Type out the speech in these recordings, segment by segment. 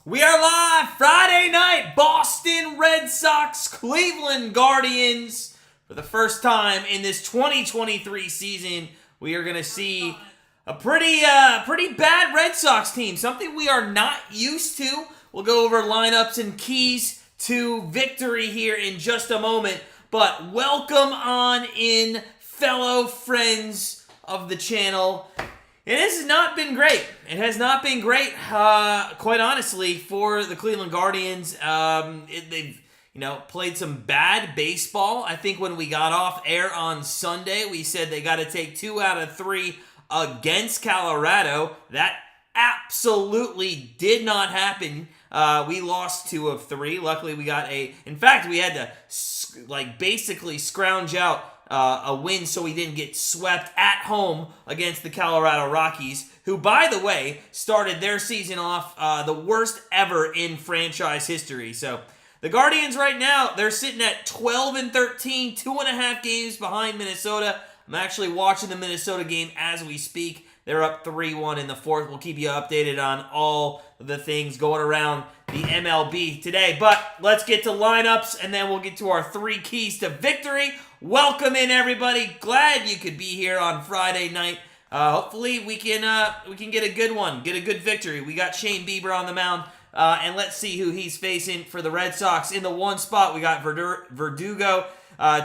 We are live Friday night, Boston Red Sox, Cleveland Guardians. For the first time in this 2023 season, we are going to see a pretty bad Red Sox team, something we are not used to. We'll go over lineups and keys to victory here in just a moment, but welcome on in, fellow friends of the channel. It has not been great. It has not been great, quite honestly, for the Cleveland Guardians. They've, played some bad baseball. I think when we got off air on Sunday, we said they got to take 2 out of 3 against Colorado. That absolutely did not happen. We lost 2 of 3. Luckily, we got in fact, we had to basically scrounge out a win so we didn't get swept at home against the Colorado Rockies, who, by the way, started their season off the worst ever in franchise history. So the Guardians right now, they're sitting at 12-13, 2.5 games behind Minnesota. I'm actually watching the Minnesota game as we speak. They're up 3-1 in the fourth. We'll keep you updated on all the things going around the MLB today. But let's get to lineups, and then we'll get to our 3 keys to victory. Welcome in, everybody. Glad you could be here on Friday night. Hopefully we can get a good one, get a good victory. We got Shane Bieber on the mound, and let's see who he's facing for the Red Sox. In the 1 spot, we got Verdugo.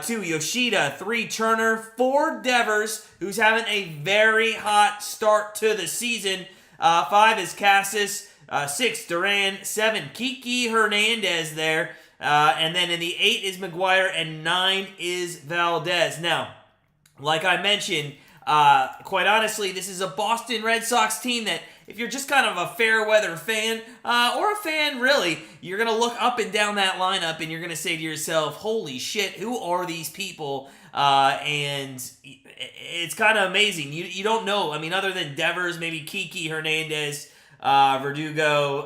2, Yoshida. 3, Turner. 4, Devers, who's having a very hot start to the season. 5 is Cassis. 6, Duran. 7, Kiki Hernandez there. And then in the 8 is McGuire, and 9 is Valdez. Now, like I mentioned, quite honestly, this is a Boston Red Sox team that, if you're just kind of a fair weather fan, or a fan really, you're going to look up and down that lineup and you're going to say to yourself, holy shit, who are these people? And it's kind of amazing. You don't know. I mean, other than Devers, maybe Kiki Hernandez, Verdugo,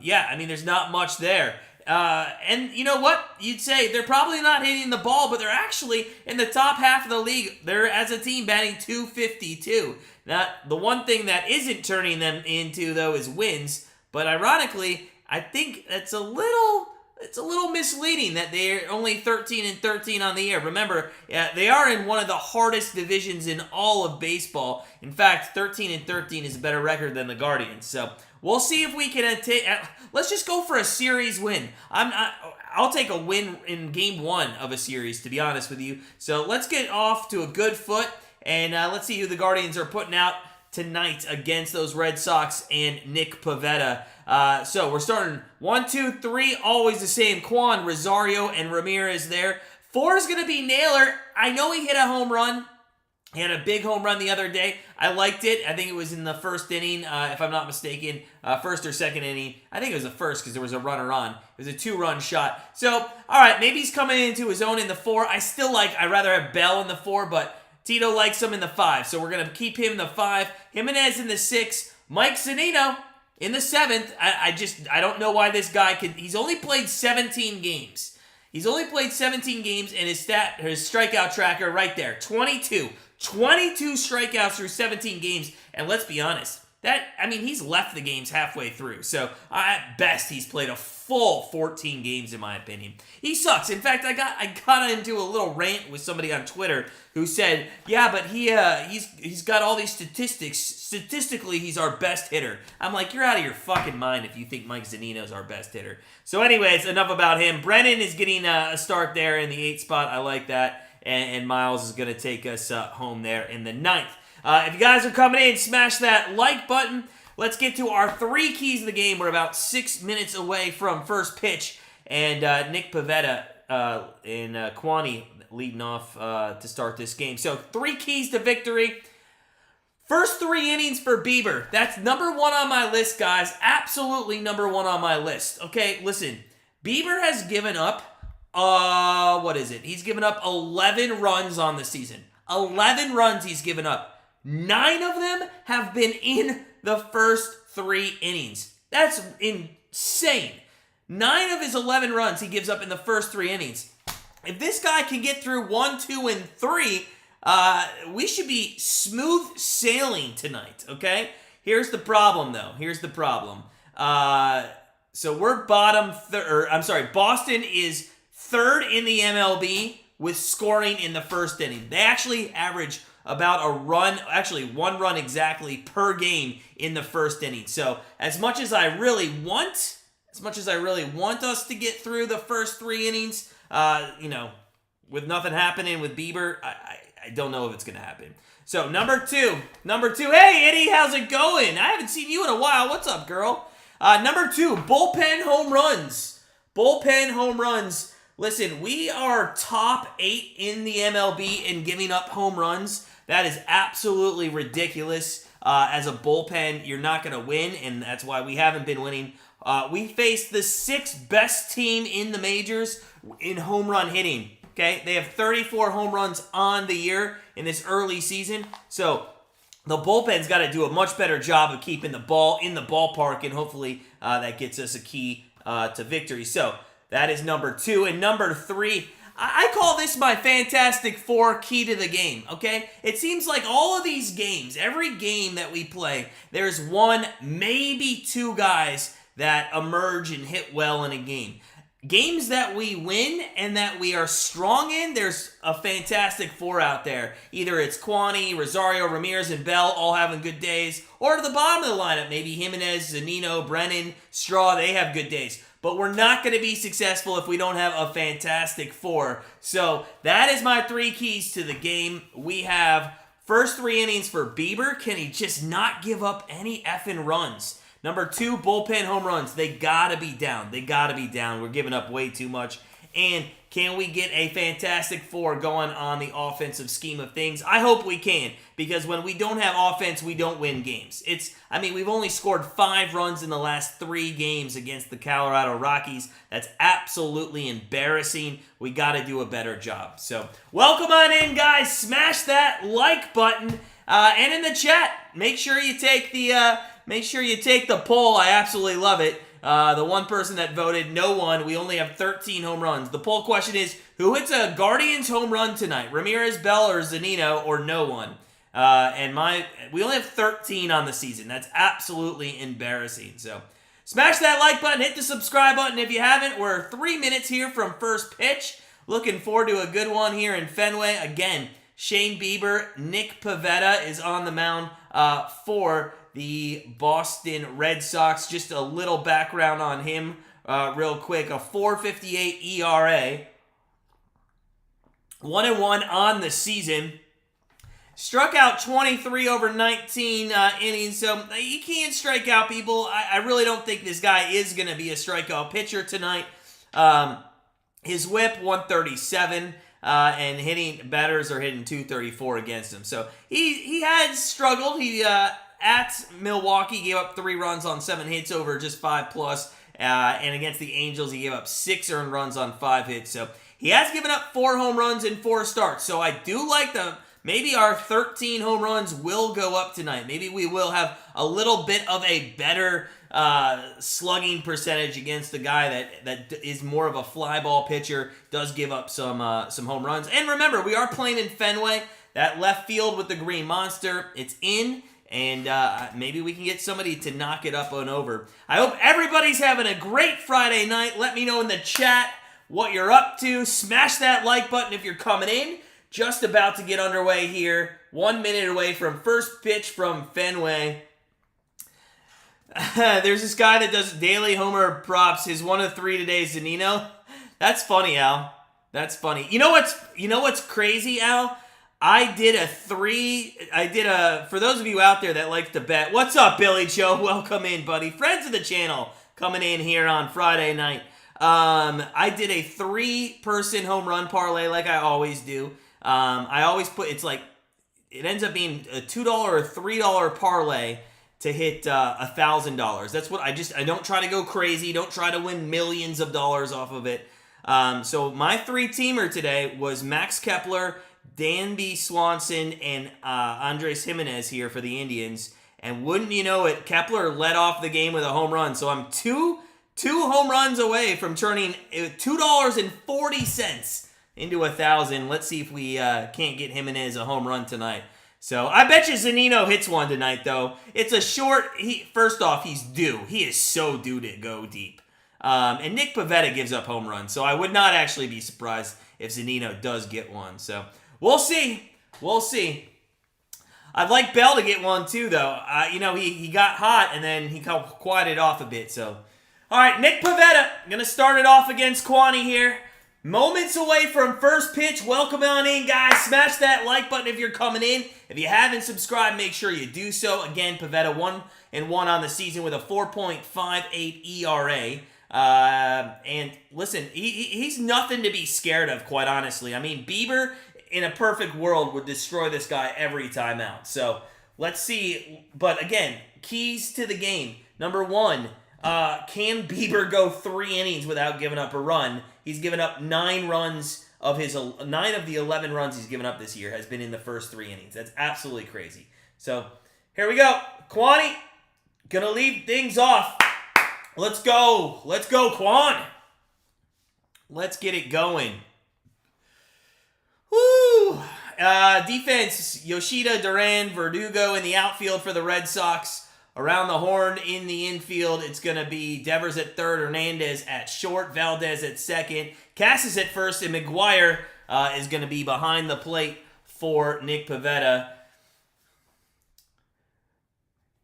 there's not much there. And you know what? You'd say they're probably not hitting the ball, but they're actually in the top half of the league. They're, as a team, batting .252. Now, the one thing that isn't turning them into, though, is wins. But ironically, I think it's a little misleading that they're only 13-13 on the year. Remember, they are in one of the hardest divisions in all of baseball. In fact, 13-13 is a better record than the Guardians. So we'll see if we can let's just go for a series win. I'll take a win in game 1 of a series, to be honest with you. So let's get off to a good foot, and let's see who the Guardians are putting out tonight against those Red Sox and Nick Pivetta. So we're starting 1, 2, 3, always the same. Kwan, Rosario, and Ramirez there. 4 is going to be Naylor. I know he hit a home run. He had a big home run the other day. I liked it. I think it was in the first inning, if I'm not mistaken. First or second inning. I think it was the first because there was a runner on. It was a 2-run shot. So, all right, maybe he's coming into his own in the 4. I'd rather have Bell in the 4, but Tito likes him in the 5. So we're going to keep him in the 5. Jimenez in the 6. Mike Zunino in the 7th. I don't know why this guy he's only played 17 games. He's only played 17 games, and his strikeout tracker right there, 22. 22 strikeouts through 17 games, and let's be honest, he's left the games halfway through, so at best he's played a full 14 games in my opinion. He sucks. In fact, I got into a little rant with somebody on Twitter who said, yeah, but he's got all these statistics. Statistically, he's our best hitter. I'm like, you're out of your fucking mind if you think Mike Zunino's our best hitter. So anyways, enough about him. Brennan is getting a start there in the 8th spot. I like that. And Miles is going to take us home there in the 9th. If you guys are coming in, smash that like button. Let's get to our 3 keys of the game. We're about 6 minutes away from first pitch. And Nick Pivetta and Kwani leading off to start this game. So 3 keys to victory. First 3 innings for Bieber. That's number 1 on my list, guys. Absolutely number 1 on my list. Okay, listen. Bieber has given up He's given up 11 runs on the season. 11 runs he's given up. 9 of them have been in the first 3 innings. That's insane. 9 of his 11 runs he gives up in the first 3 innings. If this guy can get through 1, 2, and 3, we should be smooth sailing tonight, okay? Here's the problem, though. So we're bottom third. I'm sorry, Boston is third in the MLB with scoring in the first inning. They actually average about one run exactly per game in the first inning. So as much as I really want us to get through the first 3 innings, with nothing happening with Bieber, I don't know if it's going to happen. So number two, hey Eddie, how's it going? I haven't seen you in a while. What's up, girl? Number 2, bullpen home runs. Listen, we are top 8 in the MLB in giving up home runs. That is absolutely ridiculous. As a bullpen, you're not going to win, and that's why we haven't been winning. We faced the 6th best team in the majors in home run hitting. Okay, they have 34 home runs on the year in this early season. So the bullpen's got to do a much better job of keeping the ball in the ballpark, and hopefully that gets us a key to victory. So that is number 2. And number 3, I call this my Fantastic Four key to the game, okay? It seems like all of these games, every game that we play, there's 1, maybe 2 guys that emerge and hit well in a game. Games that we win and that we are strong in, there's a Fantastic Four out there. Either it's Quaney, Rosario, Ramirez, and Bell all having good days, or to the bottom of the lineup, maybe Jimenez, Zunino, Brennan, Straw, they have good days. But we're not going to be successful if we don't have a Fantastic Four. So that is my 3 keys to the game. We have first 3 innings for Bieber. Can he just not give up any effing runs? Number 2, bullpen home runs. They gotta be down. We're giving up way too much. And can we get a Fantastic Four going on the offensive scheme of things? I hope we can, because when we don't have offense, we don't win games. We've only scored 5 runs in the last 3 games against the Colorado Rockies. That's absolutely embarrassing. We gotta do a better job. So welcome on in, guys. Smash that like button. And in the chat, make sure you take the poll. I absolutely love it. The one person that voted, no one. We only have 13 home runs. The poll question is, who hits a Guardians home run tonight? Ramirez, Bell, or Zunino, or no one? We only have 13 on the season. That's absolutely embarrassing. So smash that like button, hit the subscribe button if you haven't. We're 3 minutes here from first pitch. Looking forward to a good one here in Fenway. Again, Shane Bieber, Nick Pivetta is on the mound for the Boston Red Sox. Just a little background on him real quick. A 4.58 ERA. 1-1 on the season. Struck out 23 over 19 innings. So he can't strike out people. I really don't think this guy is going to be a strikeout pitcher tonight. His whip, 137. And batters are hitting 234 against him. So he had struggled. He at Milwaukee gave up 3 runs on 7 hits over just 5+. And against the Angels, he gave up 6 earned runs on 5 hits. So he has given up 4 home runs in 4 starts. So I do like maybe our 13 home runs will go up tonight. Maybe we will have a little bit of a better slugging percentage against the guy that is more of a fly ball pitcher, does give up some home runs. And remember, we are playing in Fenway. That left field with the Green Monster, it's in, and maybe we can get somebody to knock it up and over. I hope everybody's having a great Friday night. Let me know in the chat what you're up to. Smash that like button if you're coming in. Just about to get underway here. 1 minute away from first pitch from Fenway. There's this guy that does daily homer props. His 1 of 3 today is Zunino. That's funny, Al. That's funny. You know what's crazy, Al? For those of you out there that like to bet, what's up, Billy Joe? Welcome in, buddy. Friends of the channel coming in here on Friday night. I did a 3-person home run parlay like I always do. I always it ends up being a $2 or $3 parlay to hit $1,000. That's what I don't try to go crazy. Don't try to win millions of dollars off of it. So my 3-teamer today was Max Kepler, Danby Swanson, and Andres Jimenez here for the Indians. And wouldn't you know it, Kepler led off the game with a home run. So I'm two home runs away from turning $2.40 into $1,000. Let's see if we can't get Jimenez a home run tonight. So I bet you Zunino hits one tonight, though. It's a short. First off, he's due. He is so due to go deep. And Nick Pivetta gives up home runs, so I would not actually be surprised if Zunino does get one. So we'll see. We'll see. I'd like Bell to get one too, though. He got hot and then he quieted off a bit. So, all right, Nick Pivetta gonna start it off against Kwani here. Moments away from first pitch. Welcome on in, guys. Smash that like button if you're coming in. If you haven't subscribed, make sure you do so. Again, Pivetta 1-1 on the season with a 4.58 ERA. And listen, he's nothing to be scared of, quite honestly. I mean, Bieber in a perfect world would destroy this guy every time out. So let's see. But again, keys to the game. Number one, can Bieber go 3 innings without giving up a run? He's given up 9 runs of his 9 of the 11 runs he's given up this year has been in the first 3 innings. That's absolutely crazy. So here we go. Kwani gonna lead things off. Let's go. Let's go, Kwan. Let's get it going. Woo! Defense, Yoshida, Duran, Verdugo in the outfield for the Red Sox. Around the horn in the infield, it's going to be Devers at third, Hernandez at short, Valdez at second, Cassis at first, and McGuire is going to be behind the plate for Nick Pivetta.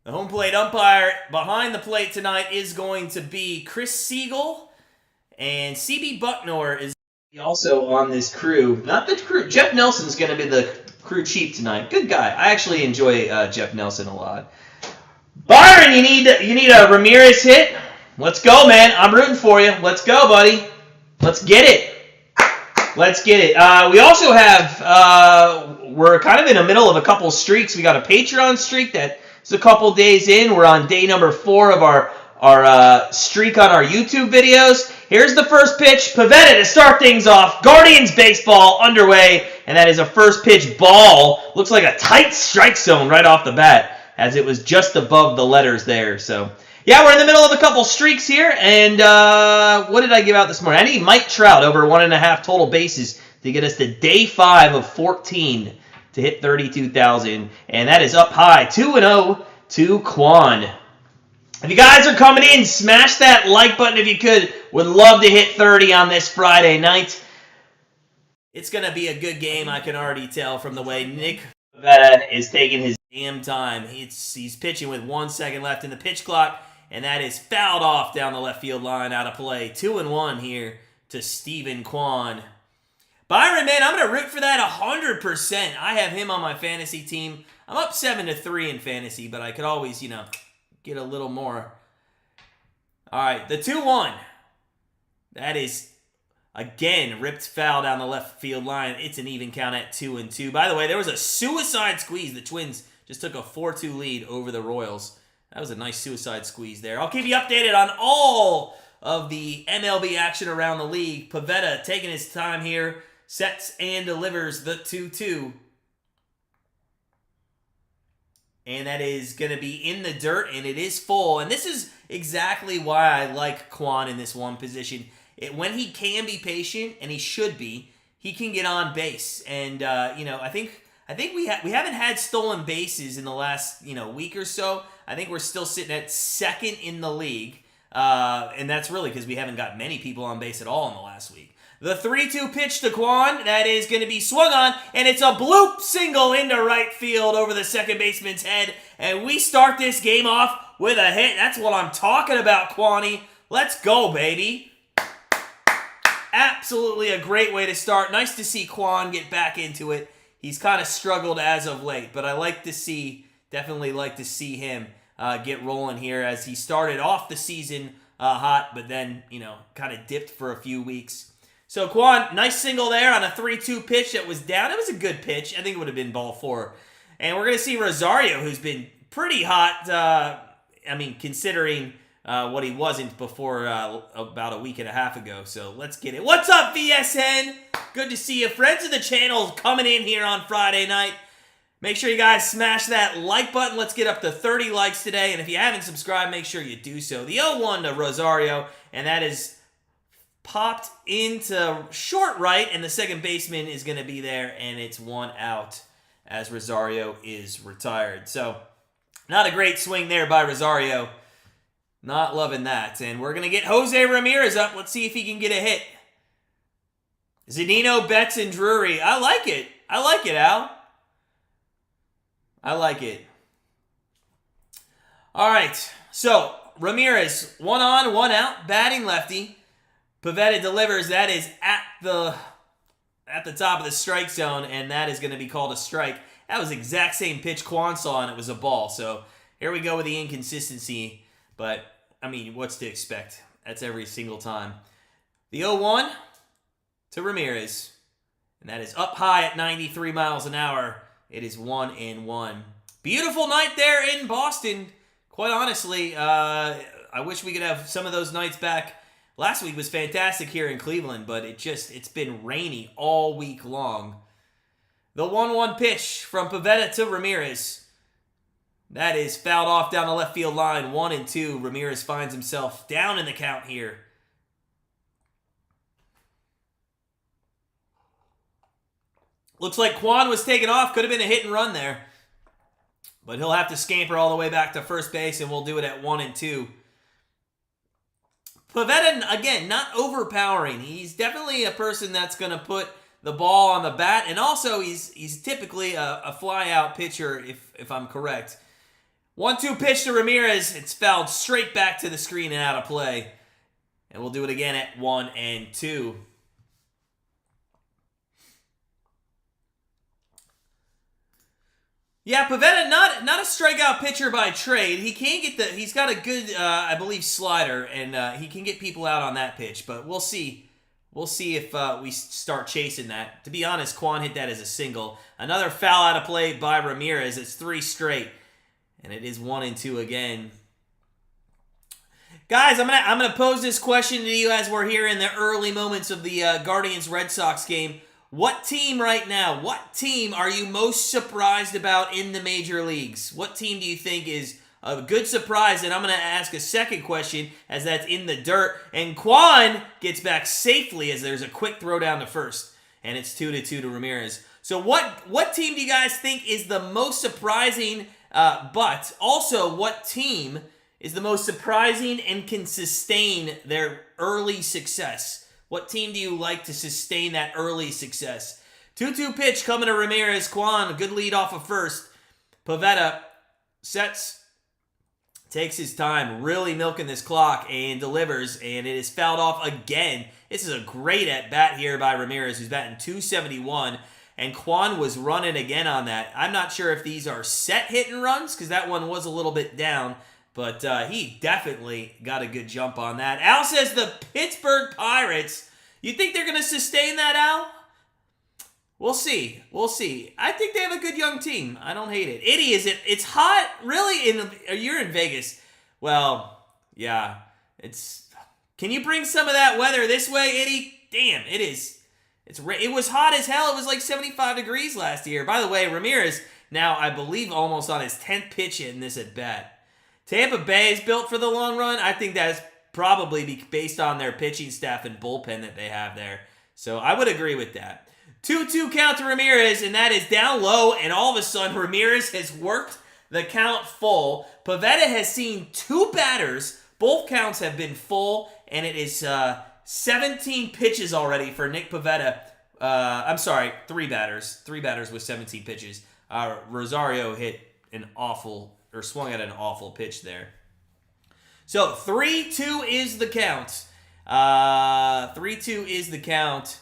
The home plate umpire behind the plate tonight is going to be Chris Siegel, and CB Bucknor is also on this crew. Not the crew. Jeff Nelson's going to be the crew chief tonight. Good guy. I actually enjoy Jeff Nelson a lot. Byron, you need a Ramirez hit. Let's go, man. I'm rooting for you. Let's go, buddy. Let's get it. Let's get it. We also have, we're kind of in the middle of a couple streaks. We got a Patreon streak that's a couple days in. We're on day number 4 of our streak on our YouTube videos. Here's the first pitch. Pivetta to start things off. Guardians baseball underway, and that is a first pitch ball. Looks like a tight strike zone right off the bat, as it was just above the letters there. So, yeah, we're in the middle of a couple streaks here. And what did I give out this morning? I need Mike Trout over 1.5 total bases to get us to day 5 of 14 to hit 32,000. And that is up high, 2-0 to Kwan. If you guys are coming in, smash that like button if you could. Would love to hit 30 on this Friday night. It's going to be a good game, I can already tell from the way Nick Pivetta is taking his damn time. He's pitching with 1 second left in the pitch clock, and that is fouled off down the left field line out of play. 2-1 here to Stephen Kwan. Byron, man, I'm going to root for that 100%. I have him on my fantasy team. I'm up 7-3 in fantasy, but I could always, get a little more. All right, the 2-1. That is, again, ripped foul down the left field line. It's an even count at 2-2. By the way, there was a suicide squeeze. The Twins just took a 4-2 lead over the Royals. That was a nice suicide squeeze there. I'll keep you updated on all of the MLB action around the league. Pivetta taking his time here. Sets and delivers the 2-2. And that is going to be in the dirt, and it is full. And this is exactly why I like Kwan in this one position. When he can be patient, and he should be, he can get on base. And, I think we haven't had stolen bases in the last, week or so. I think we're still sitting at second in the league. And that's really because we haven't got many people on base at all in the last week. The 3-2 pitch to Kwan, that is going to be swung on, and it's a bloop single into right field over the second baseman's head, and we start this game off with a hit. That's what I'm talking about, Kwani. Let's go, baby. Absolutely a great way to start. Nice to see Kwan get back into it. He's kind of struggled as of late, but I definitely like to see him get rolling here as he started off the season hot, but then, kind of dipped for a few weeks. So, Kwan, nice single there on a 3-2 pitch that was down. It was a good pitch. I think it would have been ball 4. And we're going to see Rosario, who's been pretty hot, considering what he wasn't before about a week and a half ago. So, let's get it. What's up, VSN? Good to see you. Friends of the channel coming in here on Friday night. Make sure you guys smash that like button. Let's get up to 30 likes today. And if you haven't subscribed, make sure you do so. The 0-1 to Rosario, and that is popped into short right, and the second baseman is going to be there, and it's 1 out as Rosario is retired. So, not a great swing there by Rosario. Not loving that. And we're going to get Jose Ramirez up. Let's see if he can get a hit. Zunino, Betts, and Drury. I like it. I like it, Al. I like it. All right. So, Ramirez, 1 on, 1 out, batting lefty. Pivetta delivers. That is at the top of the strike zone, and that is going to be called a strike. That was the exact same pitch Kwan saw, and it was a ball. So here we go with the inconsistency. But, I mean, what's to expect? That's every single time. The 0-1 to Ramirez, and that is up high at 93 miles an hour. It is 1-1. Beautiful night there in Boston. Quite honestly, I wish we could have some of those nights back. Last week was fantastic here in Cleveland, but it's been rainy all week long. The 1-1 pitch from Pivetta to Ramirez. That is fouled off down the left field line. 1-2. Ramirez finds himself down in the count here. Looks like Kwan was taken off. Could have been a hit and run there. But he'll have to scamper all the way back to first base, and we'll do it at 1-2. Pivetta, again, not overpowering. He's definitely a person that's going to put the ball on the bat, and also he's typically a fly-out pitcher, if I'm correct. 1-2 pitch to Ramirez. It's fouled straight back to the screen and out of play. And we'll do it again at 1-2. Yeah, Pivetta, not a strikeout pitcher by trade. He can get he's got a good, I believe, slider, and he can get people out on that pitch. But we'll see. We'll see if we start chasing that. To be honest, Kwan hit that as a single. Another foul out of play by Ramirez. It's 3 straight, and it is 1-2 again. Guys, I'm gonna pose this question to you as we're here in the early moments of the Guardians Red Sox game. What team right now, what team are you most surprised about in the major leagues? What team do you think is a good surprise? And I'm going to ask a second question as that's in the dirt. And Kwan gets back safely as there's a quick throw down to first. And it's 2-2 to Ramirez. So what team do you guys think is the most surprising, but also what team is the most surprising and can sustain their early success? What team do you like to sustain that early success? 2-2 pitch coming to Ramirez. Kwan, a good lead off of first. Pivetta sets, takes his time, really milking this clock, and delivers, and it is fouled off again. This is a great at-bat here by Ramirez, who's batting .271, and Kwan was running again on that. I'm not sure if these are set hit and runs, because that one was a little bit down, but he definitely got a good jump on that. Al says the Pittsburgh Pirates. You think they're going to sustain that, Al? We'll see. We'll see. I think they have a good young team. I don't hate it. Itty, is it? It's hot? Really? You're in Vegas. Well, yeah. Can you bring some of that weather this way, Itty? Damn, it is. It was hot as hell. It was like 75 degrees last year. By the way, Ramirez, now I believe almost on his 10th pitch in this at-bat. Tampa Bay is built for the long run. I think that is probably based on their pitching staff and bullpen that they have there. So I would agree with that. 2-2 count to Ramirez, and that is down low, and all of a sudden Ramirez has worked the count full. Pivetta has seen 2 batters. Both counts have been full, and it is 17 pitches already for Nick Pivetta. I'm sorry, 3 batters. 3 batters with 17 pitches. Rosario hit swung at an awful pitch there. So 3-2 is the count. 3-2 is the count.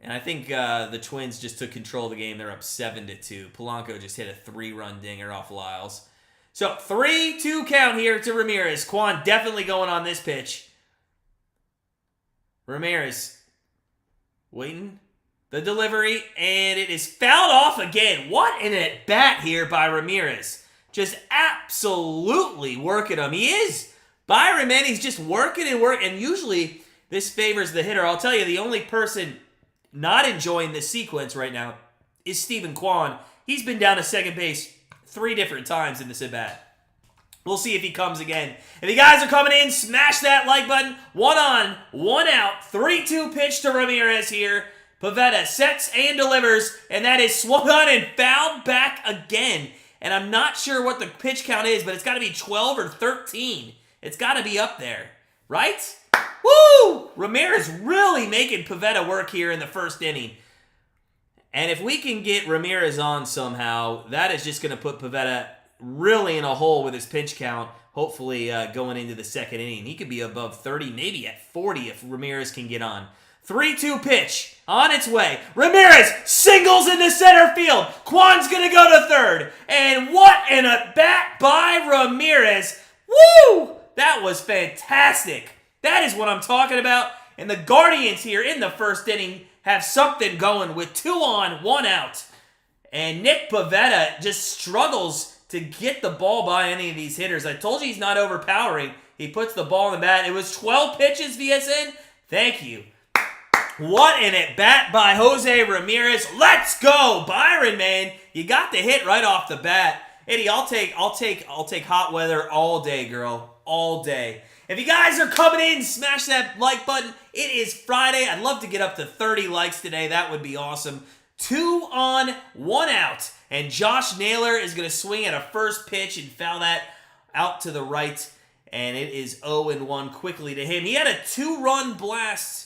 And I think the Twins just took control of the game. They're up 7-2. Polanco just hit a 3-run dinger off Lyles. So 3-2 count here to Ramirez. Kwan definitely going on this pitch. Ramirez waiting. The delivery, and it is fouled off again. What an at-bat here by Ramirez. Just absolutely working him. He is. Byron, man, he's just working and working. And usually this favors the hitter. I'll tell you, the only person not enjoying this sequence right now is Steven Kwan. He's been down to second base 3 different times in this at-bat. We'll see if he comes again. If you guys are coming in, smash that like button. 1 on, 1 out. 3-2 pitch to Ramirez here. Pivetta sets and delivers, and that is swung on and fouled back again. And I'm not sure what the pitch count is, but it's got to be 12 or 13. It's got to be up there, right? Woo! Ramirez really making Pivetta work here in the first inning. And if we can get Ramirez on somehow, that is just going to put Pivetta really in a hole with his pitch count, hopefully going into the second inning. He could be above 30, maybe at 40 if Ramirez can get on. 3-2 pitch on its way. Ramirez singles into center field. Kwan's going to go to third. And what an at-bat by Ramirez. Woo! That was fantastic. That is what I'm talking about. And the Guardians here in the first inning have something going with 2 on, 1 out. And Nick Pivetta just struggles to get the ball by any of these hitters. I told you he's not overpowering. He puts the ball in the bat. It was 12 pitches, VSN. Thank you. What an at-bat by Jose Ramirez. Let's go, Byron, man. You got the hit right off the bat. Eddie, I'll take hot weather all day, girl. All day. If you guys are coming in, smash that like button. It is Friday. I'd love to get up to 30 likes today. That would be awesome. 2 on, 1 out. And Josh Naylor is going to swing at a first pitch and foul that out to the right. And it is 0-1 quickly to him. He had a 2-run blast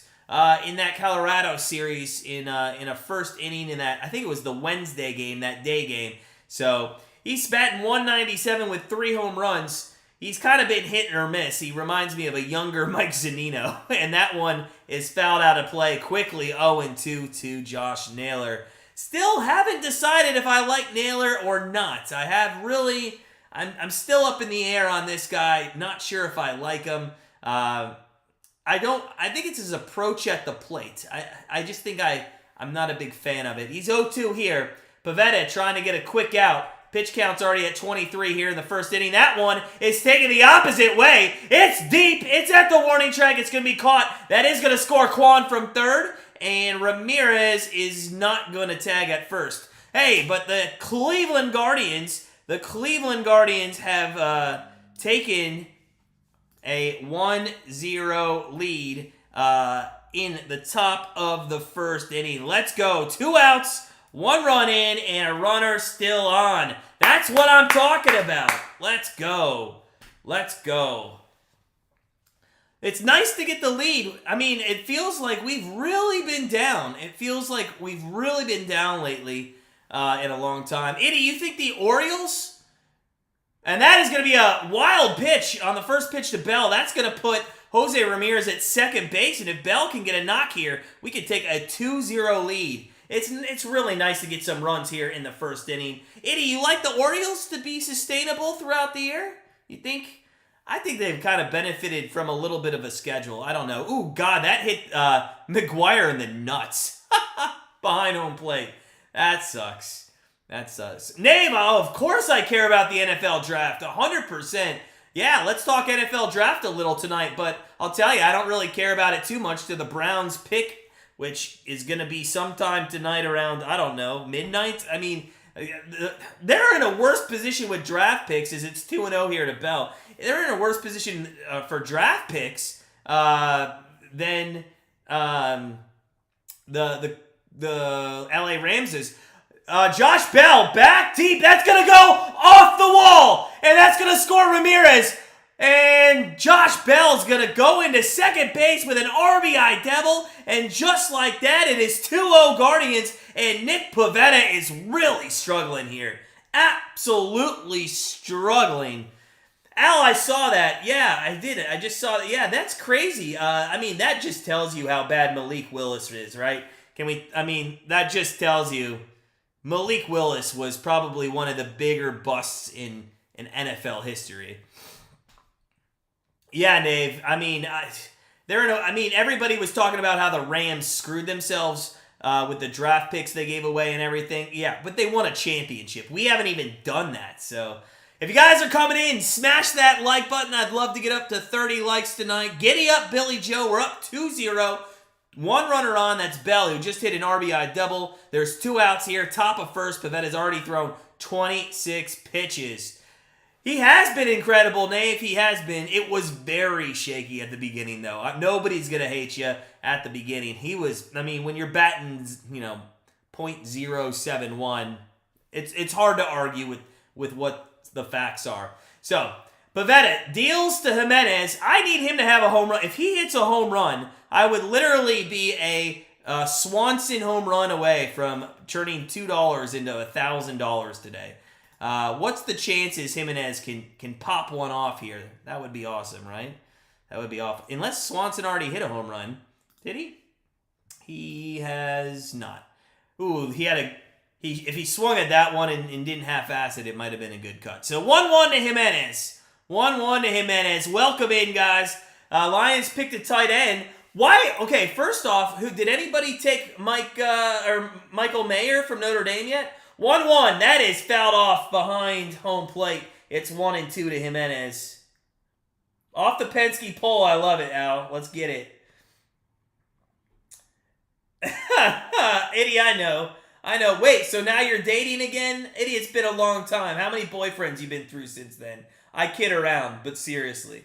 in that Colorado series in a first inning in that, I think it was the Wednesday game, that day game. So he's batting 197 with 3 home runs. He's kind of been hit or miss. He reminds me of a younger Mike Zunino. And that one is fouled out of play quickly. 0-2 to Josh Naylor. Still haven't decided if I like Naylor or not. I have really, I'm still up in the air on this guy. Not sure if I like him. I think it's his approach at the plate. I just think I'm not a big fan of it. He's 0-2 here. Pivetta trying to get a quick out. Pitch count's already at 23 here in the first inning. That one is taking the opposite way. It's deep. It's at the warning track. It's going to be caught. That is going to score Kwan from third. And Ramirez is not going to tag at first. Hey, but the Cleveland Guardians have taken a 1-0 lead in the top of the first inning. Let's go. 2 outs, 1 run in, and a runner still on. That's what I'm talking about. Let's go. Let's go. It's nice to get the lead. I mean, it feels like we've really been down. It feels like we've really been down lately in a long time. Eddie, you think the Orioles? And that is going to be a wild pitch on the first pitch to Bell. That's going to put Jose Ramirez at second base. And if Bell can get a knock here, we could take a 2-0 lead. It's really nice to get some runs here in the first inning. Eddie, you like the Orioles to be sustainable throughout the year? You think? I think they've kind of benefited from a little bit of a schedule. I don't know. Ooh, God, that hit McGuire in the nuts. Behind home plate. That sucks. That sucks. Name, of course I care about the NFL draft. 100%. Yeah, let's talk NFL draft a little tonight. But I'll tell you, I don't really care about it too much to the Browns pick, which is going to be sometime tonight around, I don't know, midnight. I mean, they're in a worse position with draft picks as it's 2-0 here to Bell. They're in a worse position for draft picks than the LA Rams is. Josh Bell back deep. That's going to go off the wall. And that's going to score Ramirez. And Josh Bell's going to go into second base with an RBI double. And just like that, it is 2-0 Guardians. And Nick Pivetta is really struggling here. Absolutely struggling. Al, I saw that. Yeah, I did it. I just saw that. Yeah, that's crazy. I mean, that just tells you how bad Malik Willis is, right? That just tells you Malik Willis was probably one of the bigger busts in NFL history. Yeah, Dave. Everybody was talking about how the Rams screwed themselves with the draft picks they gave away and everything. Yeah, but they won a championship. We haven't even done that. So if you guys are coming in, smash that like button. I'd love to get up to 30 likes tonight. Giddy up, Billy Joe. We're up 2-0. 1 runner on. That's Bell, who just hit an RBI double. There's 2 outs here. Top of first. Pivetta's already thrown 26 pitches. He has been incredible, Nave. He has been. It was very shaky at the beginning, though. Nobody's going to hate you at the beginning. He was, I mean, when you're batting, .071, it's hard to argue with what the facts are. So, Pivetta deals to Jimenez. I need him to have a home run. If he hits a home run, I would literally be a Swanson home run away from turning $2 into $1,000 today. What's the chances Jimenez can pop one off here? That would be awesome, right? That would be awesome. Unless Swanson already hit a home run. Did he? He has not. Ooh, if he swung at that one and didn't half-ass it, it might have been a good cut. So 1-1 to Jimenez. 1-1 to Jimenez. Welcome in, guys. Lions picked a tight end. Why? Okay, first off, did anybody take Michael Mayer from Notre Dame yet? 1-1. That is fouled off behind home plate. It's 1-2 to Jimenez. Off the Penske pole. I love it, Al. Let's get it. Eddie, I know. Wait, so now you're dating again? Eddie, it's been a long time. How many boyfriends you been through since then? I kid around, but seriously.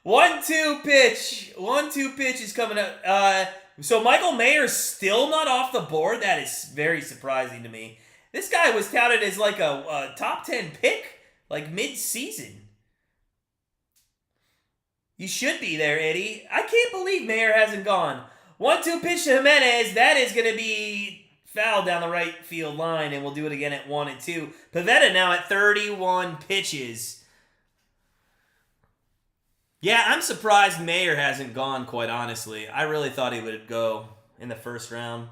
1-2 pitch. 1-2 pitch is coming up. So Michael Mayer's still not off the board? That is very surprising to me. This guy was touted as like a top 10 pick, like mid-season. You should be there, Eddie. I can't believe Mayer hasn't gone. 1-2 pitch to Jimenez. That is going to be fouled down the right field line, and we'll do it again at 1-2. Pivetta now at 31 pitches. Yeah, I'm surprised Mayer hasn't gone, quite honestly. I really thought he would go in the first round.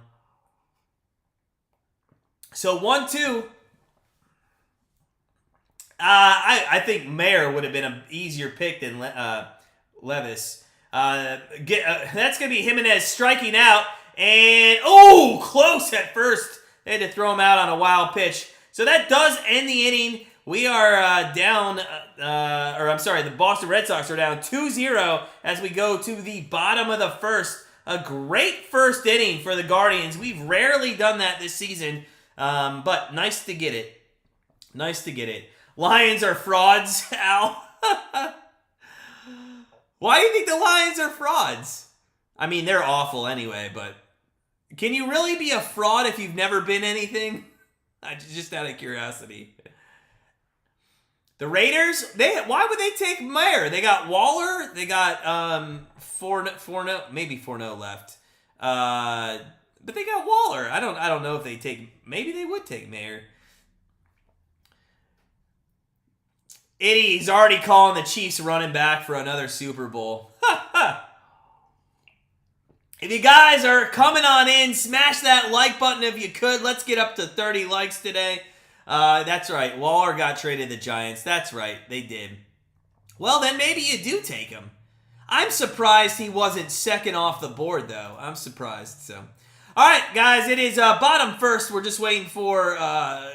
So 1-2. I think Mayer would have been an easier pick than Levis. That's going to be Jimenez striking out. And, close at first. They had to throw him out on a wild pitch. So that does end the inning. We are down, the Boston Red Sox are down 2-0 as we go to the bottom of the first. A great first inning for the Guardians. We've rarely done that this season, but nice to get it. Nice to get it. Lions are frauds, Al. Why do you think the Lions are frauds? I mean, they're awful anyway, but can you really be a fraud if you've never been anything? Just out of curiosity. The Raiders, why would they take Mayer? They got Waller, they got maybe Fourneau left. But they got Waller. I don't know if maybe they would take Mayer. He's already calling the Chiefs running back for another Super Bowl. If you guys are coming on in, smash that like button if you could. Let's get up to 30 likes today. That's right. Waller got traded to the Giants. That's right. They did. Well, then maybe you do take him. I'm surprised he wasn't second off the board, though. I'm surprised. So, all right, guys. It is bottom first. We're just waiting for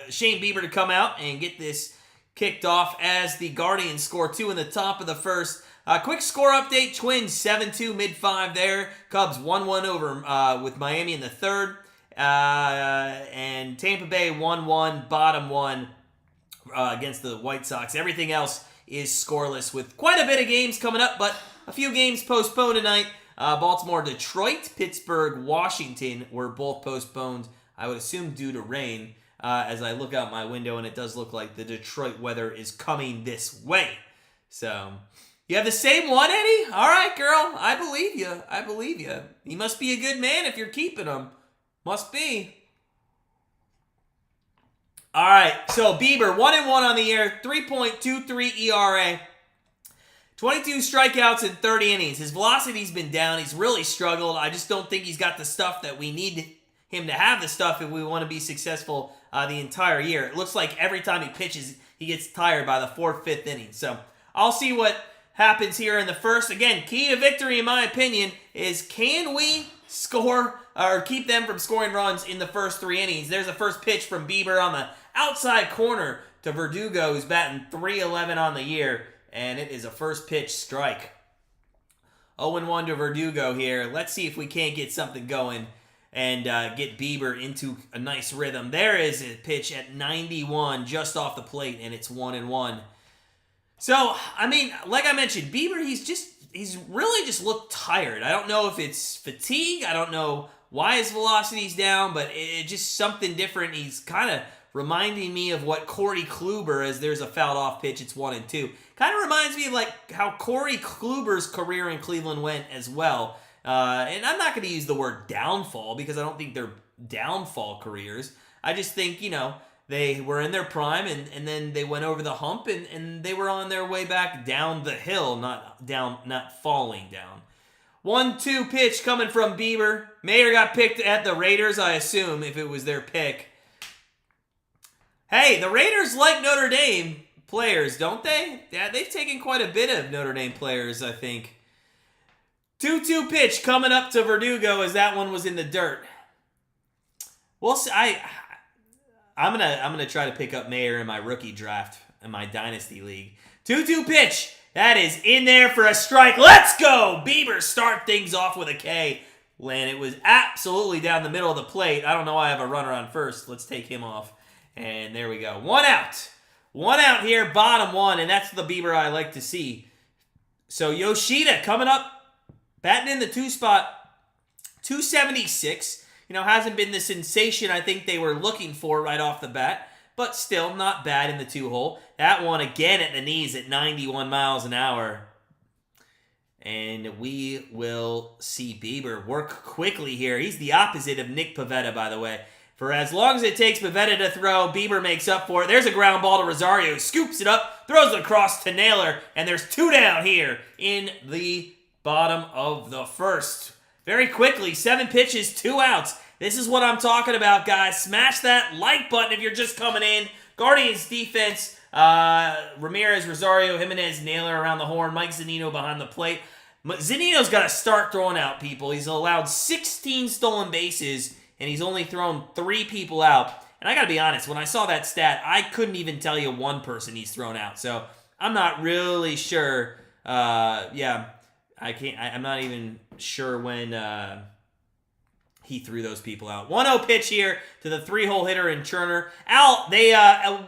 Shane Bieber to come out and get this kicked off as the Guardians score 2 in the top of the first. Quick score update. Twins 7-2 mid-5 there. Cubs 1-1 over with Miami in the third. And Tampa Bay 1-1, bottom 1 against the White Sox. Everything else is scoreless with quite a bit of games coming up, but a few games postponed tonight. Baltimore, Detroit, Pittsburgh, Washington were both postponed, I would assume due to rain, as I look out my window, and it does look like the Detroit weather is coming this way. So, you have the same one, Eddie? All right, girl. I believe you. I believe you. You must be a good man if you're keeping them. Must be. All right, so Bieber, 1-1 on the year, 3.23 ERA, 22 strikeouts in 30 innings. His velocity's been down. He's really struggled. I just don't think he's got the stuff that we need him to have the stuff if we want to be successful the entire year. It looks like every time he pitches, he gets tired by the 4th, 5th inning. So I'll see what happens here in the first. Again, key to victory, in my opinion, is can we score or keep them from scoring runs in the first 3 innings. There's a first pitch from Bieber on the outside corner to Verdugo, who's batting .311 on the year, and it is a first pitch strike. 0-1 to Verdugo here. Let's see if we can't get something going. and get Bieber into a nice rhythm. There is a pitch at 91 just off the plate, and it's 1-1. So, I mean, like I mentioned, Bieber, he's really just looked tired. I don't know if it's fatigue. I don't know why his velocity's down, but it's just something different. He's kind of reminding me of what Corey Kluber, as there's a fouled off pitch, it's 1-2. Kind of reminds me of like how Corey Kluber's career in Cleveland went as well. And I'm not going to use the word downfall because I don't think they're downfall careers. I just think, they were in their prime and then they went over the hump and they were on their way back down the hill, not falling down. 1-2 pitch coming from Bieber. Mayer got picked at the Raiders, I assume, if it was their pick. Hey, the Raiders like Notre Dame players, don't they? Yeah, they've taken quite a bit of Notre Dame players, I think. 2-2 pitch coming up to Verdugo as that one was in the dirt. We'll see. I'm gonna try to pick up Mayer in my rookie draft in my dynasty league. 2-2 pitch. That is in there for a strike. Let's go! Bieber start things off with a K. And it was absolutely down the middle of the plate. I don't know why I have a runner on first. Let's take him off. And there we go. 1 out. 1 out here, bottom 1, and that's the Bieber I like to see. So Yoshida coming up, batting in the 2 spot, 276. Hasn't been the sensation I think they were looking for right off the bat, but still not bad in the 2-hole. That one again at the knees at 91 miles an hour. And we will see Bieber work quickly here. He's the opposite of Nick Pivetta, by the way. For as long as it takes Pivetta to throw, Bieber makes up for it. There's a ground ball to Rosario. Scoops it up, throws it across to Naylor, and there's 2 down here in the bottom of the first. Very quickly, 7 pitches, 2 outs. This is what I'm talking about, guys. Smash that like button if you're just coming in. Guardians defense, Ramirez, Rosario, Jimenez, Naylor around the horn, Mike Zunino behind the plate. Zunino's got to start throwing out people. He's allowed 16 stolen bases, and he's only thrown 3 people out. And I got to be honest, when I saw that stat, I couldn't even tell you one person he's thrown out. So I'm not really sure. I'm not even sure when he threw those people out. 1-0 pitch here to the 3-hole hitter in Turner.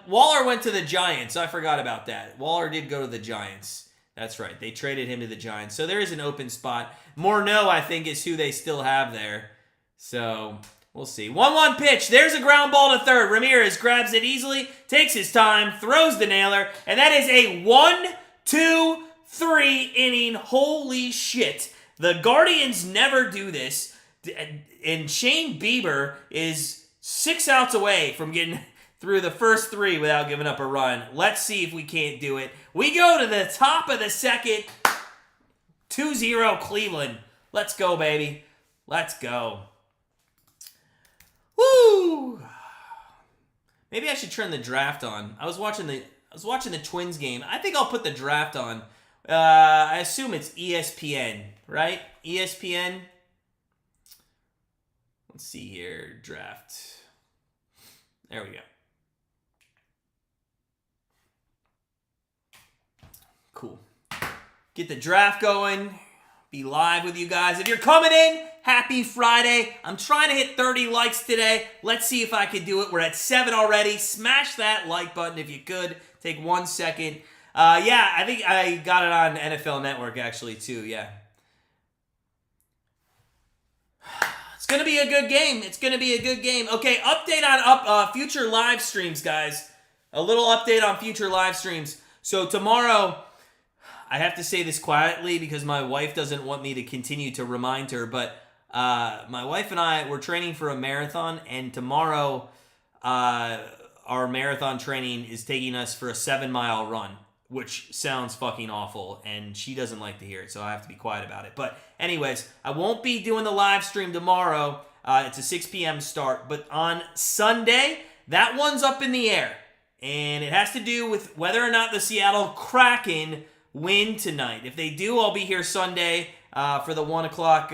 Waller went to the Giants. I forgot about that. Waller did go to the Giants. That's right. They traded him to the Giants. So there is an open spot. Morneau, I think, is who they still have there. So we'll see. 1-1 pitch. There's a ground ball to third. Ramirez grabs it easily, takes his time, throws the Naylor, and that is a 1-2-3 inning. Holy shit. The Guardians never do this. And Shane Bieber is 6 outs away from getting through the first 3 without giving up a run. Let's see if we can't do it. We go to the top of the second. 2-0 Cleveland. Let's go, baby. Let's go. Woo! Maybe I should turn the draft on. I was watching the Twins game. I think I'll put the draft on. I assume it's ESPN, right? ESPN. Let's see here. Draft. There we go. Cool. Get the draft going. Be live with you guys. If you're coming in, happy Friday. I'm trying to hit 30 likes today. Let's see if I can do it. We're at 7 already. Smash that like button if you could. Take 1 second. I think I got it on NFL Network actually too. Yeah. It's going to be a good game. It's going to be a good game. Okay, update on future live streams, guys. A little update on future live streams. So tomorrow, I have to say this quietly because my wife doesn't want me to continue to remind her, but my wife and I, we're training for a marathon, and tomorrow our marathon training is taking us for a 7-mile run, which sounds fucking awful, and she doesn't like to hear it, so I have to be quiet about it. But anyways, I won't be doing the live stream tomorrow. It's a 6 p.m. start, but on Sunday, that one's up in the air, and it has to do with whether or not the Seattle Kraken win tonight. If they do, I'll be here Sunday for the 1 o'clock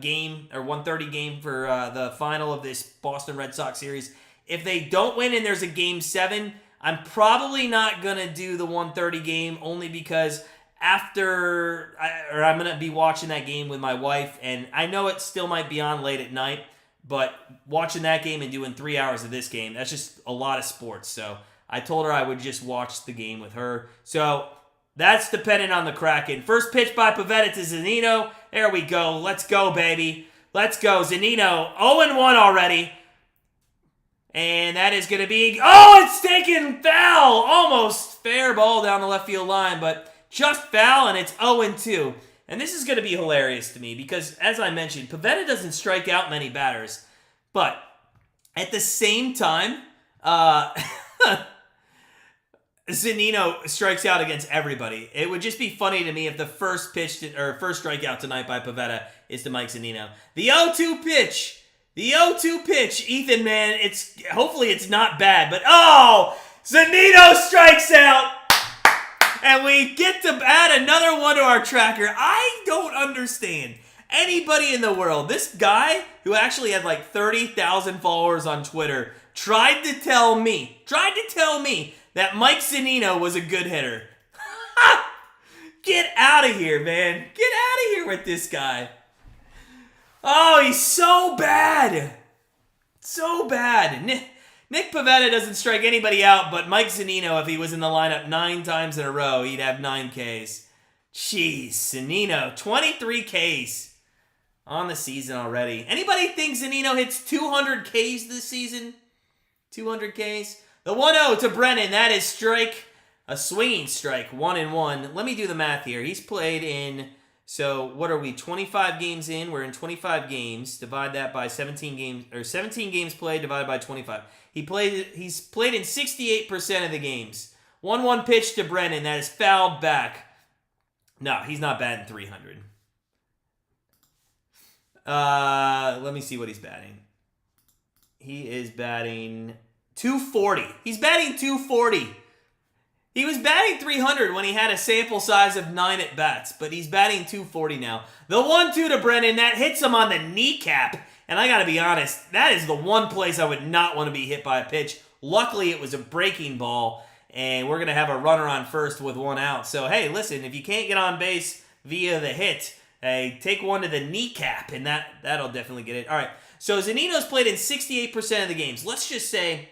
game, or 1:30 game for the final of this Boston Red Sox series. If they don't win and there's a Game 7, I'm probably not going to do the 1:30 game only because I'm going to be watching that game with my wife, and I know it still might be on late at night, But watching that game and doing 3 hours of this game, that's just a lot of sports. So I told her I would just watch the game with her. So that's dependent on the Kraken. First pitch by Pivetta to Zunino. There we go. Let's go, baby. Let's go. Zunino, 0-1 already. And that is going to be... Oh, it's taken foul! Almost fair ball down the left field line, but just foul, and it's 0-2. And this is going to be hilarious to me because, as I mentioned, Pivetta doesn't strike out many batters. But at the same time, Zunino strikes out against everybody. It would just be funny to me if the first strikeout tonight by Pivetta is to Mike Zunino. The 0-2 pitch. The 0-2 pitch, Ethan, man, hopefully it's not bad, but Zunino strikes out, and we get to add another one to our tracker. I don't understand anybody in the world. This guy, who actually had like 30,000 followers on Twitter, tried to tell me that Mike Zunino was a good hitter. Get out of here, man. Get out of here with this guy. Oh, he's so bad. So bad. Nick Pivetta doesn't strike anybody out, but Mike Zunino, if he was in the lineup 9 times in a row, he'd have 9 Ks. Jeez, Zunino, 23 Ks on the season already. Anybody think Zunino hits 200 Ks this season? 200 Ks? The 1-0 to Brennan, that is a swinging strike, 1-1. Let me do the math here. He's played in... So, what are we, 25 games in? We're in 25 games. Divide that by 17 games, or 17 games played divided by 25. He's played in 68% of the games. 1-1 pitch to Brennan. That is fouled back. No, he's not batting 300. Let me see what he's batting. He is batting 240. He's batting 240. He was batting 300 when he had a sample size of 9 at-bats, but he's batting 240 now. The 1-2 to Brennan, that hits him on the kneecap, and I gotta be honest, that is the one place I would not want to be hit by a pitch. Luckily, it was a breaking ball, and we're gonna have a runner on first with 1 out. So, hey, listen, if you can't get on base via the hit, hey, take one to the kneecap, and that'll definitely get it. All right, so Zunino's played in 68% of the games. Let's just say,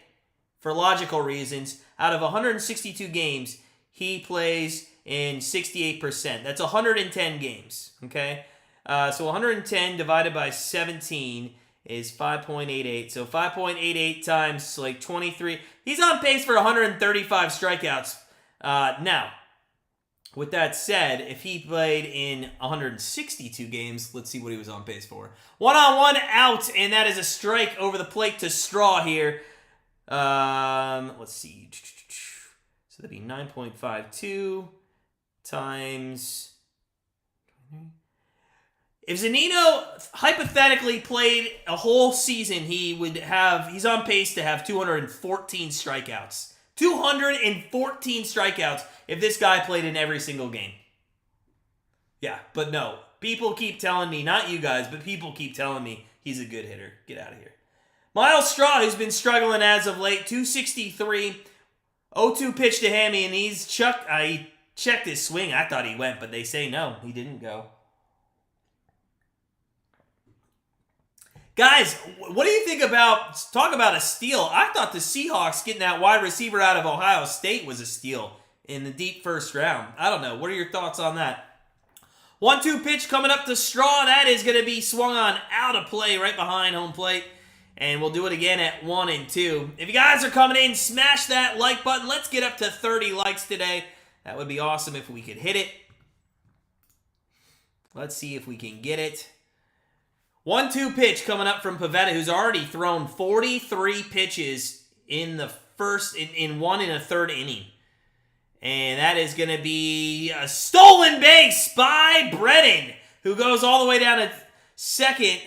for logical reasons, out of 162 games, he plays in 68%. That's 110 games, okay? So 110 divided by 17 is 5.88. So 5.88 times like 23. He's on pace for 135 strikeouts. Now, with that said, if he played in 162 games, let's see what he was on pace for. 1-on-1 out, and that is a strike over the plate to Straw here. Let's see. So that'd be 9.52 times... If Zunino hypothetically played a whole season, he's on pace to have 214 strikeouts. 214 strikeouts if this guy played in every single game. Yeah, but no. People keep telling me, not you guys, but people keep telling me he's a good hitter. Get out of here. Miles Straw, who's been struggling as of late, 263, 0-2 pitch to Hammy, and he checked his swing. I thought he went, but they say no, he didn't go. Guys, what do you think talk about a steal? I thought the Seahawks getting that wide receiver out of Ohio State was a steal in the deep first round. I don't know. What are your thoughts on that? 1-2 pitch coming up to Straw. That is going to be swung on out of play right behind home plate. And we'll do it again at 1 and 2. If you guys are coming in, smash that like button. Let's get up to 30 likes today. That would be awesome if we could hit it. Let's see if we can get it. 1-2 pitch coming up from Pivetta, who's already thrown 43 pitches in the first, in 1 1/3 inning. And that is going to be a stolen base by Brennan, who goes all the way down to second.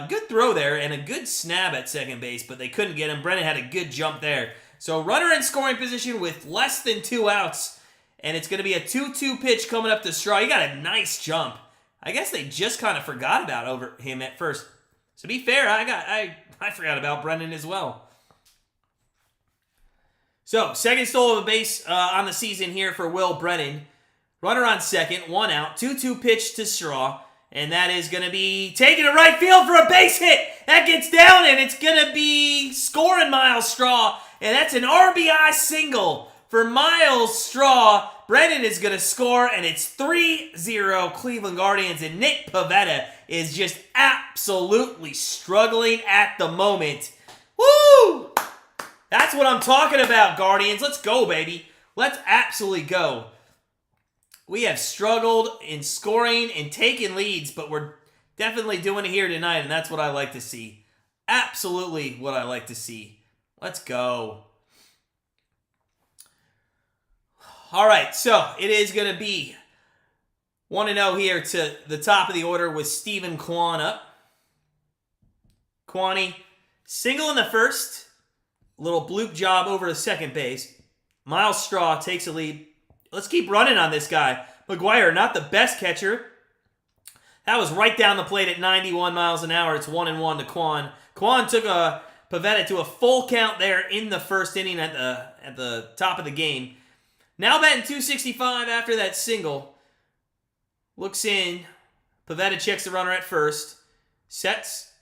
Good throw there and a good snap at second base, but they couldn't get him. Brennan had a good jump there. So runner in scoring position with less than 2 outs, and it's going to be a 2-2 pitch coming up to Straw. He got a nice jump. I guess they just kind of forgot about him at first. So to be fair, I forgot about Brennan as well. So, second stolen base on the season here for Will Brennan. Runner on second, 1 out, 2-2 pitch to Straw. And that is going to be taken to right field for a base hit. That gets down, and it's going to be scoring Miles Straw. And that's an RBI single for Miles Straw. Brendan is going to score, and it's 3-0 Cleveland Guardians. And Nick Pivetta is just absolutely struggling at the moment. Woo! That's what I'm talking about, Guardians. Let's go, baby. Let's absolutely go. We have struggled in scoring and taking leads, but we're definitely doing it here tonight, and that's what I like to see. Absolutely what I like to see. Let's go. All right, so it is going to be 1-0 here to the top of the order with Steven Kwan up. Kwani, single in the first. Little bloop job over to second base. Miles Straw takes a lead. Let's keep running on this guy. McGuire, not the best catcher. That was right down the plate at 91 miles an hour. It's 1-1 to Kwan. Kwan took a Pivetta to a full count there in the first inning at the top of the game. Now batting .265 after that single. Looks in. Pivetta checks the runner at first. Sets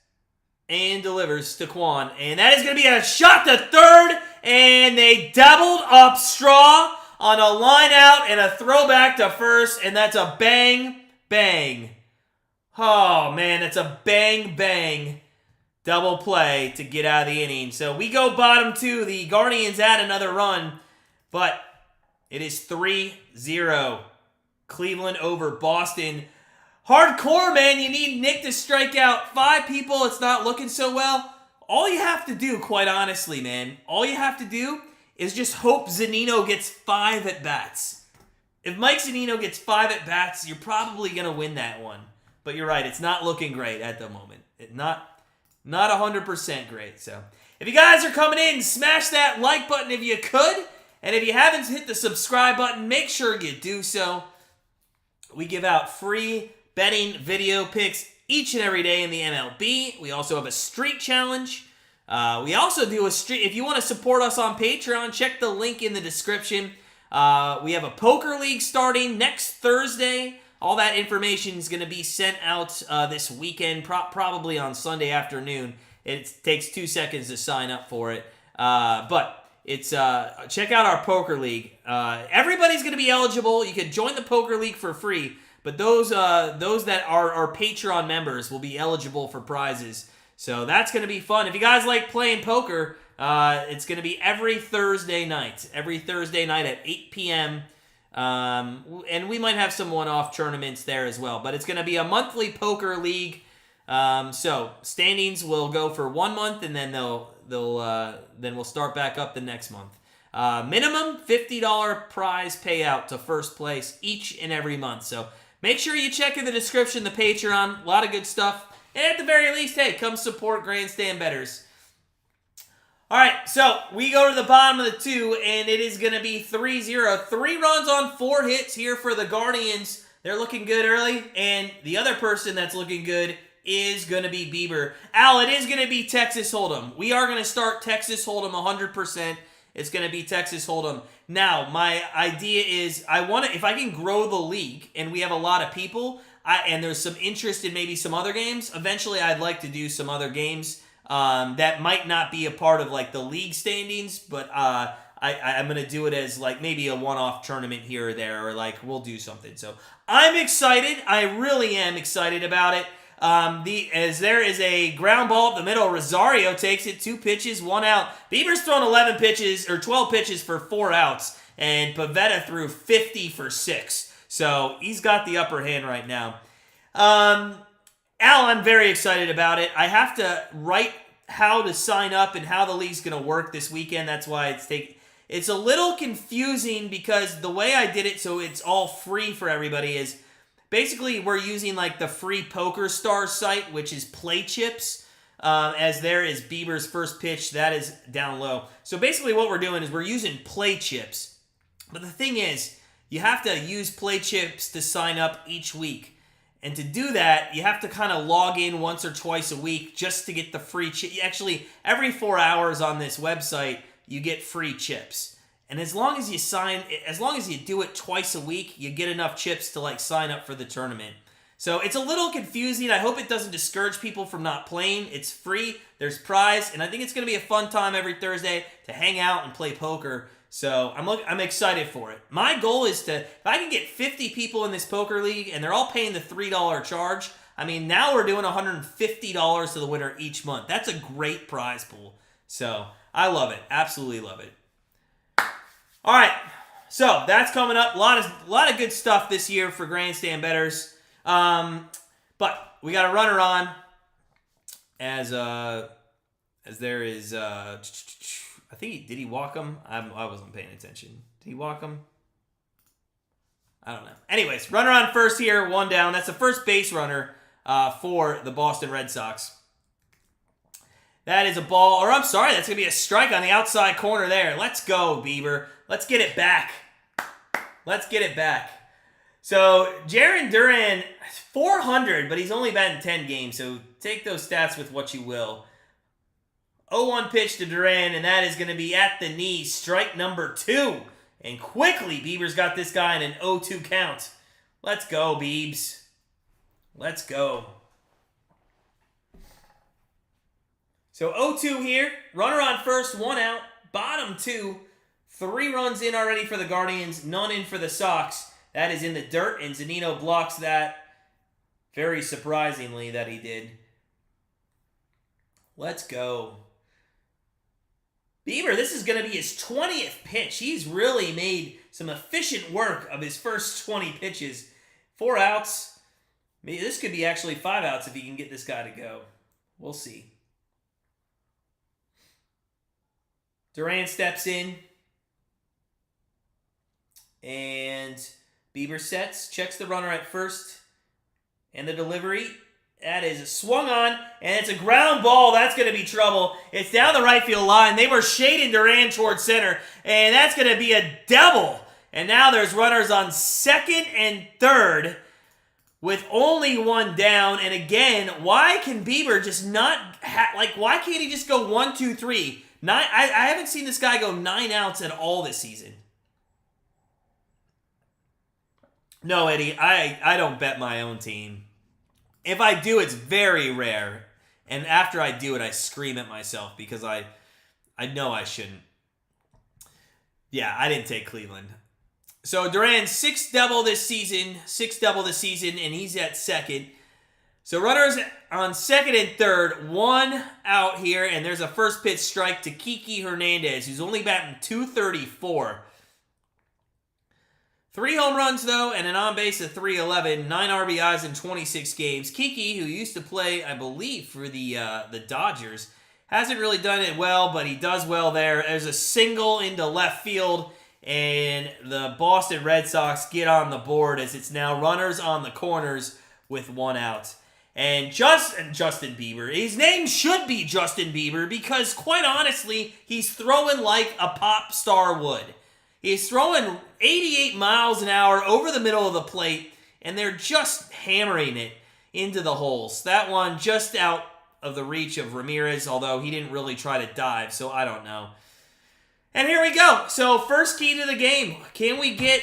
and delivers to Kwan. And that is going to be a shot to third. And they doubled up Straw on a line out and a throwback to first, and that's a bang, bang. Oh, man, that's a bang, bang double play to get out of the inning. So we go bottom two. The Guardians add another run, but it is 3-0. Cleveland over Boston. Hardcore, man. You need Nick to strike out 5 people. It's not looking so well. All you have to do, quite honestly, man, all you have to do is just hope Zunino gets 5 at-bats. If Mike Zunino gets 5 at-bats, you're probably going to win that one. But you're right, it's not looking great at the moment. Not 100% great. So if you guys are coming in, smash that like button if you could. And if you haven't hit the subscribe button, make sure you do so. We give out free betting video picks each and every day in the MLB. We also have a streak challenge. We also do a streak. If you want to support us on Patreon, check the link in the description. We have a poker league starting next Thursday. All that information is going to be sent out this weekend, probably on Sunday afternoon. It takes 2 seconds to sign up for it. But it's check out our poker league. Everybody's going to be eligible. You can join the poker league for free, but those that are our Patreon members will be eligible for prizes. So that's going to be fun. If you guys like playing poker, it's going to be every Thursday night. Every Thursday night at 8 p.m. And we might have some one-off tournaments there as well. But it's going to be a monthly poker league. So standings will go for 1 month, and then then we'll start back up the next month. Minimum $50 prize payout to first place each and every month. So make sure you check in the description, the Patreon. A lot of good stuff. And at the very least, hey, come support Grandstand Bettors. All right, so we go to the bottom of the 2, and it is going to be 3-0. 3 runs on 4 hits here for the Guardians. They're looking good early, and the other person that's looking good is going to be Bieber. Al, it is going to be Texas Hold'em. We are going to start Texas Hold'em 100%. It's going to be Texas Hold'em. Now, my idea is if I can grow the league, and we have a lot of people, and there's some interest in maybe some other games, eventually I'd like to do some other games that might not be a part of like the league standings, but I'm going to do it as like maybe a one-off tournament here or there, or like we'll do something. So I'm excited. I really am excited about it. As there is a ground ball up the middle, Rosario takes it, 2 pitches, 1 out. Bieber's thrown 12 pitches for 4 outs, and Pivetta threw 50 for 6. So he's got the upper hand right now. Al, I'm very excited about it. I have to write how to sign up and how the league's going to work this weekend. That's why it's a little confusing, because the way I did it so it's all free for everybody is basically we're using like the free Poker Stars site, which is Play Chips. As there is Bieber's first pitch, that is down low. So basically what we're doing is we're using Play Chips. But the thing is, you have to use Play Chips to sign up each week. And to do that, you have to kind of log in once or twice a week just to get the free chip. Actually, every 4 hours on this website, you get free chips. And as long as you do it twice a week, you get enough chips to like sign up for the tournament. So it's a little confusing. I hope it doesn't discourage people from not playing. It's free. There's prize. And I think it's going to be a fun time every Thursday to hang out and play poker. So I'm excited for it. My goal is to, if I can get 50 people in this poker league and they're all paying the $3 charge, I mean, now we're doing $150 to the winner each month. That's a great prize pool. So I love it. Absolutely love it. All right. So that's coming up. A lot of good stuff this year for Grandstand Bettors. But we got a runner on as there is I think did he walk him? I wasn't paying attention. Did he walk him? I don't know. Anyways, runner on first here, 1 down. That's the first base runner for the Boston Red Sox. That is a ball, or I'm sorry, that's going to be a strike on the outside corner there. Let's go, Bieber. Let's get it back. Let's get it back. So, Jarren Duran, 400, but he's only batting 10 games, so take those stats with what you will. 0-1 pitch to Duran, and that is going to be at the knee, strike number 2. And quickly, Bieber's got this guy in an 0-2 count. Let's go, Biebs. Let's go. So 0-2 here. Runner on first, 1 out. Bottom 2. 3 runs in already for the Guardians, none in for the Sox. That is in the dirt, and Zunino blocks that. Very surprisingly that he did. Let's go. Bieber, this is going to be his 20th pitch. He's really made some efficient work of his first 20 pitches. 4 outs. Maybe this could be actually 5 outs if he can get this guy to go. We'll see. Duran steps in. And Bieber sets, checks the runner at first. And the delivery, that is swung on, and it's a ground ball. That's going to be trouble. It's down the right field line. They were shading Duran towards center, and that's going to be a double. And now there's runners on second and third with only 1 down. And again, why can Bieber just not, why can't he just go 1, 2, 3? I haven't seen this guy go 9 outs at all this season. No, Eddie, I don't bet my own team. If I do, it's very rare. And after I do it, I scream at myself because I know I shouldn't. Yeah, I didn't take Cleveland. So Duran, 6th double this season, and he's at second. So runners on second and third, 1 out here, and there's a first pitch strike to Kiki Hernandez, who's only batting .234. 3 home runs, though, and an on-base of .311, 9 RBIs in 26 games. Kiki, who used to play, I believe, for the Dodgers, hasn't really done it well, but he does well there. There's a single into left field, and the Boston Red Sox get on the board as it's now runners on the corners with 1 out. And Justin Bieber, his name should be Justin Bieber because, quite honestly, he's throwing like a pop star would. He's throwing 88 miles an hour over the middle of the plate, and they're just hammering it into the holes. That one just out of the reach of Ramirez, although he didn't really try to dive, so I don't know. And here we go. So first key to the game. Can we get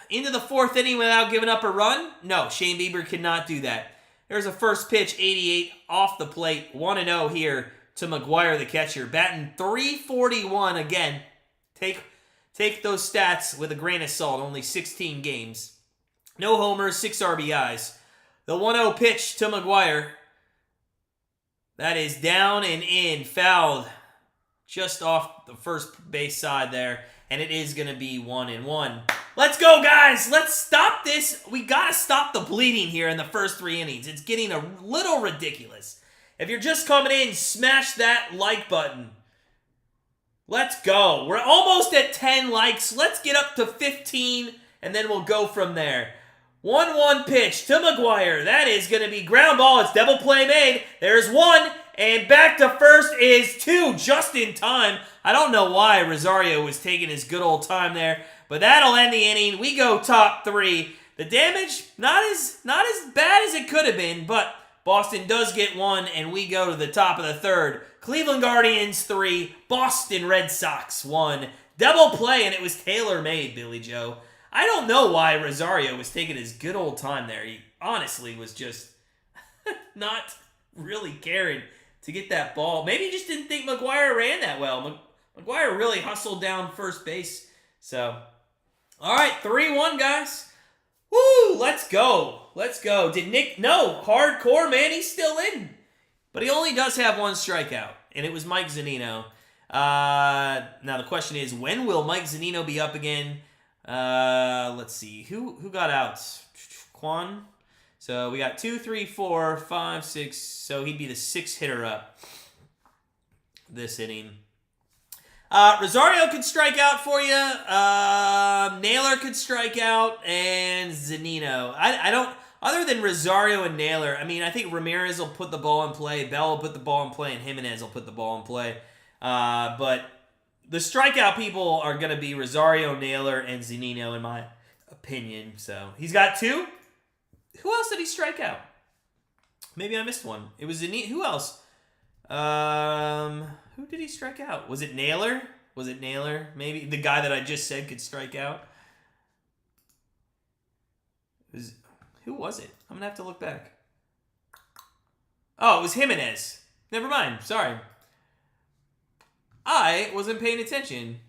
into the 4th inning without giving up a run? No, Shane Bieber cannot do that. There's a first pitch, 88, off the plate. 1-0 here to McGuire, the catcher. Batting .341 again. Take those stats with a grain of salt. Only 16 games. No homers, 6 RBIs. The 1-0 pitch to McGuire. That is down and in. Fouled just off the first base side there. And it is going to be 1-1. Let's go, guys. Let's stop this. We got to stop the bleeding here in the first 3 innings. It's getting a little ridiculous. If you're just coming in, smash that like button. Let's go. We're almost at 10 likes. Let's get up to 15, and then we'll go from there. 1-1 pitch to McGuire. That is going to be ground ball. It's double play made. There's 1, and back to first is 2, just in time. I don't know why Rosario was taking his good old time there, but that'll end the inning. We go top 3. The damage, not as bad as it could have been, but Boston does get 1, and we go to the top of the 3rd. Cleveland Guardians 3, Boston Red Sox 1. Double play, and it was tailor-made, Billy Joe. I don't know why Rosario was taking his good old time there. He honestly was just not really caring to get that ball. Maybe he just didn't think McGuire ran that well. McGuire really hustled down first base. So, all right, 3-1, guys. Woo, let's go. Let's go. Did Nick, no, hardcore, man, he's still in. But he only does have one strikeout, and it was Mike Zunino. Now the question is, when will Mike Zunino be up again? Let's see. Who got out? Quan? So we got 2, 3, 4, 5, 6. So he'd be the 6th hitter up this inning. Rosario could strike out for you. Naylor could strike out, and Zunino. I don't. Other than Rosario and Naylor, I mean, I think Ramirez will put the ball in play, Bell will put the ball in play, and Jimenez will put the ball in play. But the strikeout people are going to be Rosario, Naylor, and Zunino, in my opinion. So he's got 2. Who else did he strike out? Maybe I missed one. It was Zunino. Who else? Who did he strike out? Was it Naylor? Was it Naylor? Maybe the guy that I just said could strike out. Who was it? I'm gonna have to look back. Oh, it was Jimenez. Never mind. Sorry. I wasn't paying attention.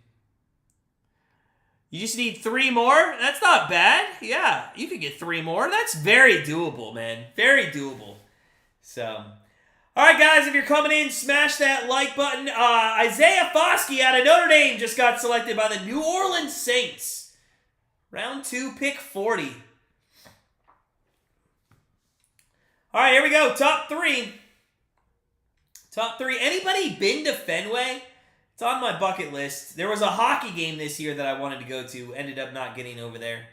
You just need 3 more? That's not bad. Yeah, you could get 3 more. That's very doable, man. Very doable. So, all right, guys, if you're coming in, smash that like button. Isaiah Foskey out of Notre Dame just got selected by the New Orleans Saints. Round 2, pick 40. All right, here we go. Top 3. Top 3. Anybody been to Fenway? It's on my bucket list. There was a hockey game this year that I wanted to go to. Ended up not getting over there.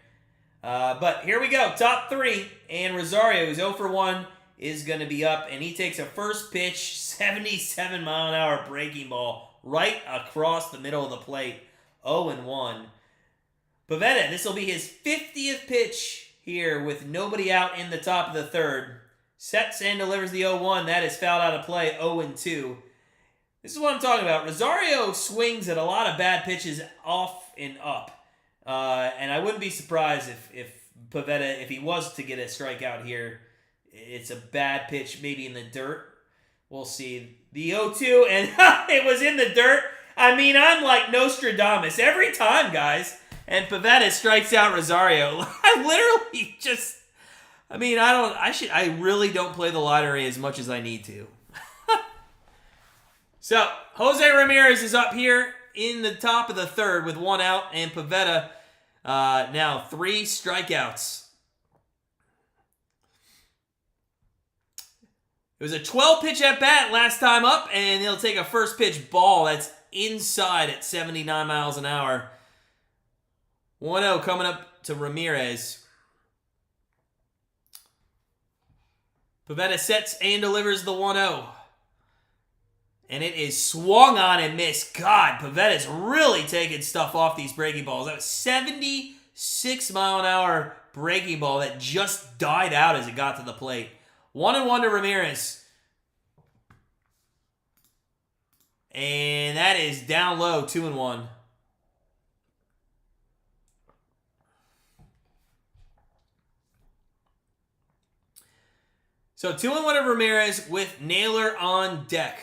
But here we go. Top 3. And Rosario, who's 0 for 1, is going to be up. And he takes a first pitch, 77-mile-an-hour breaking ball right across the middle of the plate. 0-1. Pivetta, this will be his 50th pitch here with nobody out in the top of the third. Sets and delivers the 0-1. That is fouled out of play, 0-2. This is what I'm talking about. Rosario swings at a lot of bad pitches off and up. And I wouldn't be surprised if Pivetta, if he was to get a strikeout here, it's a bad pitch, maybe in the dirt. We'll see. The 0-2, and it was in the dirt. I mean, I'm like Nostradamus every time, guys. And Pivetta strikes out Rosario. I literally just... I really don't play the lottery as much as I need to. So, Jose Ramirez is up here in the top of the third with 1 out, and Pivetta now 3 strikeouts. It was a 12-pitch at-bat last time up, and he'll take a first-pitch ball that's inside at 79 miles an hour. 1-0 coming up to Ramirez. Pivetta sets and delivers the 1-0. And it is swung on and missed. God, Pavetta's really taking stuff off these breaking balls. That was 76-mile-an-hour breaking ball that just died out as it got to the plate. 1-1 to Ramirez. And that is down low, 2-1. So 2-1 to Ramirez with Naylor on deck.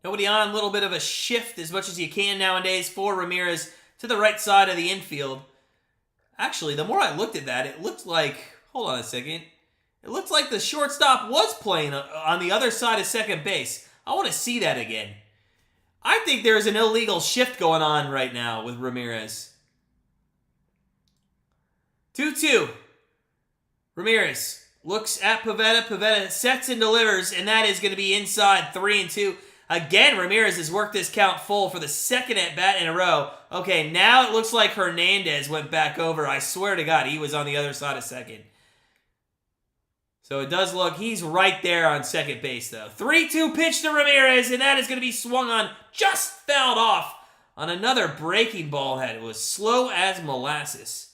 Nobody on, a little bit of a shift as much as you can nowadays for Ramirez to the right side of the infield. Actually, the more I looked at that, it looked like, hold on a second, it looked like the shortstop was playing on the other side of second base. I want to see that again. I think there's an illegal shift going on right now with Ramirez. 2-2. Ramirez looks at Pivetta. Pivetta sets and delivers, and that is going to be inside 3-2. Again, Ramirez has worked this count full for the second at-bat in a row. Okay, now it looks like Hernandez went back over. I swear to God, he was on the other side of second. So it does look, he's right there on second base, though. 3-2 pitch to Ramirez, and that is going to be swung on, just fouled off on another breaking ball head. It was slow as molasses.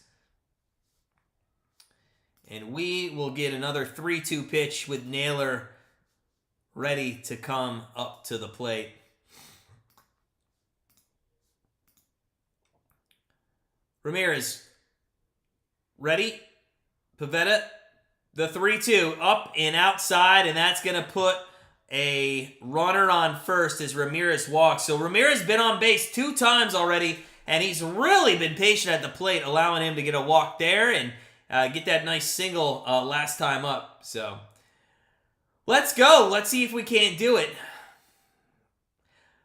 And we will get another 3-2 pitch with Naylor ready to come up to the plate. Ramirez. Ready? Pivetta. The 3-2 up and outside, and that's going to put a runner on first as Ramirez walks. So Ramirez been on base 2 times already, and he's really been patient at the plate, allowing him to get a walk there and get that nice single last time up. So let's go. Let's see if we can't do it.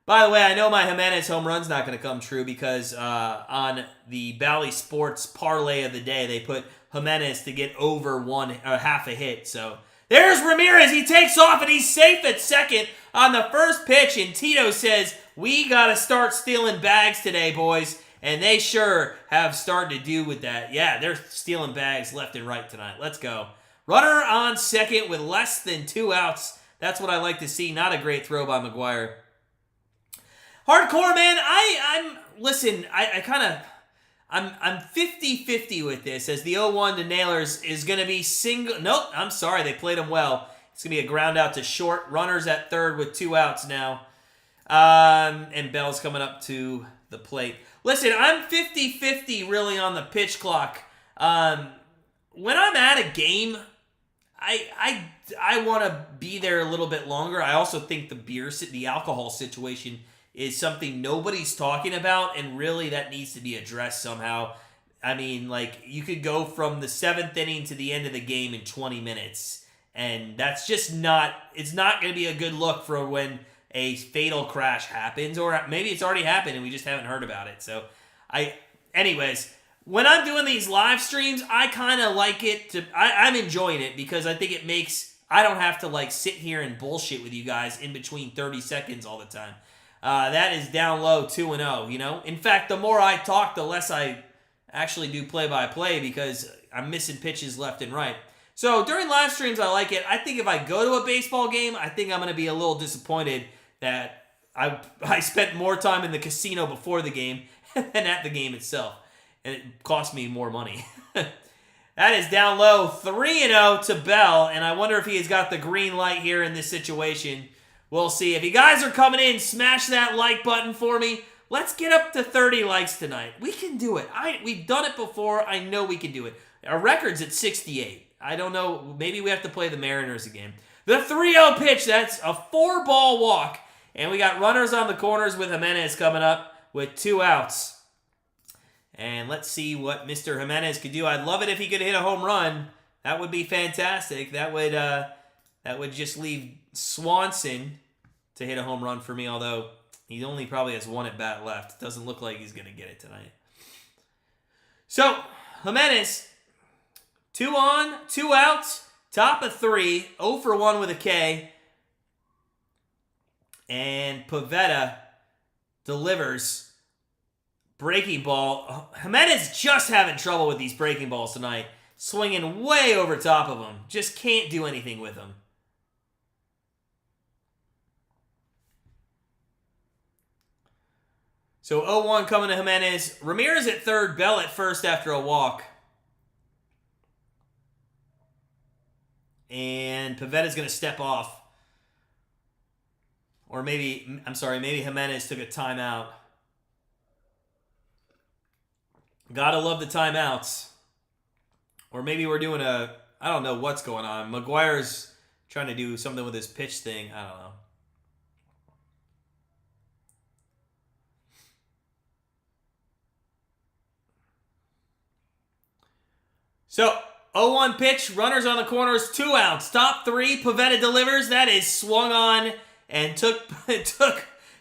By the way, I know my Jimenez home run's not going to come true because on the Bally Sports parlay of the day, they put Jimenez to get over half a hit. So there's Ramirez. He takes off and he's safe at second on the first pitch. And Tito says, we got to start stealing bags today, boys. And they sure have started to do with that. Yeah, they're stealing bags left and right tonight. Let's go. Runner on second with less than 2 outs. That's what I like to see. Not a great throw by McGuire. Hardcore, man. I'm 50-50 with this, as the 0-1 to Nailers is going to be single. Nope, I'm sorry. They played him well. It's going to be a ground out to short. Runners at third with 2 outs now. And Bell's coming up to the plate. Listen, I'm 50-50 really on the pitch clock. When I'm at a game, I want to be there a little bit longer. I also think the alcohol situation is something nobody's talking about, and really that needs to be addressed somehow. I mean, like, you could go from the 7th inning to the end of the game in 20 minutes, and that's just it's not going to be a good look for when a fatal crash happens, or maybe it's already happened and we just haven't heard about it. So, anyways, when I'm doing these live streams, I kind of like it I'm enjoying it because I think it makes, I don't have to, like, sit here and bullshit with you guys in between 30 seconds all the time. That is down low 2-0, you know? In fact, the more I talk, the less I actually do play-by-play because I'm missing pitches left and right. So during live streams, I like it. I think if I go to a baseball game, I think I'm going to be a little disappointed that I spent more time in the casino before the game than at the game itself. And it cost me more money. That is down low 3-0 to Bell, and I wonder if he has got the green light here in this situation. We'll see. If you guys are coming in, smash that like button for me. Let's get up to 30 likes tonight. We can do it. We've done it before. I know we can do it. Our record's at 68. I don't know. Maybe we have to play the Mariners again. The 3-0 pitch. That's a 4-ball walk. And we got runners on the corners with Jimenez coming up with 2 outs. And let's see what Mr. Jimenez could do. I'd love it if he could hit a home run. That would be fantastic. That would just leave Swanson to hit a home run for me, although he only probably has 1 at bat left. It doesn't look like he's going to get it tonight. So, Jimenez, 2 on, 2 outs, top of 3, 0 for 1 with a K. And Pivetta delivers breaking ball. Jimenez just having trouble with these breaking balls tonight. Swinging way over top of him. Just can't do anything with them. So 0-1 coming to Jimenez. Ramirez at third, Bell at first after a walk. And Pivetta's going to step off. Or maybe Jimenez took a timeout. Gotta love the timeouts. Or maybe we're doing I don't know what's going on. McGuire's trying to do something with his pitch thing. I don't know. So, 0-1 pitch, runners on the corners, 2 outs. Top 3, Pivetta delivers. That is swung on and took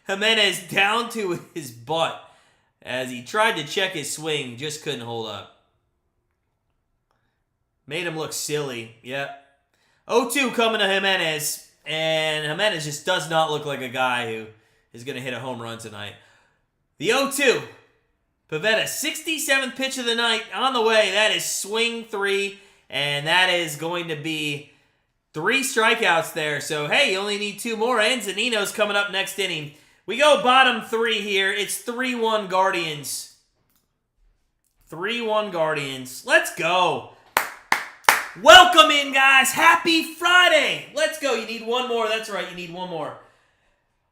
Jimenez down to his butt as he tried to check his swing, just couldn't hold up. Made him look silly. Yep. 0-2 coming to Jimenez, and Jimenez just does not look like a guy who is going to hit a home run tonight. The 0-2. Pivetta, 67th pitch of the night on the way. That is swing 3, and that is going to be 3 strikeouts there. So, hey, you only need 2 more, and Zanino's coming up next inning. We go bottom 3 here. It's 3-1 Guardians. 3-1 Guardians. Let's go. Welcome in, guys. Happy Friday. Let's go. You need 1 more. That's right. You need 1 more.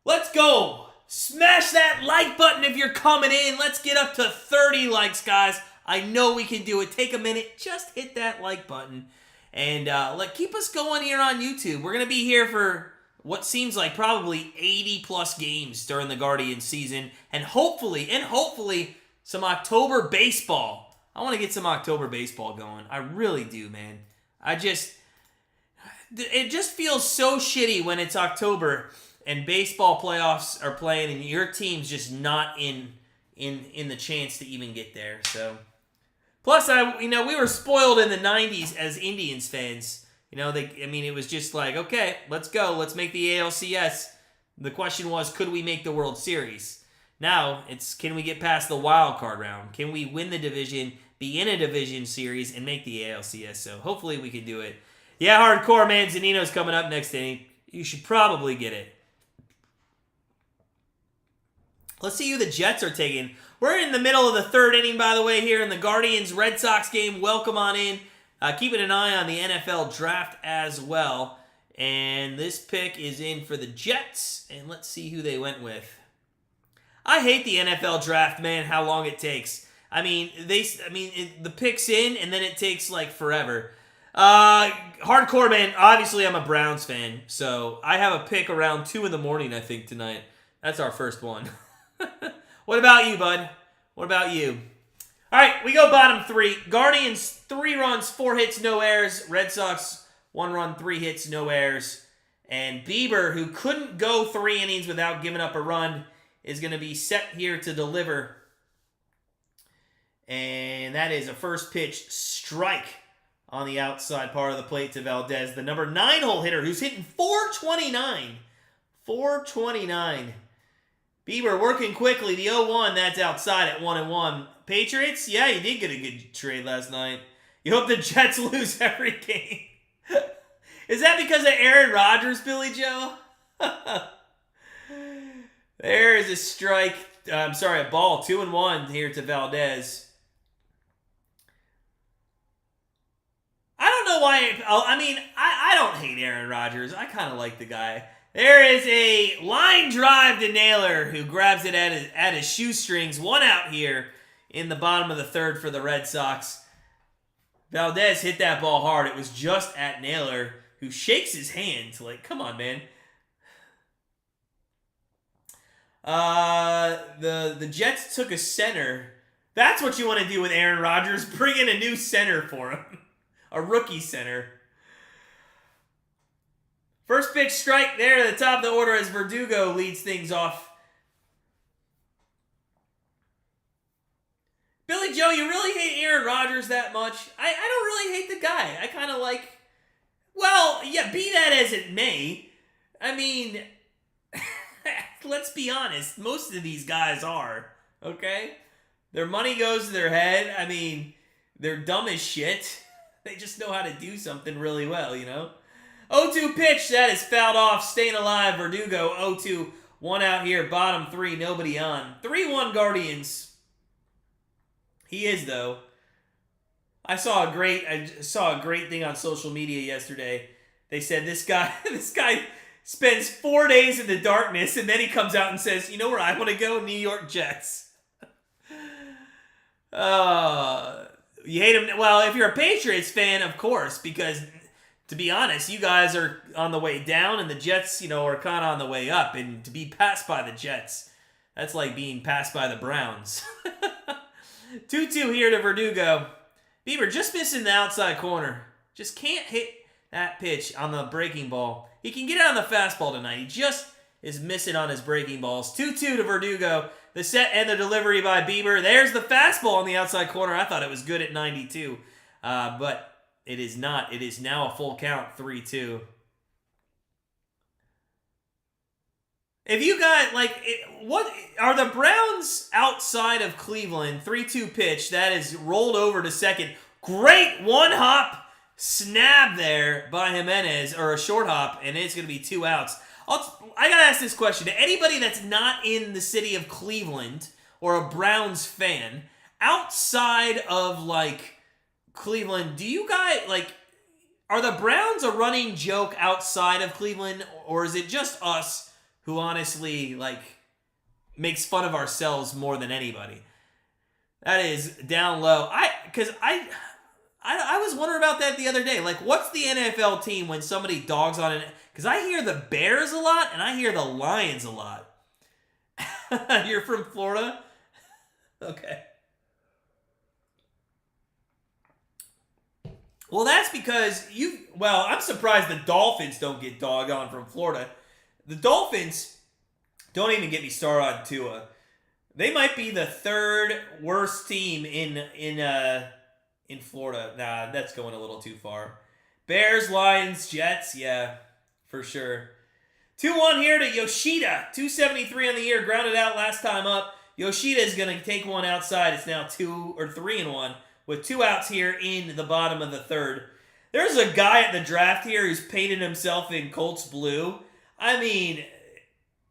Let's go. Smash that like button if you're coming in. Let's get up to 30 likes, guys. I know we can do it. Take a minute, just hit that like button. And keep us going here on YouTube. We're going to be here for what seems like probably 80-plus games during the Guardians season. And hopefully, some October baseball. I want to get some October baseball going. I really do, man. It just feels so shitty when it's October and baseball playoffs are playing and your team's just not in the chance to even get there. So, plus we were spoiled in the 90s as Indians fans. It was just like, okay, let's go. Let's make the ALCS. The question was, could we make the World Series? Now it's, can we get past the wild card round? Can we win the division, be in a division series, and make the ALCS? So hopefully we can do it. Yeah, hardcore, man. Zanino's coming up next inning. You should probably get it. Let's see who the Jets are taking. We're in the middle of the third inning, by the way, here in the Guardians Red Sox game. Welcome on in. Keeping an eye on the NFL draft as well. And this pick is in for the Jets. And let's see who they went with. I hate the NFL draft, man, how long it takes. The pick's in, and then it takes, forever. Hardcore, man, obviously I'm a Browns fan, so I have a pick around 2 in the morning, I think, tonight. That's our first one. What about you, bud? What about you? All right, we go bottom 3. Guardians, 3 runs, 4 hits, no errors. Red Sox, 1 run, 3 hits, no errors. And Bieber, who couldn't go 3 innings without giving up a run, is going to be set here to deliver. And that is a first pitch strike on the outside part of the plate to Valdez, the number 9 hole hitter, who's hitting 429. 429. Bieber working quickly. The 0-1, that's outside at 1-1. Patriots, yeah, you did get a good trade last night. You hope the Jets lose every game. Is that because of Aaron Rodgers, Billy Joe? There is a strike. A ball. 2-1 here to Valdez. I don't know why. I don't hate Aaron Rodgers. I kind of like the guy. There is a line drive to Naylor, who grabs it at his shoestrings. 1 out here in the bottom of the third for the Red Sox. Valdez hit that ball hard. It was just at Naylor, who shakes his hand. Come on, man. The Jets took a center. That's what you want to do with Aaron Rodgers. Bring in a new center for him. A rookie center. First pitch strike there at the top of the order as Verdugo leads things off. Billy Joe, you really hate Aaron Rodgers that much? I don't really hate the guy. I kind of like... Well, yeah, be that as it may. Let's be honest. Most of these guys are, okay? Their money goes to their head. They're dumb as shit. They just know how to do something really well, 0-2 pitch, that is fouled off, staying alive, Verdugo, 0-2, 1 out here, bottom 3, nobody on. 3-1 Guardians. He is, though. I saw a great thing on social media yesterday. They said this guy spends 4 days in the darkness, and then he comes out and says, you know where I want to go? New York Jets. You hate him? Well, if you're a Patriots fan, of course, because... To be honest, you guys are on the way down, and the Jets, are kind of on the way up. And to be passed by the Jets, that's like being passed by the Browns. 2-2 here to Verdugo. Bieber just missing the outside corner. Just can't hit that pitch on the breaking ball. He can get it on the fastball tonight. He just is missing on his breaking balls. 2-2 to Verdugo. The set and the delivery by Bieber. There's the fastball on the outside corner. I thought it was good at 92. But... it is not. It is now a full count, 3-2. If you got, what are the Browns outside of Cleveland? 3-2 pitch. That is rolled over to second. Great one-hop snap there by Jimenez, or a short hop, and it's going to be 2 outs. I got to ask this question. To anybody that's not in the city of Cleveland or a Browns fan, outside of, Cleveland, do you guys, are the Browns a running joke outside of Cleveland, or is it just us who honestly, makes fun of ourselves more than anybody? That is down low. Because I was wondering about that the other day. Like, what's the NFL team when somebody dogs on it? Because I hear the Bears a lot, and I hear the Lions a lot. You're from Florida? Okay. Well, that's because I'm surprised the Dolphins don't get dogged on from Florida. The Dolphins, don't even get me started on Tua. They might be the third worst team in Florida. Nah, that's going a little too far. Bears, Lions, Jets, yeah, for sure. 2-1 here to Yoshida. 273 on the year, grounded out last time up. Yoshida is going to take one outside. It's now 3-1 with 2 outs here in the bottom of the third. There's a guy at the draft here who's painted himself in Colts blue. I mean,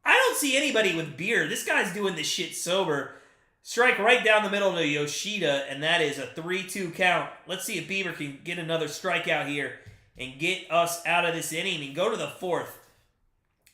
I don't see anybody with beer. This guy's doing this shit sober. Strike right down the middle to Yoshida, and that is a 3-2 count. Let's see if Bieber can get another strikeout here and get us out of this inning and go to the fourth.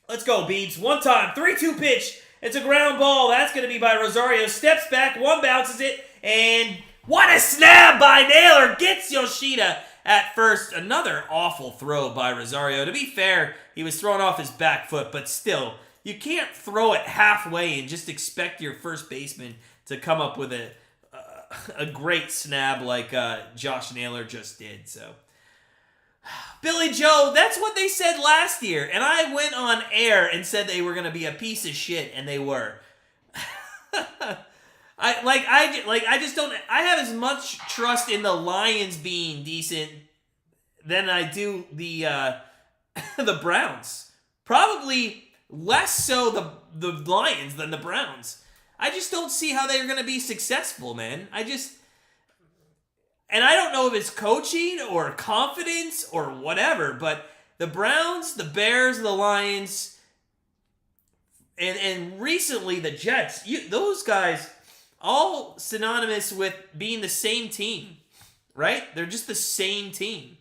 Let's go, Biebs. One time, 3-2 pitch. It's a ground ball. That's going to be by Rosario. Steps back, one bounces it, and what a snap by Naylor. Gets Yoshida at first. Another awful throw by Rosario. To be fair, he was thrown off his back foot, but still, you can't throw it halfway and just expect your first baseman to come up with a great snap like Josh Naylor just did. So, Billy Joe, that's what they said last year, and I went on air and said they were going to be a piece of shit, and they were. I just don't. I have as much trust in the Lions being decent than I do the the Browns. Probably less so the Lions than the Browns. I just don't see how they're going to be successful, man. And I don't know if it's coaching or confidence or whatever, but the Browns, the Bears, the Lions, and recently the Jets, those guys, all synonymous with being the same team, right? They're just the same team.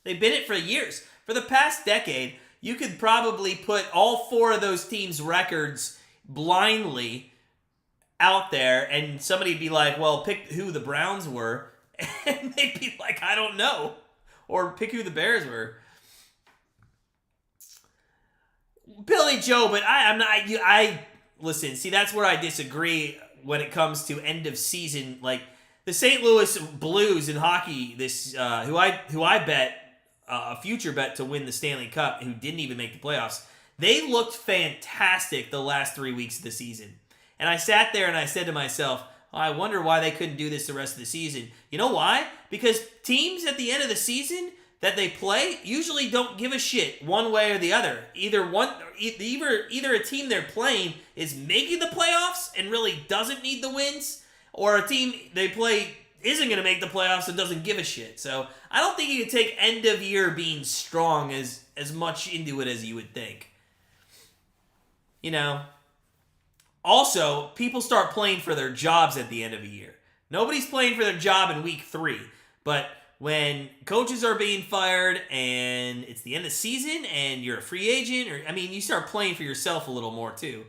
They've been it for years. For the past decade, you could probably put all 4 of those teams' records blindly out there, and somebody'd be like, well, pick who the Browns were, and they'd be like, I don't know. Or pick who the Bears were. Billy Joe, but I'm not, listen, see, that's where I disagree when it comes to end of season. Like, the St. Louis Blues in hockey, this who I bet a future bet to win the Stanley Cup, who didn't even make the playoffs, they looked fantastic the last 3 weeks of the season. And I sat there and I said to myself, I wonder why they couldn't do this the rest of the season. You know why? Because teams at the end of the season that they play usually don't give a shit one way or the other. Either a team they're playing is making the playoffs and really doesn't need the wins, or a team they play isn't going to make the playoffs and doesn't give a shit. So I don't think you can take end of year being strong as much into it as you would think. You know. Also, people start playing for their jobs at the end of the year. Nobody's playing for their job in week 3. But when coaches are being fired and it's the end of the season and you're a free agent, you start playing for yourself a little more too.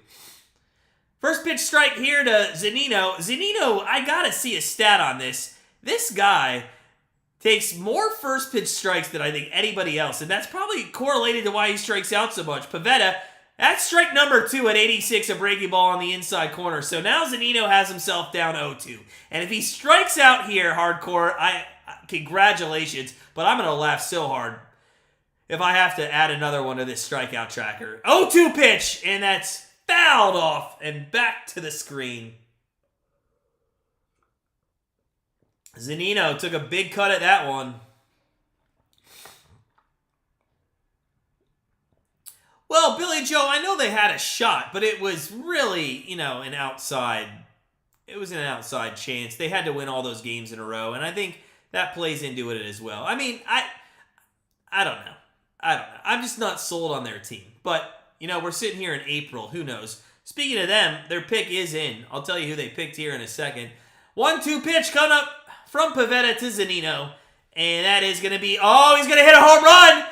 First pitch strike here to Zunino. Zunino, I gotta see a stat on this. This guy takes more first pitch strikes than I think anybody else, and that's probably correlated to why he strikes out so much. Pivetta, that's strike number 2 at 86, a breaking ball on the inside corner. So now Zunino has himself down 0-2. And if he strikes out here, hardcore, congratulations, but I'm going to laugh so hard if I have to add another one to this strikeout tracker. 0-2 pitch, and that's fouled off and back to the screen. Zunino took a big cut at that one. Well, Billy Joe, I know they had a shot, but it was really, an outside. It was an outside chance. They had to win all those games in a row, and I think that plays into it as well. I don't know. I'm just not sold on their team. But, we're sitting here in April. Who knows? Speaking of them, their pick is in. I'll tell you who they picked here in a second. 1-2 pitch coming up from Pivetta to Zunino. And that is going to be, he's going to hit a home run.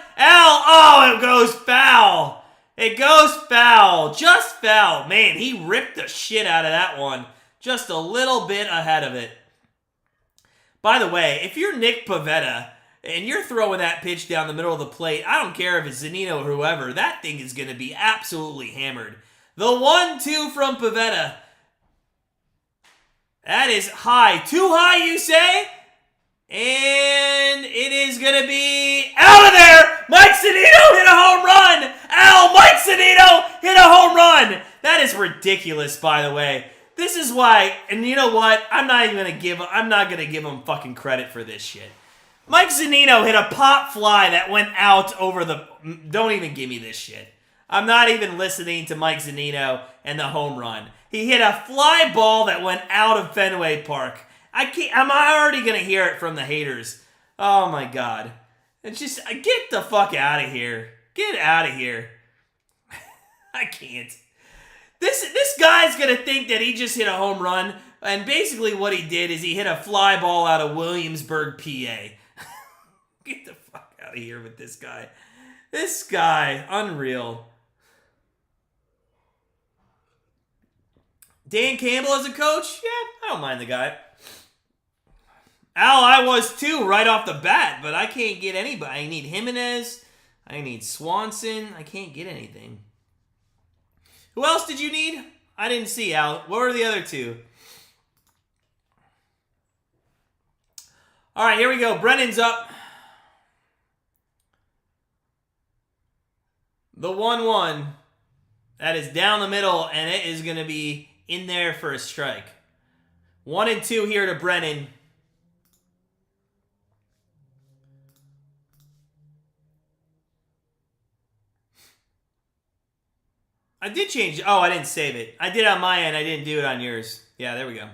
It goes foul. It goes foul. Just foul. Man, he ripped the shit out of that one. Just a little bit ahead of it. By the way, if you're Nick Pivetta and you're throwing that pitch down the middle of the plate, I don't care if it's Zunino or whoever, that thing is going to be absolutely hammered. The 1-2 from Pivetta. That is high. Too high, you say? And it is going to be out of there. Mike Zunino hit a home run. Mike Zunino hit a home run. That is ridiculous, by the way. This is why, and you know what? I'm not going to give him fucking credit for this shit. Mike Zunino hit a pop fly that went out over the... Don't even give me this shit. I'm not even listening to Mike Zunino and the home run. He hit a fly ball that went out of Fenway Park. I'm already going to hear it from the haters. Oh my God. It's just, get the fuck out of here. Get out of here. I can't. This guy's going to think that he just hit a home run, and basically what he did is he hit a fly ball out of Williamsburg, PA. Get the fuck out of here with this guy. This guy, unreal. Dan Campbell as a coach? Yeah, I don't mind the guy. I was too right off the bat, but I can't get anybody. I need Jimenez. I need Swanson. I can't get anything. Who else did you need? I didn't see, Al. What were the other two? All right, here we go. Brennan's up. The 1-1. That is down the middle, and it is going to be in there for a strike. 1-2 here to Brennan. I did change. Oh, I didn't save it. I did on my end. I didn't do it on yours. Yeah, there we go.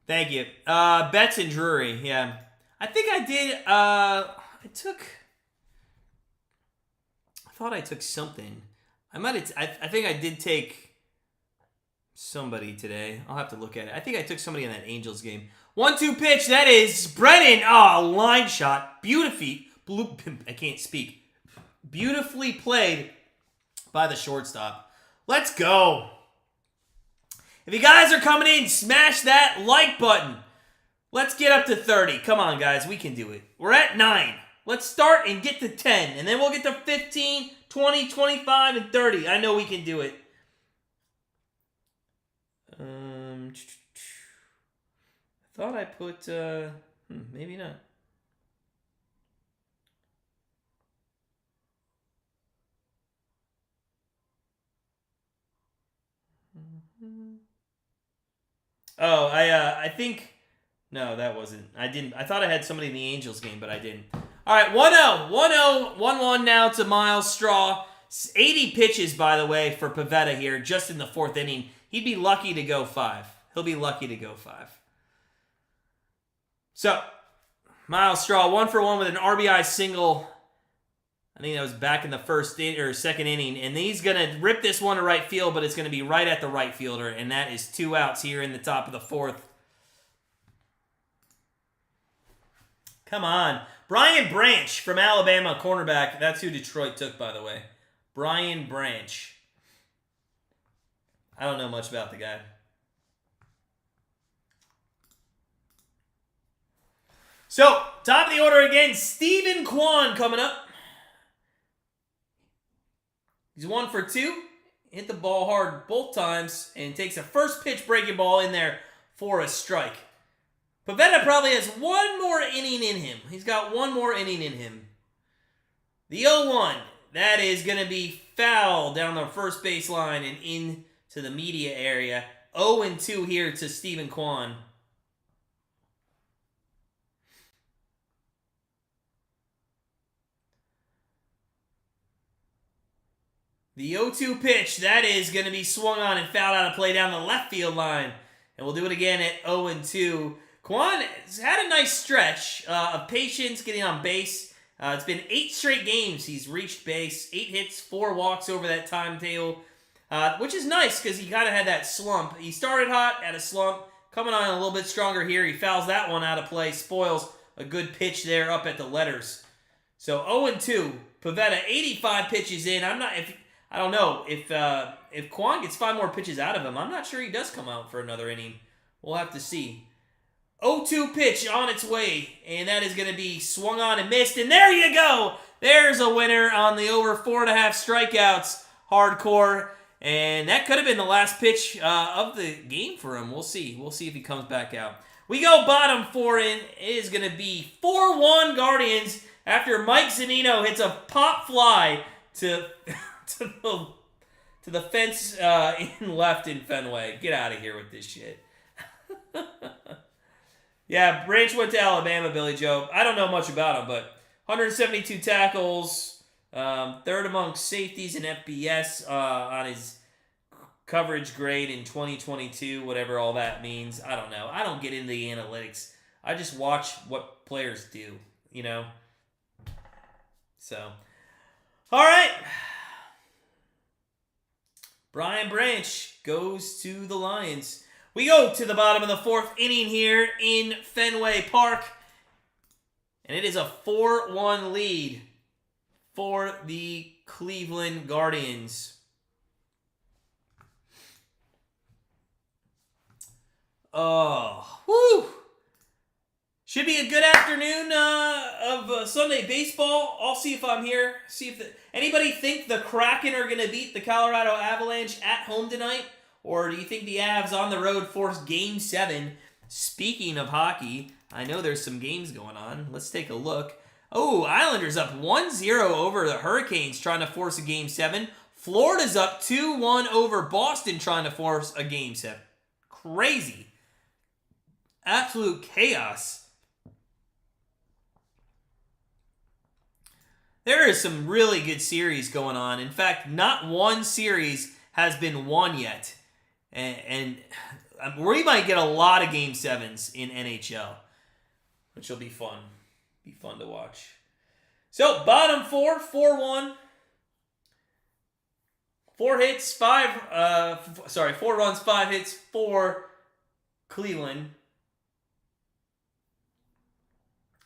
Thank you. Betts and Drury. Yeah. I think I did. I thought I took something. I think I did take somebody today. I'll have to look at it. I think I took somebody in that Angels game. 1-2 pitch. That is Brennan. Oh, line shot. I can't speak. Beautifully played by the shortstop. Let's go. If you guys are coming in, smash that like button. Let's get up to 30. Come on, guys. We can do it. We're at 9. Let's start and get to 10. And then we'll get to 15, 20, 25, and 30. I know we can do it. I thought I put... maybe not. Oh, I think... No, that wasn't. I didn't. I thought I had somebody in the Angels game, but I didn't. All right, 1-0. 1-0. 1-1 now to Miles Straw. 80 pitches, by the way, for Pivetta here, just in the 4th inning. He'd be lucky to go 5. He'll be lucky to go 5. So, Miles Straw, 1 for 1 with an RBI single. I think that was back in the 2nd inning. And he's going to rip this one to right field, but it's going to be right at the right fielder. And that is 2 outs here in the top of the 4th. Come on. Brian Branch from Alabama, cornerback. That's who Detroit took, by the way. Brian Branch. I don't know much about the guy. So, top of the order again, Stephen Kwan coming up. He's 1 for 2. Hit the ball hard both times and takes a first pitch breaking ball in there for a strike. Pivetta probably has one more inning in him. He's got one more inning in him. The 0-1. That is going to be foul down the first baseline and into the media area. 0-2 here to Stephen Kwan. The 0-2 pitch, that is going to be swung on and fouled out of play down the left field line. And we'll do it again at 0-2. Kwan has had a nice stretch of patience getting on base. It's been 8 straight games he's reached base. 8 hits, 4 walks over that timetable, which is nice because he kind of had that slump. He started hot, had a slump, coming on a little bit stronger here. He fouls that one out of play, spoils a good pitch there up at the letters. So 0-2, Pivetta 85 pitches in. I don't know if Kwan gets 5 more pitches out of him. I'm not sure he does come out for another inning. We'll have to see. 0-2 pitch on its way, and that is going to be swung on and missed. And there you go. There's a winner on the over 4.5 strikeouts. Hardcore. And that could have been the last pitch of the game for him. We'll see. We'll see if he comes back out. We go bottom 4 in. It is going to be 4-1 Guardians after Mike Zunino hits a pop fly to the fence in left in Fenway. Get out of here with this shit. Yeah, Branch went to Alabama, Billy Joe. I don't know much about him, but 172 tackles, third amongst safeties and FBS on his coverage grade in 2022, whatever all that means. I don't know. I don't get into the analytics. I just watch what players do, you know? So, all right. Brian Branch goes to the Lions. We go to the bottom of the 4th inning here in Fenway Park. And it is a 4-1 lead for the Cleveland Guardians. Oh, woo! Should be a good afternoon of Sunday baseball. I'll see if I'm here. See if anybody think the Kraken are going to beat the Colorado Avalanche at home tonight? Or do you think the Avs on the road force Game 7? Speaking of hockey, I know there's some games going on. Let's take a look. Oh, Islanders up 1-0 over the Hurricanes trying to force a Game 7. Florida's up 2-1 over Boston trying to force a Game 7. Crazy. Absolute chaos. There is some really good series going on. In fact, not one series has been won yet. And we might get a lot of Game 7s in NHL, which will be fun. Be fun to watch. So, bottom 4, 4-1. 4 hits, 4 runs, 5 hits for Cleveland.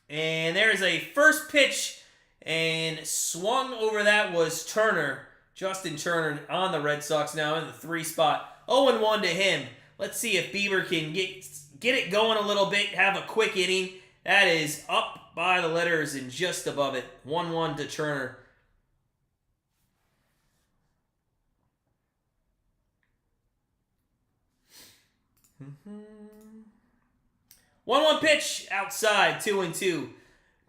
And there's a first pitch, and swung over that was Turner. Justin Turner on the Red Sox now in the 3 spot. 0-1 to him. Let's see if Bieber can get it going a little bit, have a quick inning. That is up by the letters and just above it. 1-1 to Turner. Mm-hmm. 1-1 pitch outside, 2-2.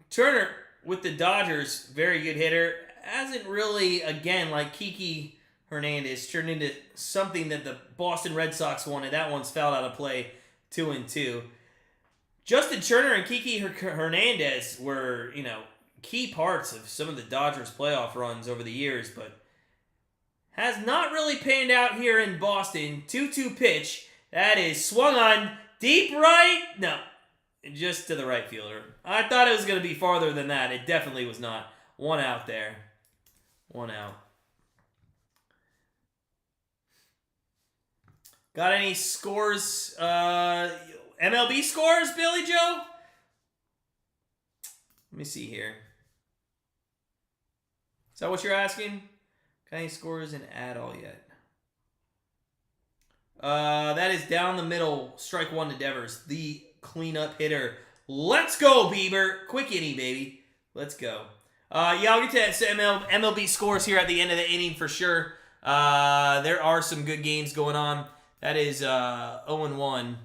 Turner with the Dodgers, very good hitter. Hasn't really, again, like Kiki Hernandez, turned into something that the Boston Red Sox wanted. That one's fouled out of play, 2-2. Justin Turner and Kiki Hernandez were, key parts of some of the Dodgers playoff runs over the years, but has not really panned out here in Boston. 2-2 pitch. That is swung on deep right. No, just to the right fielder. I thought it was going to be farther than that. It definitely was not. 1 out there. 1 out. Got any scores? MLB scores, Billy Joe? Let me see here. Is that what you're asking? Got any scores in at all yet? That is down the middle. Strike 1 to Devers, the cleanup hitter. Let's go, Bieber. Quick inning, baby. Let's go. I'll get to MLB scores here at the end of the inning for sure. There are some good games going on. That is 0-1.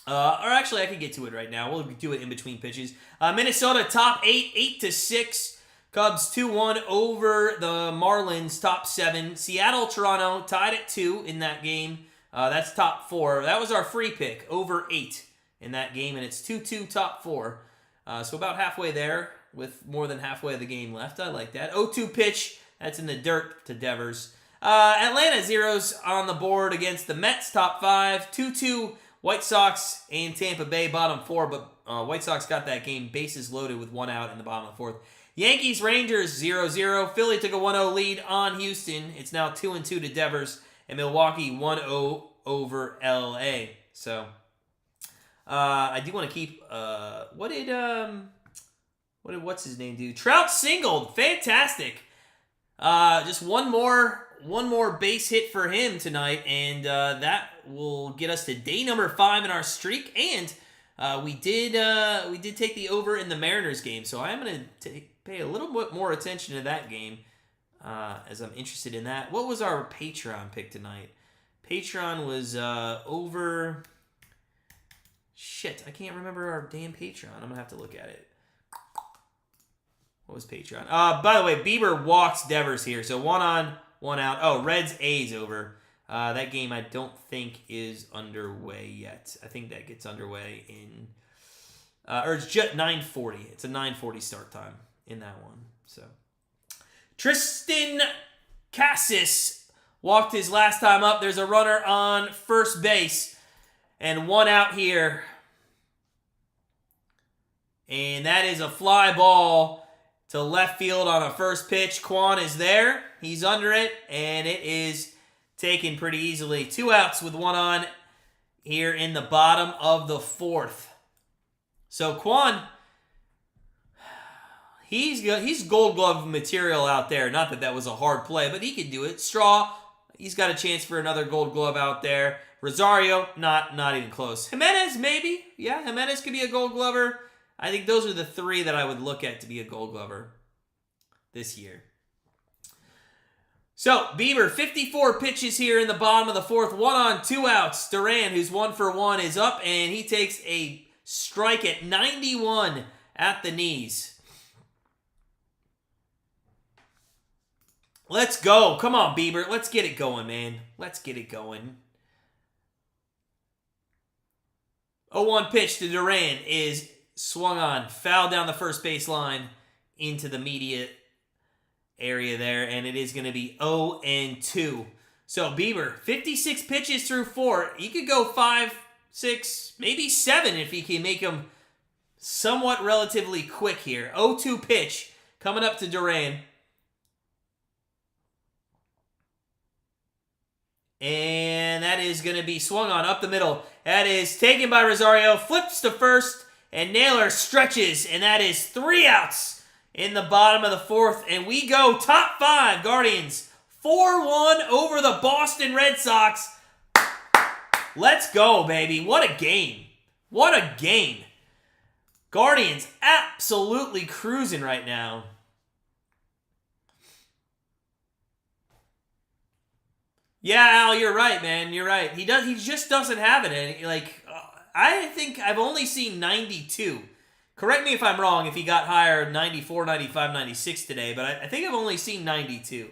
Or actually, I could get to it right now. We'll do it in between pitches. Minnesota top 8, 8-6. Cubs 2-1 over the Marlins top 7. Seattle, Toronto tied at 2 in that game. That's top 4. That was our free pick, over 8 in that game, and it's 2-2 top 4. So about halfway there with more than halfway of the game left. I like that. 0-2 pitch. That's in the dirt to Devers. Atlanta zeros on the board against the Mets, top 5. 2-2 White Sox and Tampa Bay, bottom 4. But White Sox got that game bases loaded with 1 out in the bottom of the 4th. Yankees, Rangers 0-0. Philly took a 1-0 lead on Houston. It's now 2-2 to Devers. And Milwaukee 1-0 over LA. So I do want to keep what's his name do? Trout singled. Fantastic. Just one more base hit for him tonight, and that will get us to day number 5 in our streak, and we did take the over in the Mariners game, so I'm going to pay a little bit more attention to that game as I'm interested in that. What was our Patreon pick tonight? Patreon was over... Shit, I can't remember our damn Patreon. I'm going to have to look at it. What was Patreon? By the way, Bieber walks Devers here, so 1 on, 1 out. Oh, Reds A's over. That game I don't think is underway yet. I think that gets underway in... or it's just 9:40. It's a 9:40 start time in that one. So Tristan Cassis walked his last time up. There's a runner on first base. And 1 out here. And that is a fly ball to left field on a first pitch. Quan is there. He's under it. And it is taken pretty easily. 2 outs with 1 on here in the bottom of the 4th. So Quan, he's Gold Glove material out there. Not that that was a hard play, but he can do it. Straw, he's got a chance for another Gold Glove out there. Rosario, not even close. Jimenez, maybe. Yeah, Jimenez could be a Gold Glover. I think those are the 3 that I would look at to be a Gold Glover this year. So, Bieber, 54 pitches here in the bottom of the 4th. 1 on, 2 outs. Duran, who's 1 for 1, is up, and he takes a strike at 91 at the knees. Let's go. Come on, Bieber. Let's get it going, man. Let's get it going. 0-1 pitch to Duran is swung on. Foul down the first base line into the immediate area there, and it is going to be 0-2. So Bieber, 56 pitches through 4. He could go 5, 6, maybe 7 if he can make them somewhat relatively quick here. 0-2 pitch coming up to Duran. And that is going to be swung on up the middle. That is taken by Rosario, flips to first, and Naylor stretches, and that is 3 outs in the bottom of the 4th. And we go top 5, Guardians, 4-1 over the Boston Red Sox. Let's go, baby. What a game. What a game. Guardians absolutely cruising right now. Yeah, Al, you're right, man. You're right. He just doesn't have it. And I think I've only seen 92. Correct me if I'm wrong if he got higher 94, 95, 96 today, but I think I've only seen 92.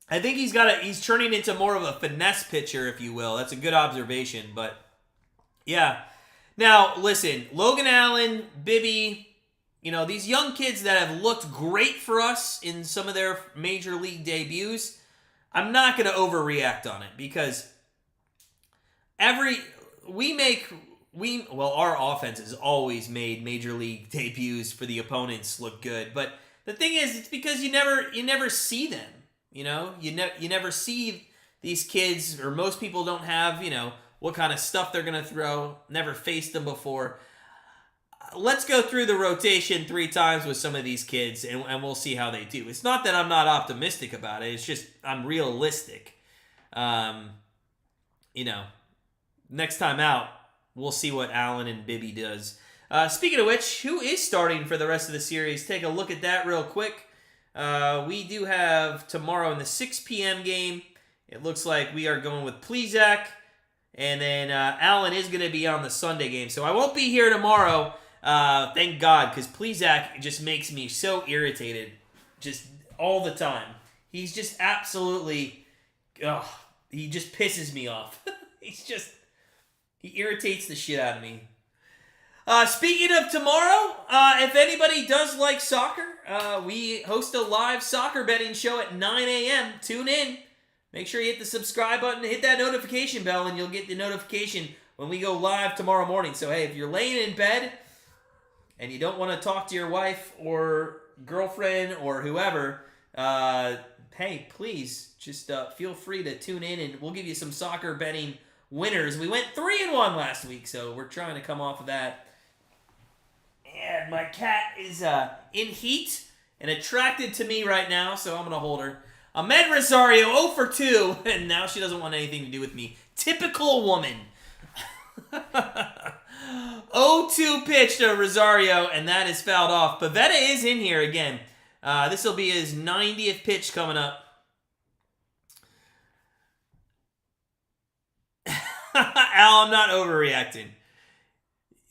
I think he's turning into more of a finesse pitcher, if you will. That's a good observation, but yeah. Now, listen, Logan Allen, Bibby, these young kids that have looked great for us in some of their major league debuts, I'm not going to overreact on it because our offense has always made major league debuts for the opponents look good. But the thing is, it's because you never see them. You never see these kids, or most people don't have, what kind of stuff they're going to throw. Never faced them before. Let's go through the rotation 3 times with some of these kids, and we'll see how they do. It's not that I'm not optimistic about it. It's just I'm realistic. Next time out, we'll see what Allen and Bibby does. Speaking of which, who is starting for the rest of the series? Take a look at that real quick. We do have tomorrow in the 6 p.m. game. It looks like we are going with Plesac, and then Allen is going to be on the Sunday game. So I won't be here tomorrow. Thank God, because Plesac just makes me so irritated just all the time. He's just absolutely... he just pisses me off. He irritates the shit out of me. Speaking of tomorrow, if anybody does like soccer, we host a live soccer betting show at 9 a.m. Tune in. Make sure you hit the subscribe button, hit that notification bell, and you'll get the notification when we go live tomorrow morning. So, hey, if you're laying in bed and you don't want to talk to your wife or girlfriend or whoever, hey, please just feel free to tune in, and we'll give you some soccer betting winners. We went 3-1 last week, so we're trying to come off of that. And my cat is in heat and attracted to me right now, so I'm going to hold her. Ahmed Rosario 0 for 2, and now she doesn't want anything to do with me. Typical woman. 0-2 pitch to Rosario, and that is fouled off. Pivetta is in here again. This will be his 90th pitch coming up. Al, I'm not overreacting.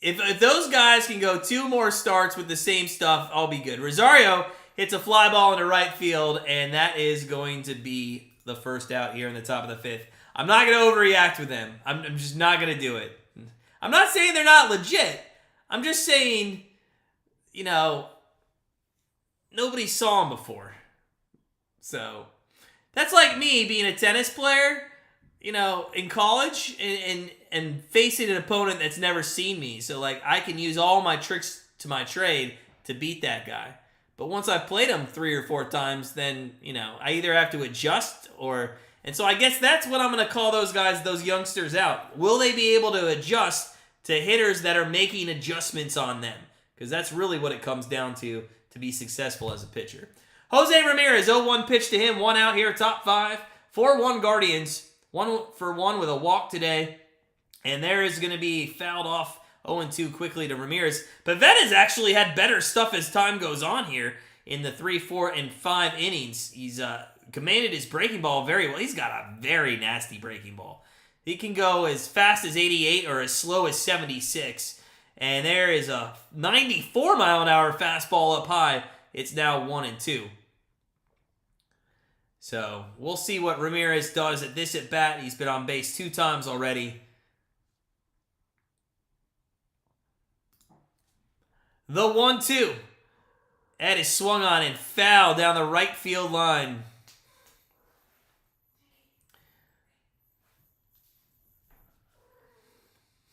If those guys can go 2 more starts with the same stuff, I'll be good. Rosario hits a fly ball into right field, and that is going to be the first out here in the top of the 5th. I'm not going to overreact with them. I'm just not going to do it. I'm not saying they're not legit. I'm just saying, you know, nobody saw them before. So, that's like me being a tennis player, you know, in college and facing an opponent that's never seen me. So, like, I can use all my tricks to my trade to beat that guy. But once I've played him 3 or 4 times, then, you know, I either have to adjust or... And so I guess that's what I'm going to call those guys, those youngsters out. Will they be able to adjust to hitters that are making adjustments on them? Because that's really what it comes down to be successful as a pitcher. Jose Ramirez, 0-1 pitch to him. 1 out here, top 5. 4-1 Guardians. 1 for 1 with a walk today. And there is going to be fouled off 0-2 quickly to Ramirez. Pivetta's actually had better stuff as time goes on here in the 3, 4, and 5 innings. He's commanded his breaking ball very well. He's got a very nasty breaking ball. He can go as fast as 88 or as slow as 76. And there is a 94-mile-an-hour fastball up high. It's now 1-2. So we'll see what Ramirez does at this at-bat. He's been on base 2 times already. The 1-2. That is swung on and fouled down the right field line.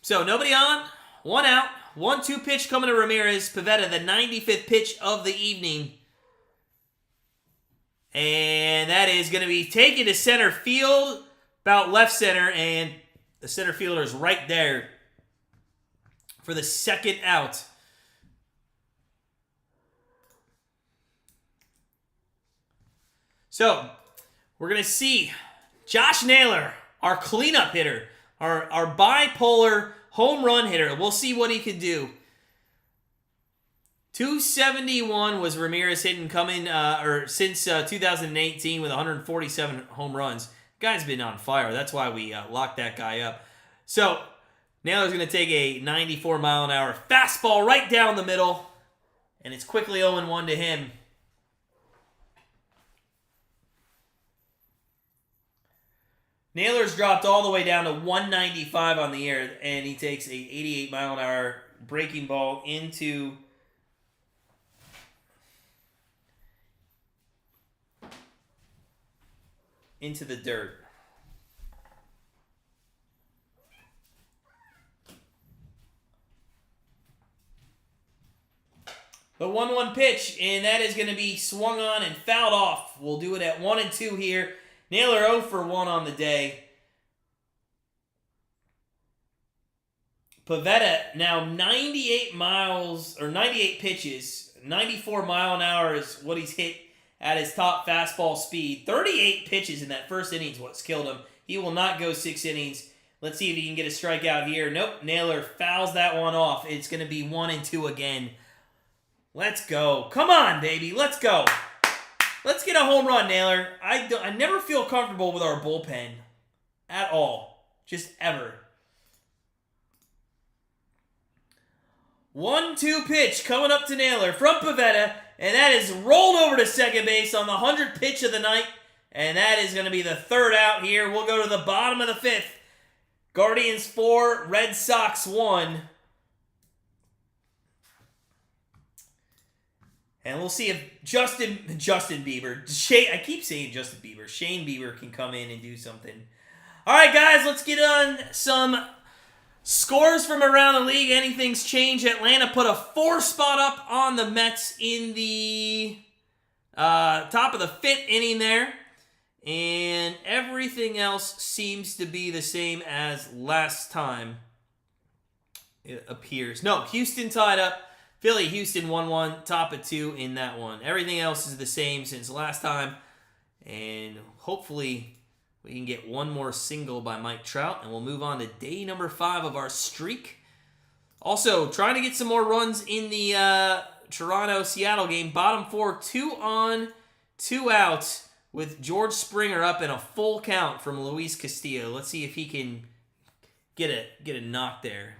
So nobody on, 1 out, 1-2 pitch coming to Ramirez. Pivetta, the 95th pitch of the evening. And that is going to be taken to center field, about left center, and the center fielder is right there for the second out. So, we're going to see Josh Naylor, our cleanup hitter, our bipolar home run hitter. We'll see what he can do. 271 was Ramirez hitting since 2018 with 147 home runs. Guy's been on fire. That's why we locked that guy up. So, Naylor's going to take a 94-mile-an-hour fastball right down the middle, and it's quickly 0-1 to him. Naylor's dropped all the way down to 195 on the year, and he takes a 88-mile-an-hour breaking ball into the dirt. The 1-1 pitch, and that is going to be swung on and fouled off. We'll do it at 1-2 here. Naylor 0 for 1 on the day. Pivetta now 98 pitches. 94 mile an hour is what he's hit at his top fastball speed. 38 pitches in that first inning is what's killed him. He will not go 6 innings. Let's see if he can get a strikeout here. Nope, Naylor fouls that one off. It's going to be 1-2 again. Let's go. Come on, baby. Let's go. Let's get a home run, Naylor. I never feel comfortable with our bullpen at all. Just ever. 1-2 pitch coming up to Naylor from Pivetta, and that is rolled over to second base on the 100th pitch of the night, and that is going to be the 3rd out here. We'll go to the bottom of the 5th. Guardians 4, Red Sox 1. And we'll see if Justin Bieber, I keep saying Justin Bieber, Shane Bieber can come in and do something. All right, guys, let's get on some scores from around the league. Anything's changed. Atlanta put a 4 spot up on the Mets in the top of the 5th inning there. And everything else seems to be the same as last time, it appears. No, Houston tied up. Philly, Houston 1-1, top of 2 in that one. Everything else is the same since last time. And hopefully we can get one more single by Mike Trout, and we'll move on to day number 5 of our streak. Also, trying to get some more runs in the Toronto-Seattle game. Bottom 4, 2 on, 2 out, with George Springer up in a full count from Luis Castillo. Let's see if he can get a knock there.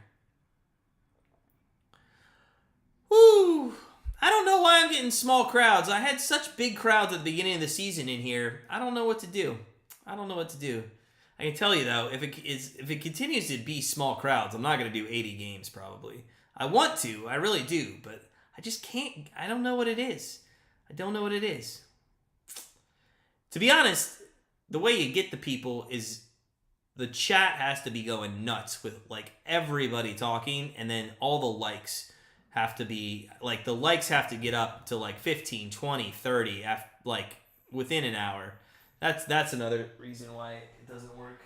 Woo! I don't know why I'm getting small crowds. I had such big crowds at the beginning of the season in here. I don't know what to do. I can tell you, though, if it continues to be small crowds, I'm not going to do 80 games probably. I want to. I really do. But I just can't. I don't know what it is. To be honest, the way you get the people is the chat has to be going nuts with, like, everybody talking, and then all the likes have to be, like, the likes have to get up to, like, 15, 20, 30, like, within an hour. That's another reason why it doesn't work.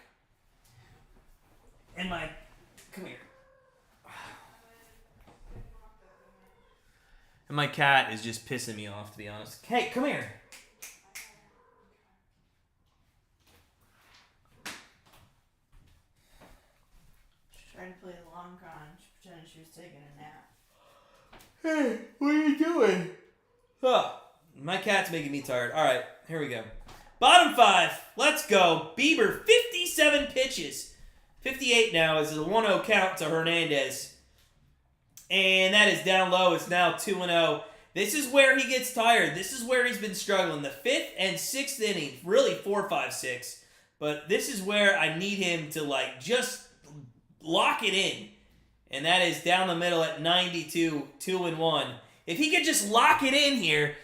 And come here. And my cat is just pissing me off, to be honest. Hey, come here. She tried to play the long con. She pretended she was taking a nap. Hey, what are you doing? Oh, my cat's making me tired. All right, here we go. Bottom 5, let's go. Bieber, 57 pitches. 58 now is a 1-0 count to Hernandez. And that is down low. It's now 2-0. This is where he gets tired. This is where he's been struggling. The 5th and 6th inning, really 4, 5, 6. But this is where I need him to, like, just lock it in. And that is down the middle at 92, 2-1. If he could just lock it in here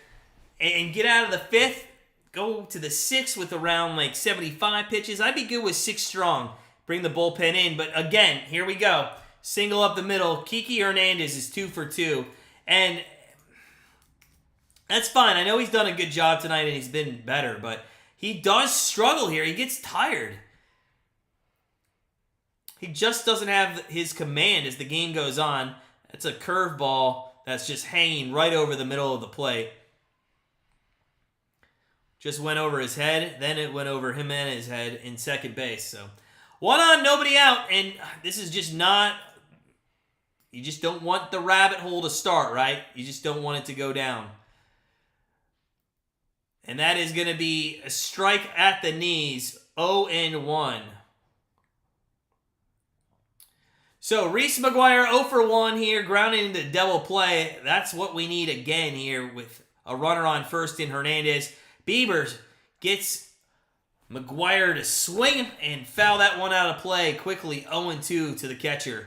and get out of the 5th, go to the 6th with around like 75 pitches, I'd be good with 6 strong. Bring the bullpen in. But again, here we go. Single up the middle. Kiki Hernandez is 2 for 2. And that's fine. I know he's done a good job tonight and he's been better, but he does struggle here. He gets tired. He just doesn't have his command as the game goes on. It's a curveball that's just hanging right over the middle of the plate. Just went over his head. Then it went over Jimenez's head in second base. So 1 on, nobody out. And this is just not... You just don't want the rabbit hole to start, right? You just don't want it to go down. And that is going to be a strike at the knees. 0-1. So, Reese McGuire 0 for 1 here, grounding into double play. That's what we need again here with a runner on first in Hernandez. Bieber gets McGuire to swing and foul that one out of play quickly. 0-2 to the catcher.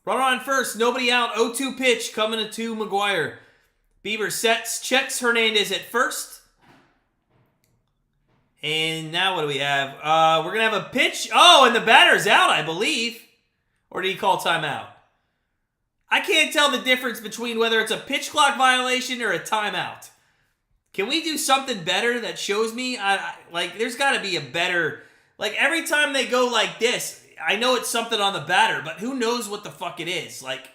Runner on first, nobody out, 0-2 pitch coming to McGuire. Bieber sets, checks Hernandez at first. And now what do we have? We're going to have a pitch. Oh, and the batter's out, I believe. Or did he call timeout? I can't tell the difference between whether it's a pitch clock violation or a timeout. Can we do something better that shows me? Like, there's got to be a better... Like, every time they go like this... I know it's something on the batter, but who knows what the fuck it is? Like,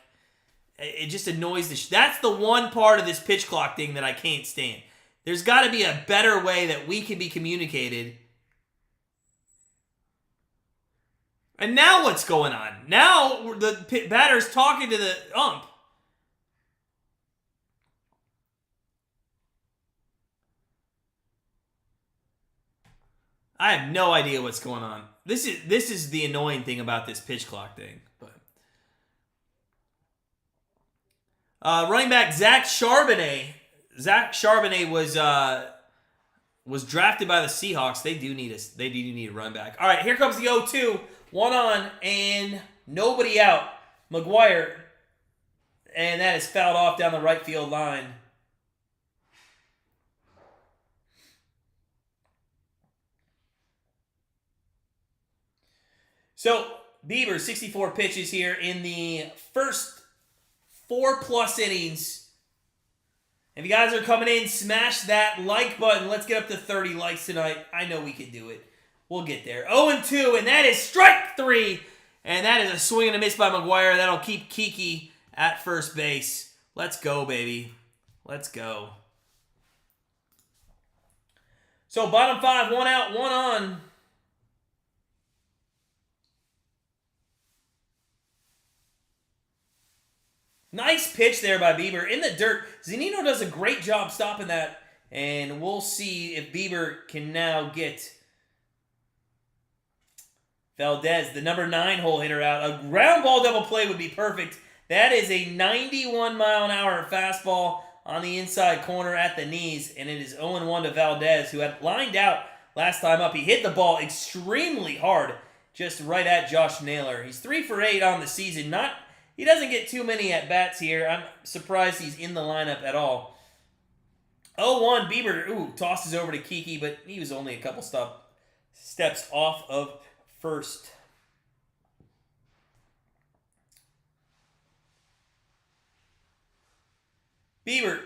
it just annoys the that's the one part of this pitch clock thing that I can't stand. There's got to be a better way that we can be communicated. And now what's going on? Now the batter's talking to the ump. I have no idea what's going on. This is the annoying thing about this pitch clock thing. But running back Zach Charbonnet. Zach Charbonnet was drafted by the Seahawks. They do need a run back. All right, here comes the 0-2. 1 on and nobody out. McGuire, and that is fouled off down the right field line. So, Bieber, 64 pitches here in the first 4+ innings. If you guys are coming in, smash that like button. Let's get up to 30 likes tonight. I know we can do it. We'll get there. 0-2, and that is strike 3. And that is a swing and a miss by McGuire. That'll keep Kiki at first base. Let's go, baby. Let's go. So bottom 5, 1 out, 1 on. Nice pitch there by Bieber in the dirt. Zunino does a great job stopping that. And we'll see if Bieber can now get Valdez, the number 9 hole hitter, out. A ground ball double play would be perfect. That is a 91-mile-an-hour fastball on the inside corner at the knees. And it is 0-1 to Valdez, who had lined out last time up. He hit the ball extremely hard, just right at Josh Naylor. He's 3 for 8 on the season. He doesn't get too many at-bats here. I'm surprised he's in the lineup at all. 0-1, Bieber, tosses over to Kiki, but he was only a couple steps off of first. Bieber,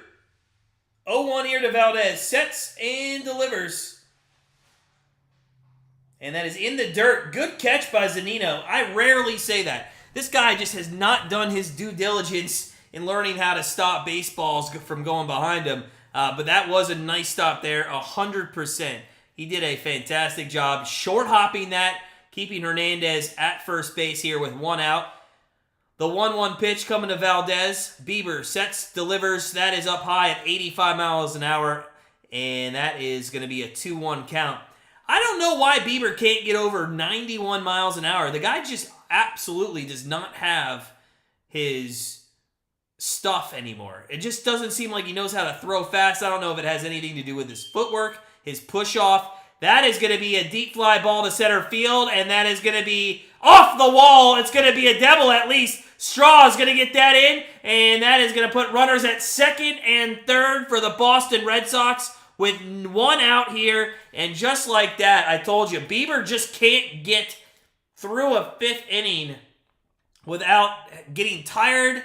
0-1 here to Valdez, sets and delivers. And that is in the dirt. Good catch by Zunino. I rarely say that. This guy just has not done his due diligence in learning how to stop baseballs from going behind him. But that was a nice stop there, 100%. He did a fantastic job short hopping that, keeping Hernandez at first base here with 1 out. The 1-1 pitch coming to Valdez. Bieber sets, delivers. That is up high at 85 miles an hour, and that is going to be a 2-1 count. I don't know why Bieber can't get over 91 miles an hour. The guy just absolutely does not have his stuff anymore. It just doesn't seem like he knows how to throw fast. I don't know if it has anything to do with his footwork, his push-off. That is going to be a deep fly ball to center field, and that is going to be off the wall. It's going to be a double at least. Straw is going to get that in, and that is going to put runners at second and third for the Boston Red Sox with 1 out here. And just like that, I told you, Bieber just can't get through a 5th inning without getting tired.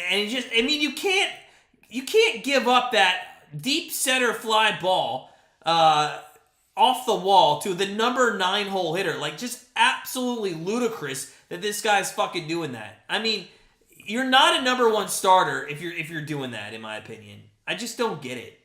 And you can't give up that deep center fly ball off the wall to the number 9 hole hitter. Like, just absolutely ludicrous that this guy's fucking doing that. I mean, you're not a number 1 starter if you're doing that, in my opinion. I just don't get it.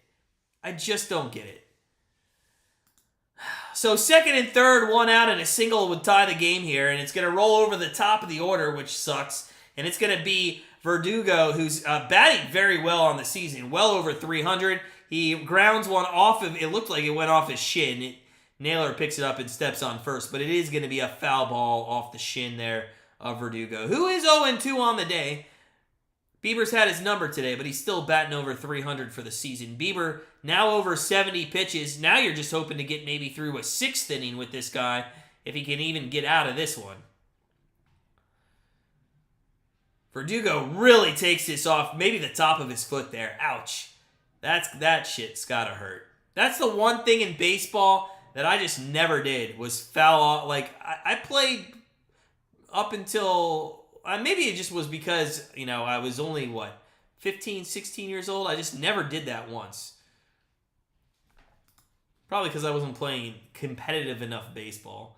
So second and third, 1 out, and a single would tie the game here, and it's going to roll over the top of the order, which sucks. And it's going to be Verdugo, who's batting very well on the season, well over 300. He grounds one off of, it looked like it went off his shin. Naylor picks it up and steps on first, but it is going to be a foul ball off the shin there of Verdugo, who is 0-2 on the day. Bieber's had his number today, but he's still batting over 300 for the season. Bieber now over 70 pitches. Now you're just hoping to get maybe through a 6th inning with this guy, if he can even get out of this one. Verdugo really takes this off, maybe the top of his foot there. Ouch. That shit's gotta hurt. That's the one thing in baseball that I just never did, was foul off. Like, I played up until, maybe it just was because, I was only, 15, 16 years old? I just never did that once. Probably because I wasn't playing competitive enough baseball.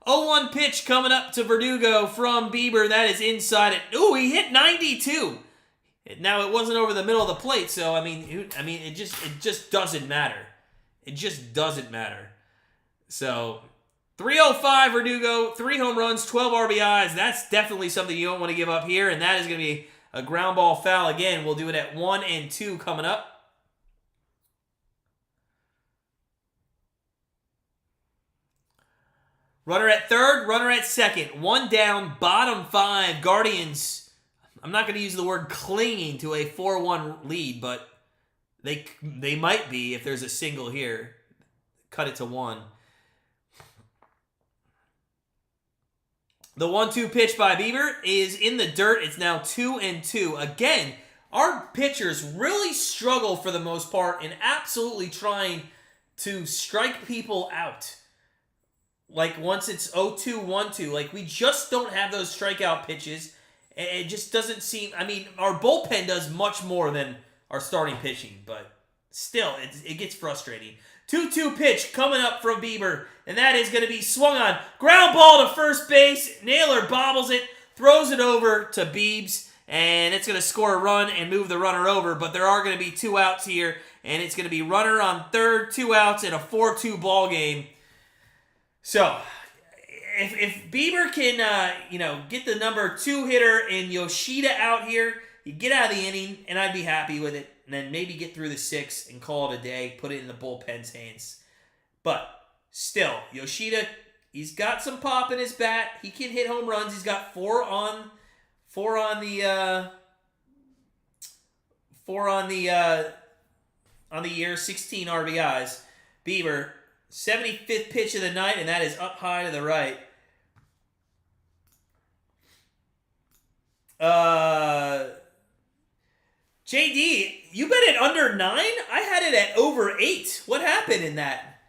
0-1 pitch coming up to Verdugo from Bieber. That is inside it. Ooh, he hit 92. Now, it wasn't over the middle of the plate, so, it just doesn't matter. It just doesn't matter. So, 305 Verdugo, 3 home runs, 12 RBIs. That's definitely something you don't want to give up here, and that is going to be a ground ball foul again. We'll do it at 1 and 2 coming up. Runner at third, runner at second. 1 down, bottom 5. Guardians, I'm not going to use the word clinging to a 4-1 lead, but they might be if there's a single here. Cut it to 1. The 1-2 pitch by Bieber is in the dirt. It's now 2 and 2. Again, our pitchers really struggle for the most part in absolutely trying to strike people out. Like, once it's 0-2, 1-2, like, we just don't have those strikeout pitches. It just doesn't seem, our bullpen does much more than our starting pitching, but still, it gets frustrating. 2-2 pitch coming up from Bieber, and that is going to be swung on. Ground ball to first base. Naylor bobbles it, throws it over to Biebs, and it's going to score a run and move the runner over, but there are going to be 2 outs here, and it's going to be runner on third, 2 outs in a 4-2 ball game. So, if Bieber can, get the number 2 hitter and Yoshida out here, you get out of the inning, and I'd be happy with it. And then maybe get through the 6 and call it a day, put it in the bullpen's hands. But still, Yoshida, he's got some pop in his bat. He can hit home runs. He's got 4 on the year, 16 RBIs. Bieber, 75th pitch of the night, and that is up high to the right. JD, you bet it under 9? I had it at over 8. What happened in that?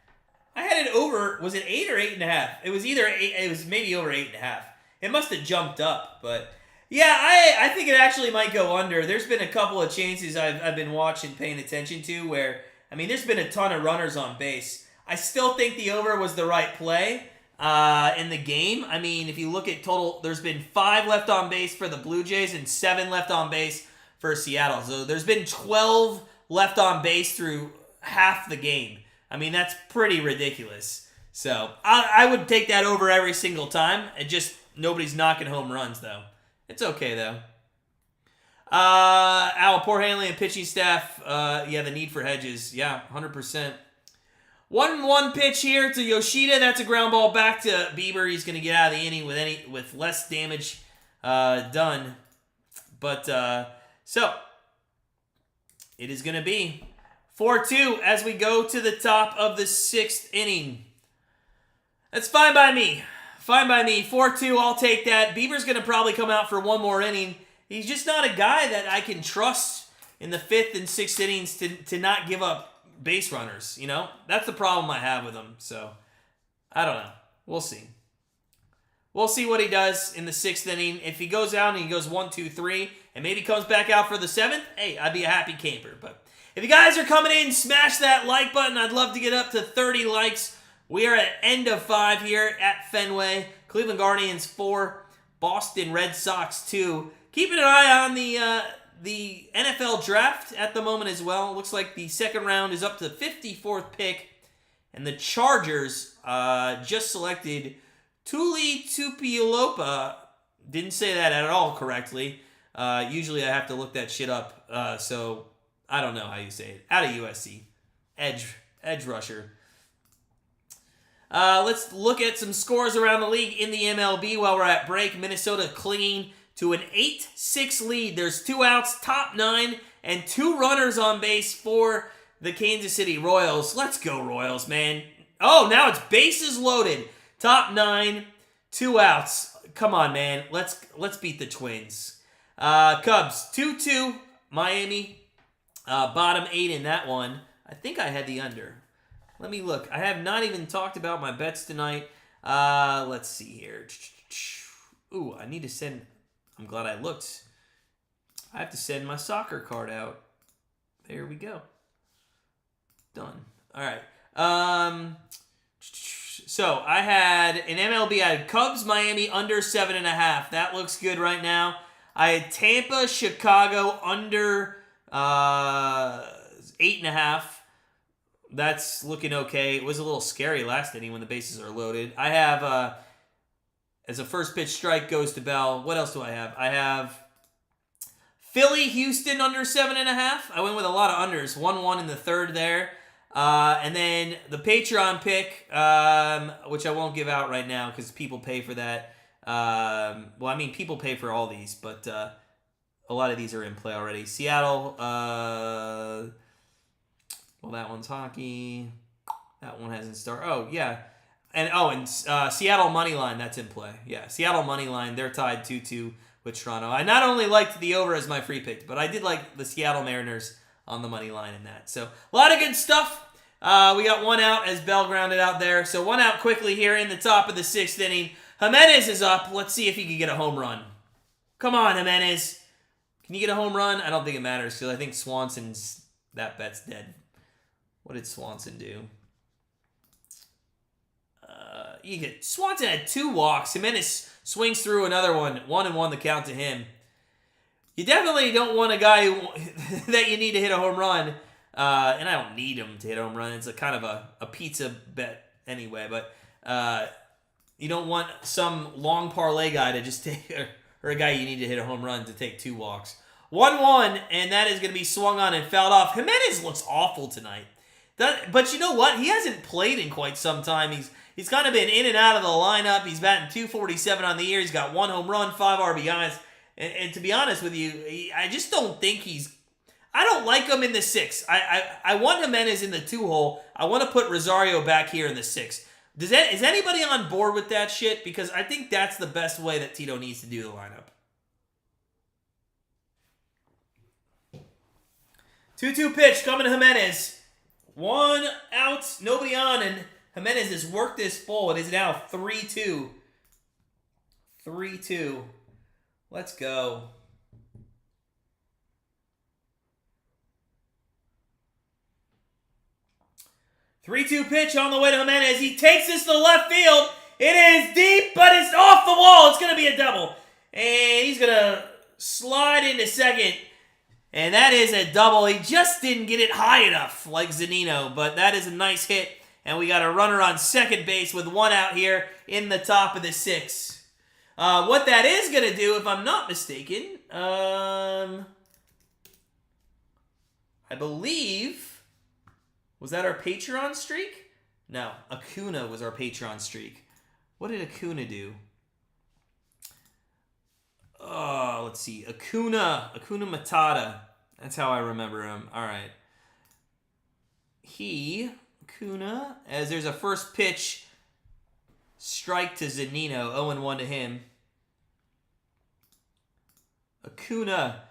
I had it over, was it 8 or 8.5? It was either 8, it was maybe over 8.5. It must have jumped up, but yeah, I think it actually might go under. There's been a couple of chances I've been watching, paying attention to where, there's been a ton of runners on base. I still think the over was the right play in the game. If you look at total, there's been 5 left on base for the Blue Jays and 7 left on base for Seattle. So there's been 12 left on base through half the game. That's pretty ridiculous. So I would take that over every single time. It just, nobody's knocking home runs, though. It's okay, though. Poor handling and pitching staff. The need for hedges. Yeah, 100%. 1-1 pitch here to Yoshida. That's a ground ball back to Bieber. He's going to get out of the inning with less damage done. But so it is going to be 4-2 as we go to the top of the 6th inning. That's fine by me. Fine by me. 4-2, I'll take that. Bieber's going to probably come out for one more inning. He's just not a guy that I can trust in the 5th and 6th innings to not give up base runners. That's the problem I have with him. So, I don't know. We'll see. We'll see what he does in the 6th inning. If he goes out and he goes 1, 2, 3, and maybe comes back out for the 7th, hey, I'd be a happy camper. But if you guys are coming in, smash that like button. I'd love to get up to 30 likes. We are at end of 5 here at Fenway. Cleveland Guardians 4, Boston Red Sox 2. Keeping an eye on the NFL draft at the moment as well. It looks like the 2nd round is up to the 54th pick. And the Chargers just selected Tuli Tupuola. Didn't say that at all correctly. Usually I have to look that shit up. So I don't know how you say it. Out of USC. Edge rusher. Let's look at some scores around the league in the MLB while we're at break. Minnesota clinging to an 8-6 lead. There's 2 outs, top 9, and 2 runners on base for the Kansas City Royals. Let's go, Royals, man. Oh, now it's bases loaded. Top 9, 2 outs. Come on, man. Let's beat the Twins. Cubs, 2-2. Miami, bottom 8 in that one. I think I had the under. Let me look. I have not even talked about my bets tonight. Let's see here. Ooh, I need to send... I'm glad I looked. I have to send my soccer card out. There we go. Done. All right. So I had in MLB, I had Cubs, Miami under 7.5. That looks good right now. I had Tampa, Chicago under 8.5. That's looking okay. It was a little scary last inning when the bases are loaded. I have, as a first pitch strike goes to Bell, what else do I have? I have Philly, Houston under 7.5. I went with a lot of unders. 1-1 in the 3rd there. And then the Patreon pick, which I won't give out right now because people pay for that. People pay for all these, but a lot of these are in play already. Seattle, that one's hockey. That one hasn't started. Oh, yeah. And Seattle Moneyline, that's in play. Yeah, Seattle Moneyline, they're tied 2-2 with Toronto. I not only liked the over as my free pick, but I did like the Seattle Mariners on the money line in that. So, a lot of good stuff. We got 1 out as Bell grounded out there. So, 1 out quickly here in the top of the 6th inning. Jimenez is up. Let's see if he can get a home run. Come on, Jimenez. Can you get a home run? I don't think it matters because I think Swanson's, that bet's dead. What did Swanson do? Swanson had 2 walks. Jimenez swings through another one. 1-1 the count to him. You definitely don't want a guy that you need to hit a home run. And I don't need him to hit a home run. It's a kind of a pizza bet anyway. But you don't want some long parlay guy to just take, or a guy you need to hit a home run to take 2 walks. 1-1, and that is going to be swung on and fouled off. Jimenez looks awful tonight. But you know what? He hasn't played in quite some time. He's kind of been in and out of the lineup. He's batting .247 on the year. He's got 1 home run, 5 RBIs. And to be honest with you, I just don't think I don't like him in the 6. I want Jimenez in the 2 hole. I want to put Rosario back here in the 6. Is anybody on board with that shit? Because I think that's the best way that Tito needs to do the lineup. 2-2 pitch coming to Jimenez. 1 out, nobody on, and Jimenez has worked this full. It is now 3-2. 3-2. Let's go. 3-2 pitch on the way to Jimenez. He takes this to left field. It is deep, but it's off the wall. It's going to be a double. And he's going to slide into second. And that is a double. He just didn't get it high enough like Zunino, but that is a nice hit. And we got a runner on second base with 1 out here in the top of the 6. What that is going to do, if I'm not mistaken, I believe, was that our Patreon streak? No, Acuna was our Patreon streak. What did Acuna do? Oh, let's see. Acuna Matata. That's how I remember him. All right. Acuna, as there's a first pitch strike to Zunino, 0-1 to him. Acuna,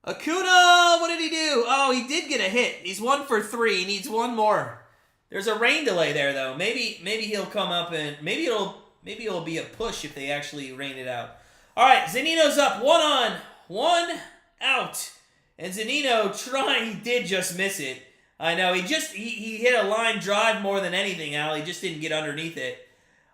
what did he do? Oh, he did get a hit. He's 1 for 3. He needs 1 more. There's a rain delay there, though. Maybe he'll come up and maybe it'll be a push if they actually rain it out. All right, Zunino's up. 1 on, 1 out. And Zunino he did just miss it. I know, he hit a line drive more than anything, Al. He just didn't get underneath it.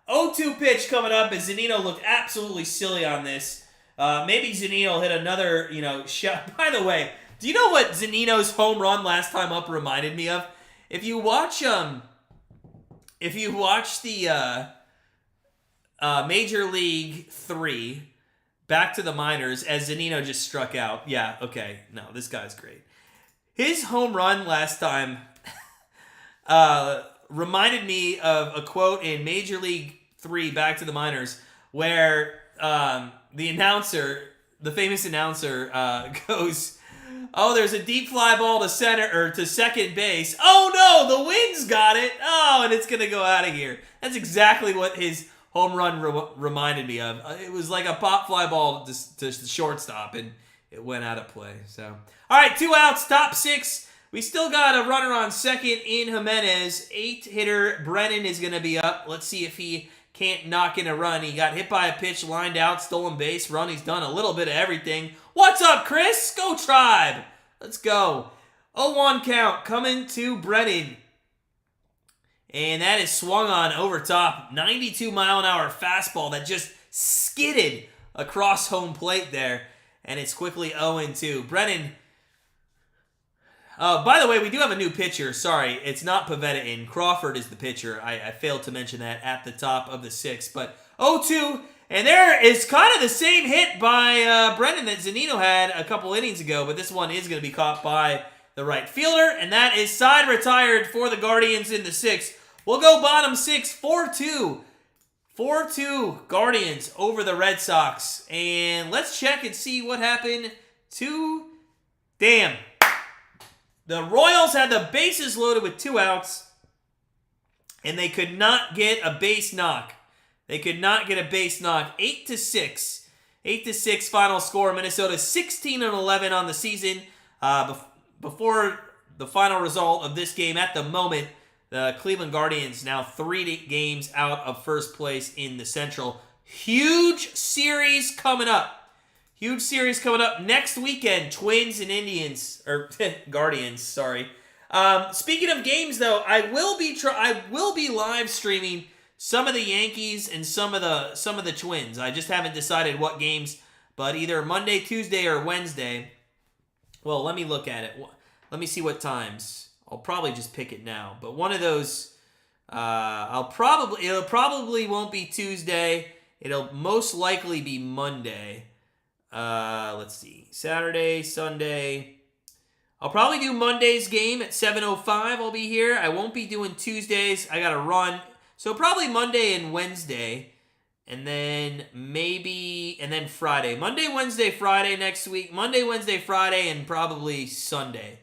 0-2 pitch coming up, and Zunino looked absolutely silly on this. Maybe Zunino hit another, shot. By the way, do you know what Zunino's home run last time up reminded me of? If you watch the Major League 3, back to the minors, as Zunino just struck out. Yeah, okay. No, this guy's great. His home run last time reminded me of a quote in Major League 3, Back to the Minors, where the famous announcer, goes, "Oh, there's a deep fly ball to second base. Oh no, the wind's got it. Oh, and it's gonna go out of here." That's exactly what his home run reminded me of. It was like a pop fly ball to the shortstop, and it went out of play. So, all right, 2 outs, top 6. We still got a runner on second in Jimenez. 8-hitter Brennan is going to be up. Let's see if he can't knock in a run. He got hit by a pitch, lined out, stolen base, run. He's done a little bit of everything. What's up, Chris? Go Tribe. Let's go. 0-1 count coming to Brennan. And that is swung on over top. 92-mile-an-hour fastball that just skidded across home plate there. And it's quickly 0-2. Brennan. By the way, we do have a new pitcher. Sorry, it's not Pivetta in. Crawford is the pitcher. I failed to mention that at the top of the 6th. But 0-2. And there is kind of the same hit by Brennan that Zunino had a couple innings ago. But this one is going to be caught by the right fielder. And that is side retired for the Guardians in the 6th. We'll go bottom 6, 4-2. 4-2 Guardians over the Red Sox. And let's check and see what happened to... Damn. The Royals had the bases loaded with 2 outs. And they could not get a base knock. 8-6. 8-6 final score. Minnesota 16-11 on the season. Before the final result of this game at the moment, the Cleveland Guardians now 3 games out of first place in the Central. Huge series coming up. Next weekend, Twins and Indians, or Guardians, sorry. Speaking of games, though, I will be live streaming some of the Yankees and some of the Twins. I just haven't decided what games, but either Monday, Tuesday, or Wednesday. Well, let me look at it. Let me see what times. I'll probably just pick it now. But one of those, it'll probably won't be Tuesday. It'll most likely be Monday. Let's see. Saturday, Sunday. I'll probably do Monday's game at 7:05. I'll be here. I won't be doing Tuesdays. I got to run. So probably Monday and Wednesday. And then Friday. Monday, Wednesday, Friday next week. Monday, Wednesday, Friday, and probably Sunday.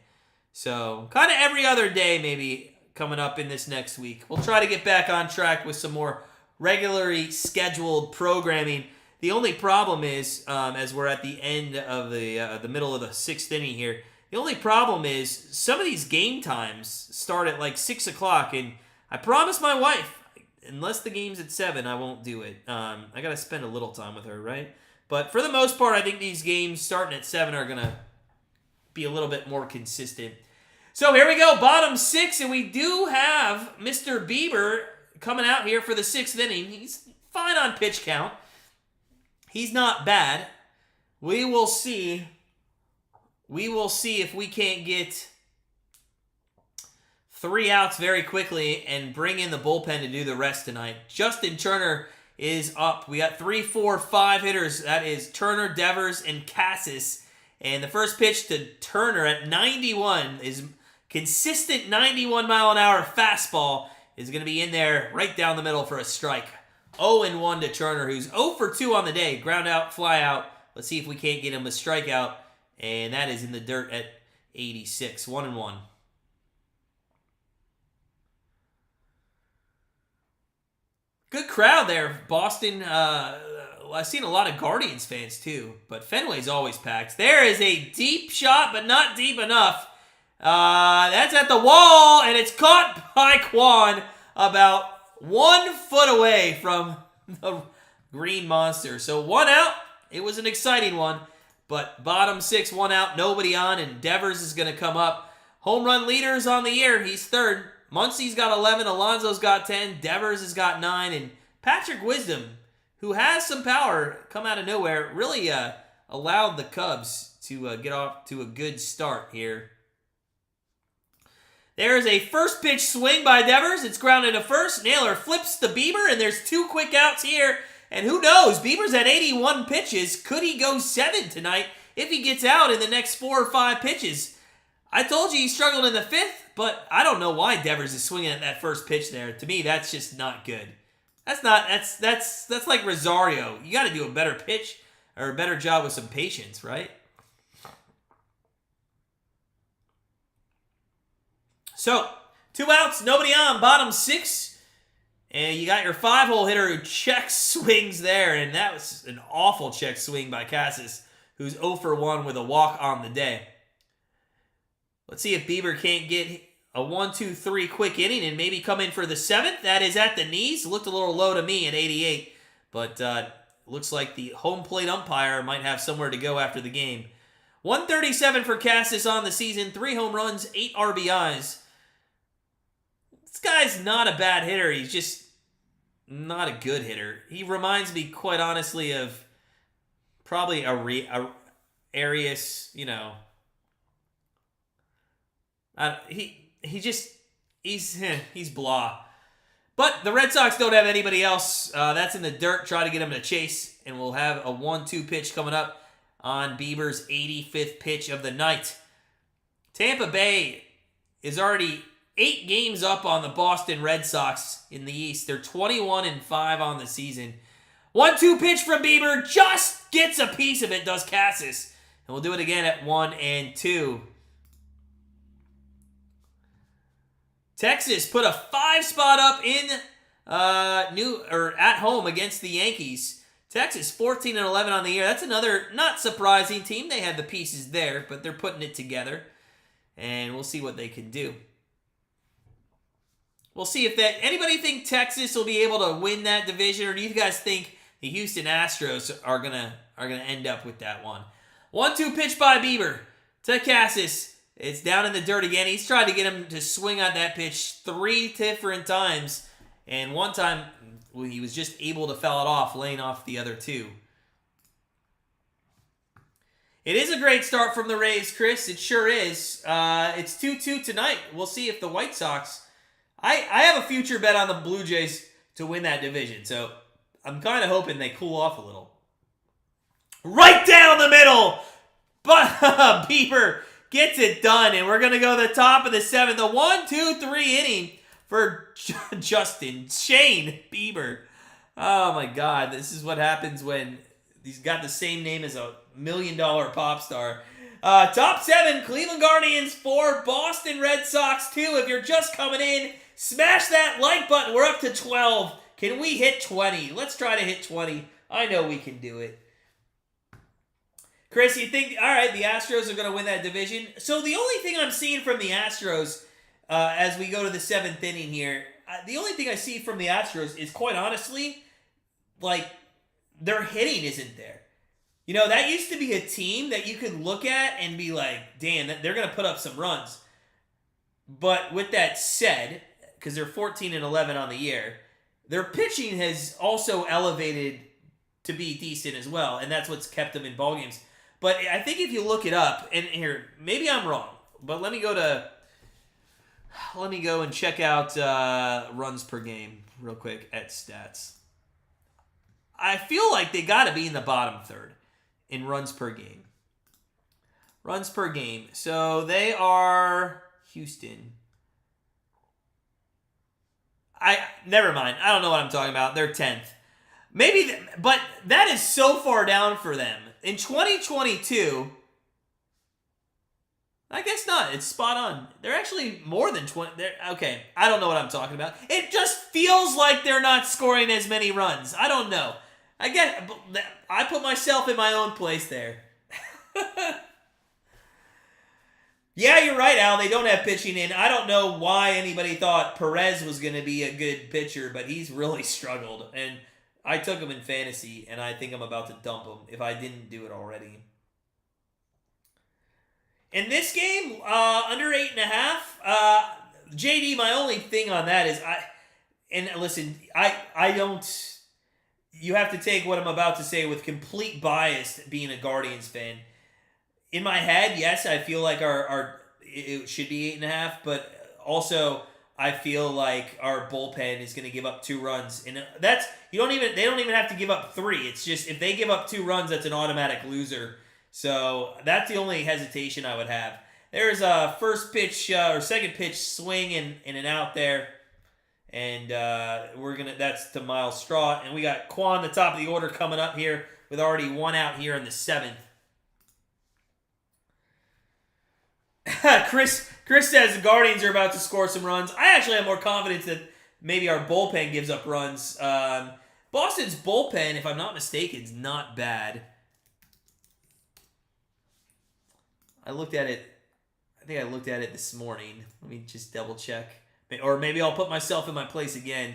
So kind of every other day maybe coming up in this next week. We'll try to get back on track with some more regularly scheduled programming. The only problem is, as we're at the end of the middle of the 6th inning here, the only problem is some of these game times start at like 6 o'clock, and I promised my wife, unless the game's at 7, I won't do it. I got to spend a little time with her, right? But for the most part, I think these games starting at 7 are going to be a little bit more consistent. So here we go, bottom 6, and we do have Mr. Bieber coming out here for the 6th inning. He's fine on pitch count. He's not bad. We will see if we can't get 3 outs very quickly and bring in the bullpen to do the rest tonight. Justin Turner is up. We got 3, 4, 5 hitters. That is Turner, Devers, and Cassis. And the first pitch to Turner at 91 is consistent 91-mile-an-hour fastball is going to be in there right down the middle for a strike. 0-1 to Turner, who's 0 for 2 on the day. Ground out, fly out. Let's see if we can't get him a strikeout. And that is in the dirt at 86. 1-1. Good crowd there, Boston. I've seen a lot of Guardians fans too, but Fenway's always packed. There is a deep shot, but not deep enough. That's at the wall, and it's caught by Kwan about 1 foot away from the Green Monster. So 1 out. It was an exciting one, but bottom 6, 1 out, nobody on, and Devers is going to come up. Home run leaders on the year. He's 3rd. Muncie's got 11, Alonso's got 10, Devers has got 9, and Patrick Wisdom, who has some power, come out of nowhere, really allowed the Cubs to get off to a good start here. There's a first pitch swing by Devers. It's grounded to first. Naylor flips to Bieber, and there's 2 quick outs here. And who knows? Bieber's at 81 pitches. Could he go 7 tonight if he gets out in the next 4 or 5 pitches? I told you he struggled in the 5th, but I don't know why Devers is swinging at that first pitch there. To me, that's just not good. That's like Rosario. You got to do a better pitch or a better job with some patience, right? So, 2 outs, nobody on, bottom 6. And you got your 5-hole hitter who check swings there, and that was an awful check swing by Cassis, who's 0 for 1 with a walk on the day. Let's see if Bieber can't get a 1-2-3 quick inning and maybe come in for the 7th. That is at the knees. Looked a little low to me at 88, but looks like the home plate umpire might have somewhere to go after the game. 137 for Cassis on the season, 3 home runs, 8 RBIs. This guy's not a bad hitter. He's just not a good hitter. He reminds me, quite honestly, of probably Arias, you know. He's blah. But the Red Sox don't have anybody else. That's in the dirt. Try to get him to chase, and we'll have a 1-2 pitch coming up on Bieber's 85th pitch of the night. Tampa Bay is already 8 games up on the Boston Red Sox in the East. They're 21-5 on the season. 1-2 pitch from Bieber. Just gets a piece of it, does Cassis. And we'll do it again at 1-2. Texas put a 5 spot up in at home against the Yankees. Texas 14-11 on the year. That's another not surprising team. They had the pieces there, but they're putting it together. And we'll see what they can do. We'll see if anybody think Texas will be able to win that division, or do you guys think the Houston Astros are gonna end up with that one? 1-2 pitch by Bieber to Cassis. It's down in the dirt again. He's tried to get him to swing on that pitch 3 different times. And one time, he was just able to foul it off, laying off the other 2. It is a great start from the Rays, Chris. It sure is. It's 2-2 tonight. We'll see if the White Sox... I have a future bet on the Blue Jays to win that division, so I'm kind of hoping they cool off a little. Right down the middle! But Bieber gets it done, and we're going to go to the top of the 7th. The 1-2-3 inning for Shane Bieber. Oh, my God. This is what happens when he's got the same name as a $1 million pop star. Top 7, Cleveland Guardians 4, Boston Red Sox 2. If you're just coming in, smash that like button. We're up to 12. Can we hit 20? Let's try to hit 20. I know we can do it. Chris, you think, all right, the Astros are going to win that division? So the only thing I'm seeing from the Astros as we go to the 7th inning here, the only thing I see from the Astros is, quite honestly, like, their hitting isn't there. You know, that used to be a team that you could look at and be like, damn, they're going to put up some runs. But with that said, because they're 14-11 on the year, their pitching has also elevated to be decent as well, and that's what's kept them in ballgames. But I think if you look it up, and here, maybe I'm wrong, but let me go and check out runs per game real quick at stats. I feel like they got to be in the bottom third in runs per game. Runs per game. So they are Houston. Never mind. I don't know what I'm talking about. They're 10th. Maybe, but that is so far down for them. In 2022, I guess not. It's spot on. They're actually more than 20. Okay, I don't know what I'm talking about. It just feels like they're not scoring as many runs. I don't know. I put myself in my own place there. Yeah, you're right, Al. They don't have pitching in. I don't know why anybody thought Perez was going to be a good pitcher, but he's really struggled. And I took him in fantasy, and I think I'm about to dump him if I didn't do it already. In this game, under 8.5, JD, my only thing on that is, I don't... You have to take what I'm about to say with complete bias, being a Guardians fan. In my head, yes, I feel like it should be 8.5, but also I feel like our bullpen is going to give up 2 runs, and they don't even have to give up 3. It's just if they give up 2 runs, that's an automatic loser. So that's the only hesitation I would have. There's a first pitch or second pitch swing and an out there, and that's to Miles Straw, and we got Quan, the top of the order, coming up here with already 1 out here in the 7th. Chris says the Guardians are about to score some runs. I actually have more confidence that maybe our bullpen gives up runs. Boston's bullpen, if I'm not mistaken, is not bad. I think I looked at it this morning. Let me just double check. Or maybe I'll put myself in my place again.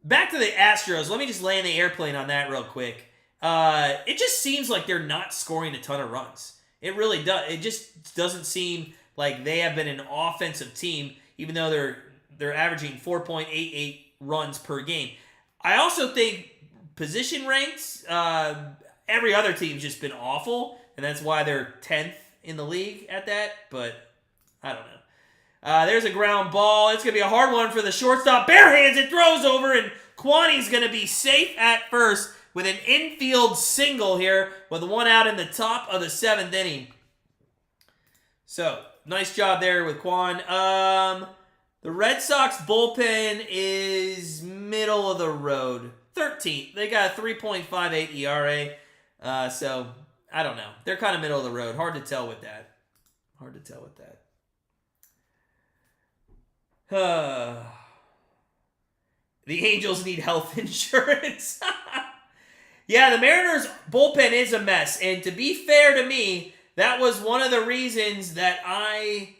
Back to the Astros. Let me just land the airplane on that real quick. It just seems like they're not scoring a ton of runs. It really does. It just doesn't seem like they have been an offensive team, even though they're averaging 4.88 runs per game. I also think position ranks, every other team's just been awful, and that's why they're 10th in the league at that, but I don't know. There's a ground ball. It's going to be a hard one for the shortstop. Barehands it, throws over, and Kwani's going to be safe at first with an infield single here with 1 out in the top of the 7th inning. So, nice job there with Quan. The Red Sox bullpen is middle of the road. 13th. They got a 3.58 ERA. So, I don't know. They're kind of middle of the road. Hard to tell with that. The Angels need health insurance. Yeah, the Mariners' bullpen is a mess. And to be fair to me, that was one of the reasons that I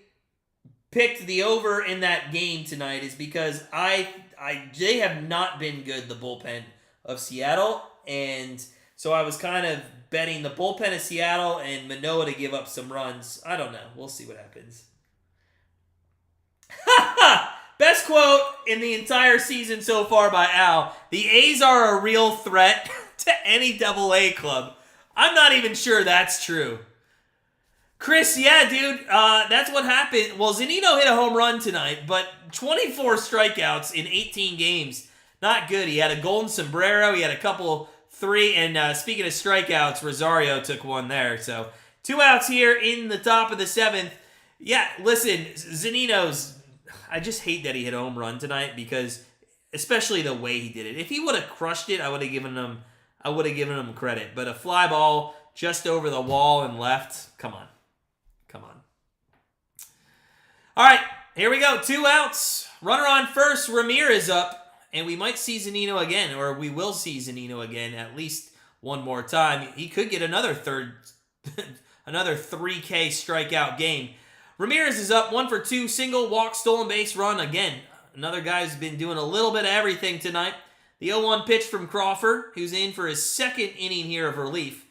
picked the over in that game tonight, is because they have not been good, the bullpen of Seattle. And So I was kind of betting the bullpen of Seattle and Manoah to give up some runs. I don't know. We'll see what happens. Best quote in the entire season so far by Al. The A's are a real threat to any AA club. I'm not even sure that's true. Chris, yeah, dude, that's what happened. Well, Zunino hit a home run tonight, but 24 strikeouts in 18 games. Not good. He had a golden sombrero. He had a couple three. And speaking of strikeouts, Rosario took one there. So 2 outs here in the top of the 7th. Yeah, listen, Zunino's... I just hate that he hit a home run tonight because, especially the way he did it. If he would have crushed it, I would have given him credit. But a fly ball just over the wall and left, come on. All right, here we go. 2 outs. Runner on first. Ramirez up. And we might see Zunino again, or we will see Zunino again at least one more time. He could get another 3K strikeout game. Ramirez is up 1 for 2. Single, walk, stolen base, run. Again, another guy who's been doing a little bit of everything tonight. The 0-1 pitch from Crawford, who's in for his 2nd inning here of relief.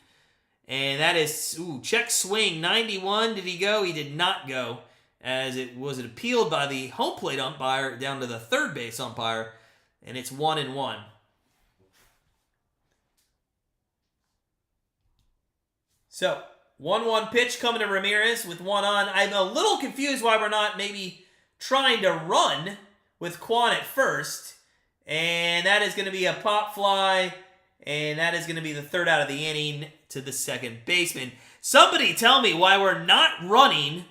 And that is, check swing, 91. Did he go? He did not go, as it was appealed by the home plate umpire down to the third base umpire, and it's 1-1. So, 1-1 pitch coming to Ramirez with 1 on. I'm a little confused why we're not maybe trying to run with Quan at first. And that is going to be a pop fly, and that is going to be the 3rd out of the inning to the second baseman. Somebody tell me why we're not running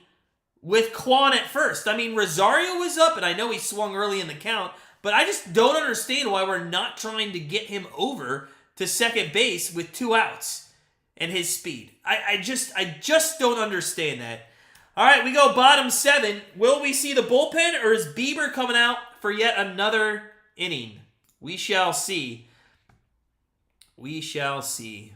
with Quan at first. I mean, Rosario was up, and I know he swung early in the count, but I just don't understand why we're not trying to get him over to second base with 2 outs and his speed. I just don't understand that. All right, we go bottom 7. Will we see the bullpen, or is Bieber coming out for yet another inning? We shall see. We shall see.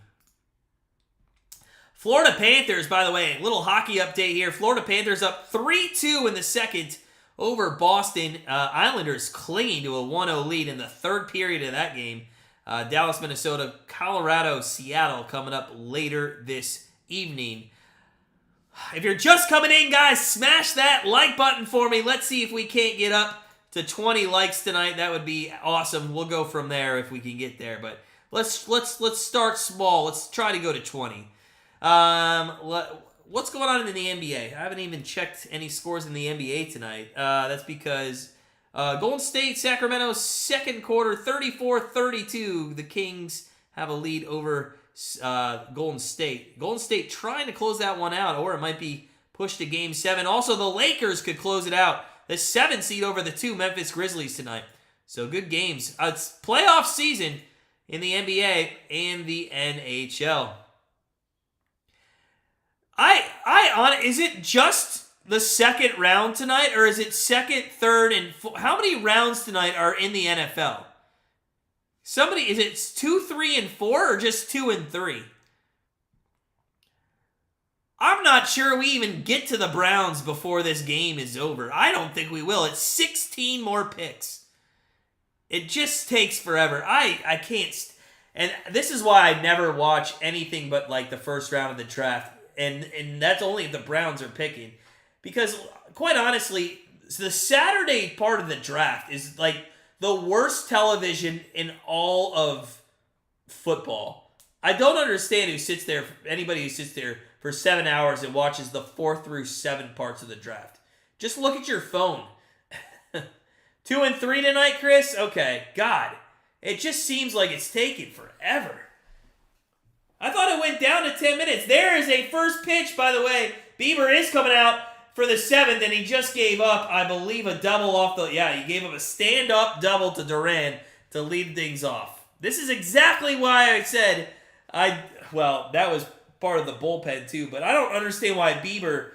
Florida Panthers, by the way, little hockey update here. Florida Panthers up 3-2 in the second over Boston. Islanders clinging to a 1-0 lead in the 3rd period of that game. Dallas, Minnesota, Colorado, Seattle coming up later this evening. If you're just coming in, guys, smash that like button for me. Let's see if we can't get up to 20 likes tonight. That would be awesome. We'll go from there if we can get there. But let's start small. Let's try to go to 20. What's going on in the NBA? I haven't even checked any scores in the NBA tonight. That's because Golden State, Sacramento, second quarter, 34-32. The Kings have a lead over Golden State. Golden State trying to close that one out, or it might be pushed to Game 7. Also, the Lakers could close it out. The 7th seed over the 2 Memphis Grizzlies tonight. So good games. It's playoff season in the NBA and the NHL. Is it just the second round tonight, or is it second, third, and how many rounds tonight are in the NFL? Is it 2, 3, and 4, or just 2 and 3? I'm not sure we even get to the Browns before this game is over. I don't think we will. It's 16 more picks. It just takes forever. I can't. And this is why I never watch anything but like the first round of the draft. And that's only if the Browns are picking. Because, quite honestly, the Saturday part of the draft is like the worst television in all of football. I don't understand anybody who sits there for 7 hours and watches the 4 through 7 parts of the draft. Just look at your phone. 2 and 3 tonight, Chris? Okay, God. It just seems like it's taking forever. I thought it went down to 10 minutes. There is a first pitch, by the way. Bieber is coming out for the 7th, and he just gave up, I believe, a double off the... Yeah, he gave up a stand-up double to Duran to lead things off. This is exactly why I said... Well, that was part of the bullpen, too, but I don't understand why Bieber...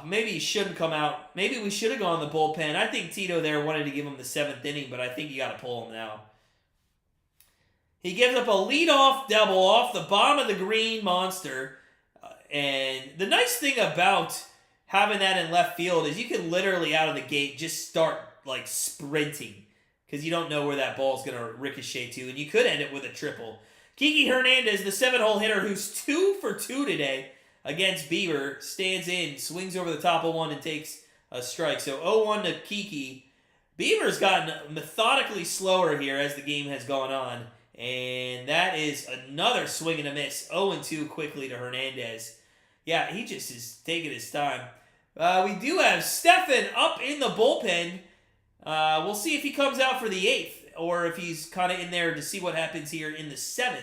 maybe he shouldn't come out. Maybe we should have gone the bullpen. I think Tito there wanted to give him the 7th inning, but I think you got to pull him now. He gives up a leadoff double off the bottom of the green monster. And the nice thing about having that in left field is you can literally out of the gate just start like sprinting because you don't know where that ball is going to ricochet to, and you could end it with a triple. Kiki Hernandez, the 7-hole hitter who's 2 for 2 today against Bieber, stands in, swings over the top of one, and takes a strike. So 0-1 to Kiki. Bieber's gotten methodically slower here as the game has gone on. And that is another swing and a miss. 0-2 quickly to Hernandez. Yeah, he just is taking his time. We do have Stefan up in the bullpen. We'll see if he comes out for the 8th or if he's kind of in there to see what happens here in the 7th.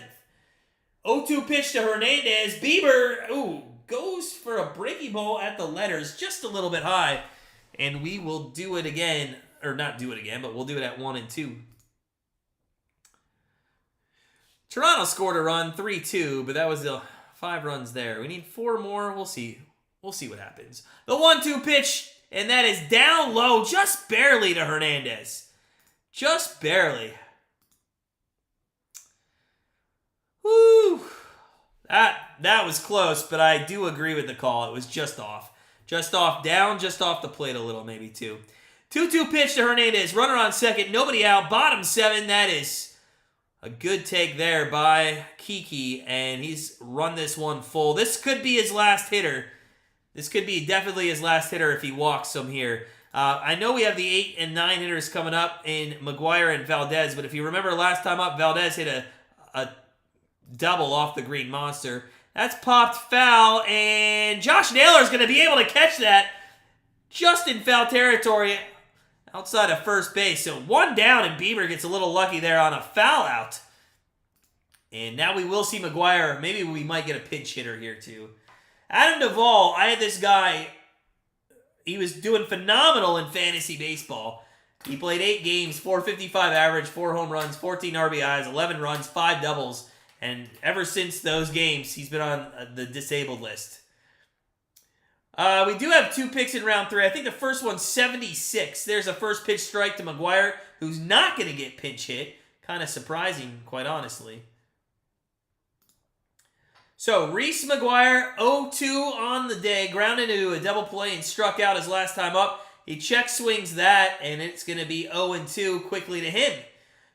0-2 pitch to Hernandez. Bieber, goes for a breaking ball at the letters, just a little bit high. And we will do it again. Or not do it again, but we'll do it at 1-2. Toronto scored a run, 3-2, but that was the 5 runs there. We need 4 more. We'll see. We'll see what happens. The 1-2 pitch, and that is down low, just barely to Hernandez. Just barely. Woo! That was close, but I do agree with the call. It was just off. Just off down, just off the plate a little, maybe too. 2-2 pitch to Hernandez. Runner on second, nobody out. Bottom 7, that is a good take there by Kiki, and he's run this one full. This could be his last hitter. This could be definitely his last hitter if he walks some here. I know we have the 8 and 9 hitters coming up in McGuire and Valdez, but if you remember last time up, Valdez hit a double off the Green Monster. That's popped foul, and Josh Naylor's going to be able to catch that just in foul territory outside of first base. So 1 down, and Bieber gets a little lucky there on a foul out. And now we will see McGuire. Maybe we might get a pinch hitter here too. Adam Duvall, I had this guy. He was doing phenomenal in fantasy baseball. He played 8 games, 455 average, 4 home runs, 14 RBIs, 11 runs, 5 doubles. And ever since those games, he's been on the disabled list. We do have 2 picks in round 3. I think the first one's 76. There's a first pitch strike to McGuire, who's not going to get pinch hit. Kind of surprising, quite honestly. So, Reese McGuire, 0-2 on the day. Grounded into a double play and struck out his last time up. He check swings that, and it's going to be 0-2 quickly to him.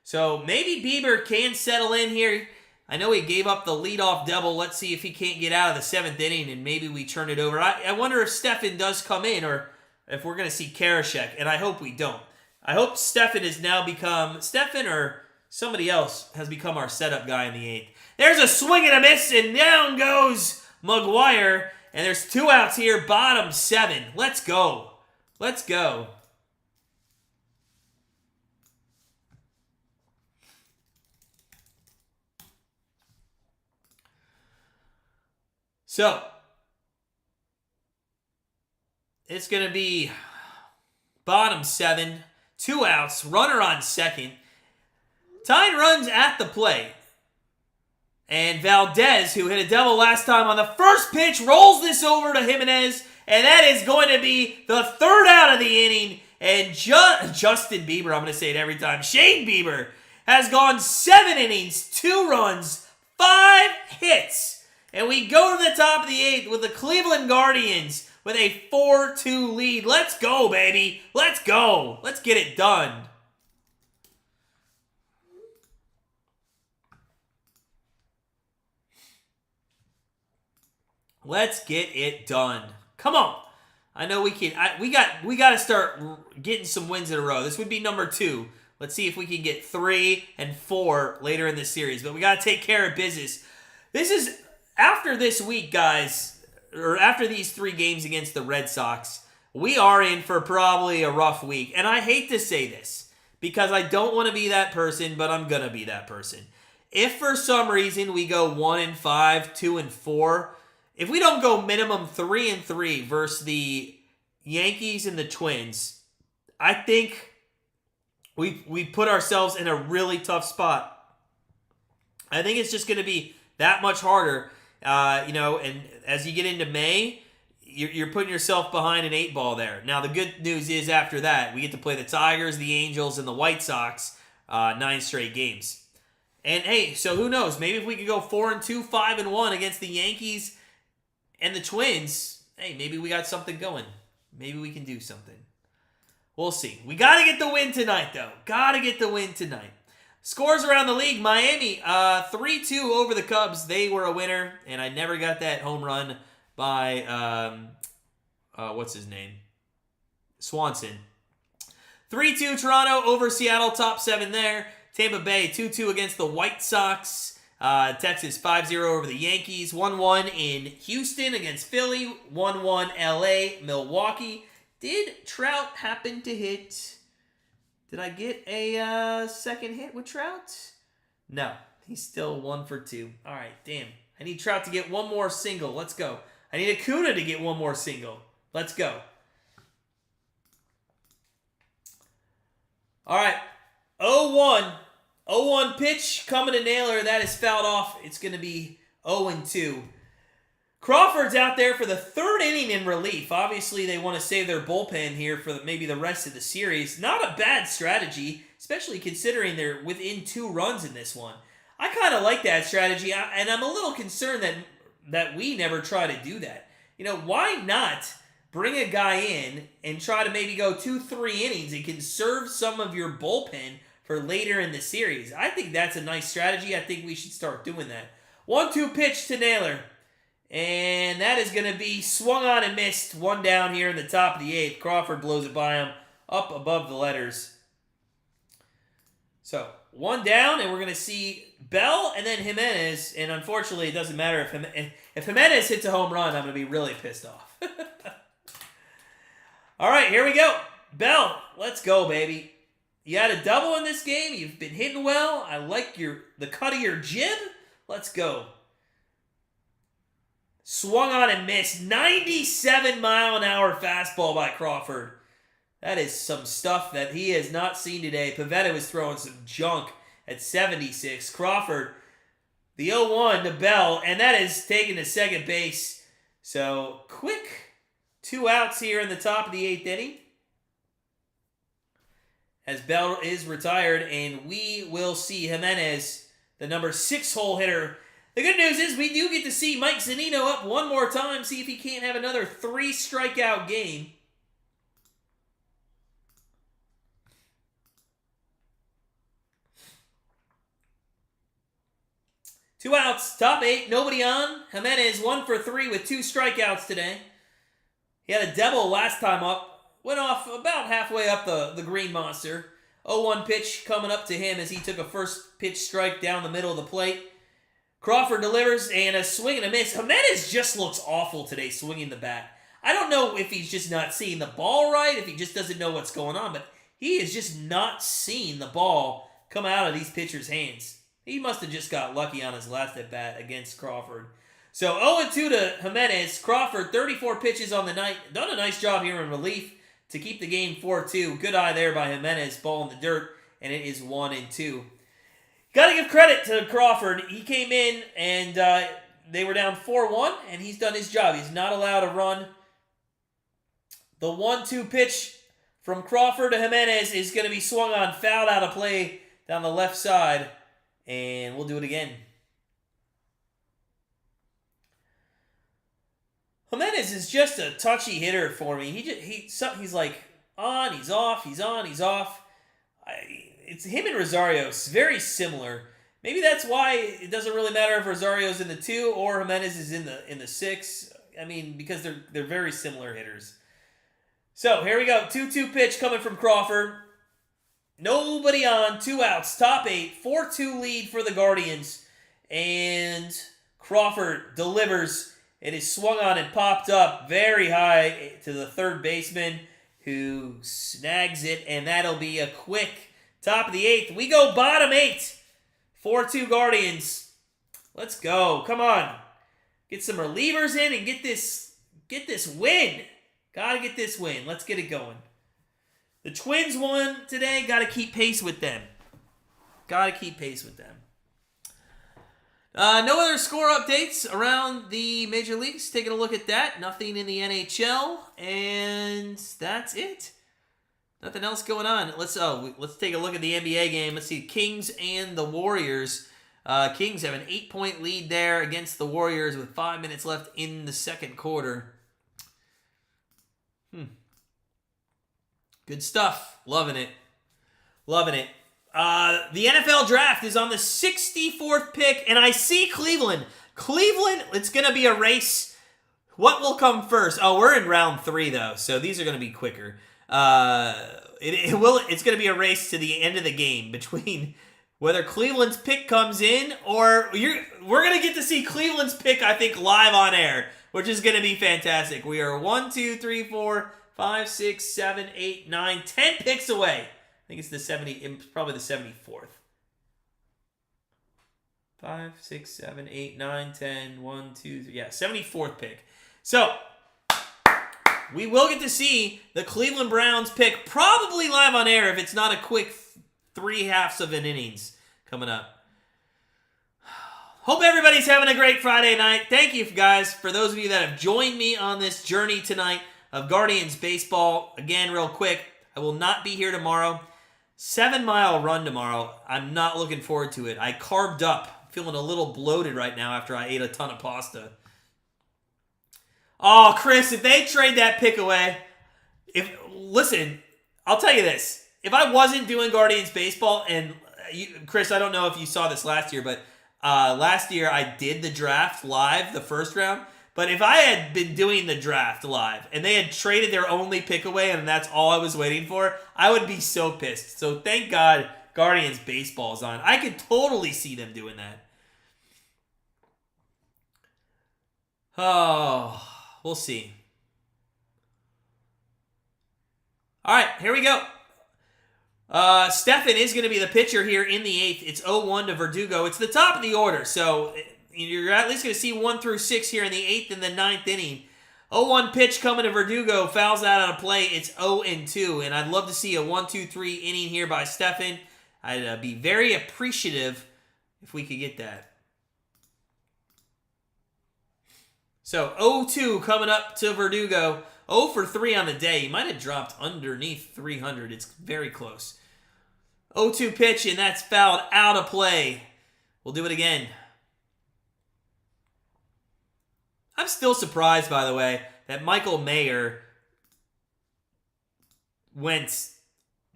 So, maybe Bieber can settle in here. I know he gave up the leadoff double. Let's see if he can't get out of the 7th inning, and maybe we turn it over. I wonder if Stefan does come in, or if we're going to see Karashek, and I hope we don't. I hope Stefan has now become, Stefan or somebody else has become our setup guy in the 8th. There's a swing and a miss, and down goes McGuire, and there's 2 outs here, bottom 7. Let's go. Let's go. So, it's going to be bottom 7, 2 outs, runner on second. Tyne runs at the plate. And Valdez, who hit a double last time on the first pitch, rolls this over to Jimenez. And that is going to be the 3rd out of the inning. And Justin Bieber, I'm going to say it every time, Shane Bieber has gone 7 innings, 2 runs, 5 hits. And we go to the top of the 8th with the Cleveland Guardians with a 4-2 lead. Let's go, baby. Let's go. Let's get it done. Let's get it done. Come on. I know we can. We got to start getting some wins in a row. This would be number 2. Let's see if we can get 3 and 4 later in the series. But we got to take care of business. This is... After this week, guys, or after these 3 games against the Red Sox, we are in for probably a rough week. And I hate to say this because I don't want to be that person, but I'm going to be that person. If for some reason we go 1-5, 2-4, if we don't go minimum 3-3 versus the Yankees and the Twins, I think we put ourselves in a really tough spot. I think it's just going to be that much harder. And as you get into May, you're putting yourself behind an 8 ball there. Now, the good news is after that, we get to play the Tigers, the Angels, and the White Sox 9 straight games. And, hey, so who knows? Maybe if we could go 4-2, 5-1 against the Yankees and the Twins, hey, maybe we got something going. Maybe we can do something. We'll see. We got to get the win tonight, though. Got to get the win tonight. Scores around the league. Miami, 3-2 over the Cubs. They were a winner, and I never got that home run by, what's his name? Swanson. 3-2 Toronto over Seattle, top 7 there. Tampa Bay, 2-2 against the White Sox. Texas, 5-0 over the Yankees. 1-1 in Houston against Philly. 1-1 LA, Milwaukee. Did Trout happen to hit... Did I get a second hit with Trout? No. He's still 1 for 2. All right, damn. I need Trout to get one more single. Let's go. I need Acuna to get one more single. Let's go. All right. 0-1. 0-1 pitch coming to Naylor. That is fouled off. It's going to be 0-2. Crawford's out there for the 3rd inning in relief. Obviously, they want to save their bullpen here for maybe the rest of the series. Not a bad strategy, especially considering they're within 2 runs in this one. I kind of like that strategy, and I'm a little concerned that we never try to do that. You know, why not bring a guy in and try to maybe go 2-3 innings and conserve some of your bullpen for later in the series? I think that's a nice strategy. I think we should start doing that. 1-2 pitch to Naylor. And that is going to be swung on and missed. 1 down here in the top of the 8th. Crawford blows it by him up above the letters. So, 1 down, and we're going to see Bell and then Jimenez. And unfortunately, it doesn't matter if Jimenez hits a home run, I'm going to be really pissed off. All right, here we go. Bell, let's go, baby. You had a double in this game. You've been hitting well. I like the cut of your jib. Let's go. Swung on and missed. 97-mile-an-hour fastball by Crawford. That is some stuff that he has not seen today. Pivetta was throwing some junk at 76. Crawford, the 0-1 to Bell, and that is taken to second base. So, quick 2 outs here in the top of the 8th inning, as Bell is retired, and we will see Jimenez, the number 6 hole hitter. The good news is we do get to see Mike Zunino up one more time, see if he can't have another 3-strikeout game. Two outs, top 8, nobody on. Jimenez 1 for 3 with 2 strikeouts today. He had a double last time up. Went off about halfway up the green monster. 0-1 pitch coming up to him as he took a first pitch strike down the middle of the plate. Crawford delivers, and a swing and a miss. Jimenez just looks awful today swinging the bat. I don't know if he's just not seeing the ball right, if he just doesn't know what's going on, but he is just not seeing the ball come out of these pitchers' hands. He must have just got lucky on his last at-bat against Crawford. So 0-2 to Jimenez. Crawford, 34 pitches on the night. Done a nice job here in relief to keep the game 4-2. Good eye there by Jimenez. Ball in the dirt, and it is 1-2. Got to give credit to Crawford. He came in, and they were down 4-1, and he's done his job. He's not allowed to run. The 1-2 pitch from Crawford to Jimenez is going to be swung on, fouled out of play down the left side, and we'll do it again. Jimenez is just a touchy hitter for me. He's like on, he's off, he's on, he's off. It's him and Rosario, very similar. Maybe that's why it doesn't really matter if Rosario's in the 2 or Jimenez is in the 6. I mean, because they're very similar hitters. So here we go. 2-2 pitch coming from Crawford. Nobody on, 2 outs, top 8, 4-2 lead for the Guardians. And Crawford delivers. It is swung on and popped up very high to the third baseman, who snags it, and that'll be a quick top of the 8th. We go bottom 8. 4-2 Guardians. Let's go. Come on. Get some relievers in and get this win. Gotta get this win. Let's get it going. The Twins won today. Gotta keep pace with them. Gotta keep pace with them. No other score updates around the major leagues. Taking a look at that. Nothing in the NHL. And that's it. Nothing else going on. Let's take a look at the NBA game. Let's see Kings and the Warriors. Kings have an 8-point lead there against the Warriors with 5 minutes left in the second quarter. Good stuff. Loving it. Loving it. The NFL draft is on the 64th pick, and I see Cleveland. Cleveland, it's going to be a race. What will come first? Oh, we're in round 3, though, so these are going to be quicker. It's going to be a race to the end of the game between whether Cleveland's pick comes in or we're going to get to see Cleveland's pick, I think, live on air, which is going to be fantastic. We are 1, 2, 3, 4, 5, 6, 7, 8, 9, 10 picks away. I think it's probably the 74th. 5, 6, 7, 8, 9, 10, 1, 2, 3. Yeah, 74th pick. So, we will get to see the Cleveland Browns pick probably live on air if it's not a quick 3/2 of an innings coming up. Hope everybody's having a great Friday night. Thank you, guys, for those of you that have joined me on this journey tonight of Guardians baseball. Again, real quick, I will not be here tomorrow. 7-mile run tomorrow. I'm not looking forward to it. I carved up. Feeling a little bloated right now after I ate a ton of pasta. Oh, Chris, if they trade that pick away, listen, I'll tell you this. If I wasn't doing Guardians baseball, and Chris, I don't know if you saw this last year, but last year I did the draft live, the first round. But if I had been doing the draft live and they had traded their only pick away and that's all I was waiting for, I would be so pissed. So thank God Guardians baseball is on. I could totally see them doing that. Oh, we'll see. All right, here we go. Stefan is going to be the pitcher here in the 8th. It's 0-1 to Verdugo. It's the top of the order, so you're at least going to see 1 through 6 here in the 8th and the 9th inning. 0-1 pitch coming to Verdugo. Fouls out on a play. It's 0-2, and I'd love to see a 1-2-3 inning here by Stefan. I'd be very appreciative if we could get that. So 0-2 coming up to Verdugo. 0 for 3 on the day. He might have dropped underneath 300. It's very close. 0-2 pitch, and that's fouled out of play. We'll do it again. I'm still surprised, by the way, that Michael Mayer went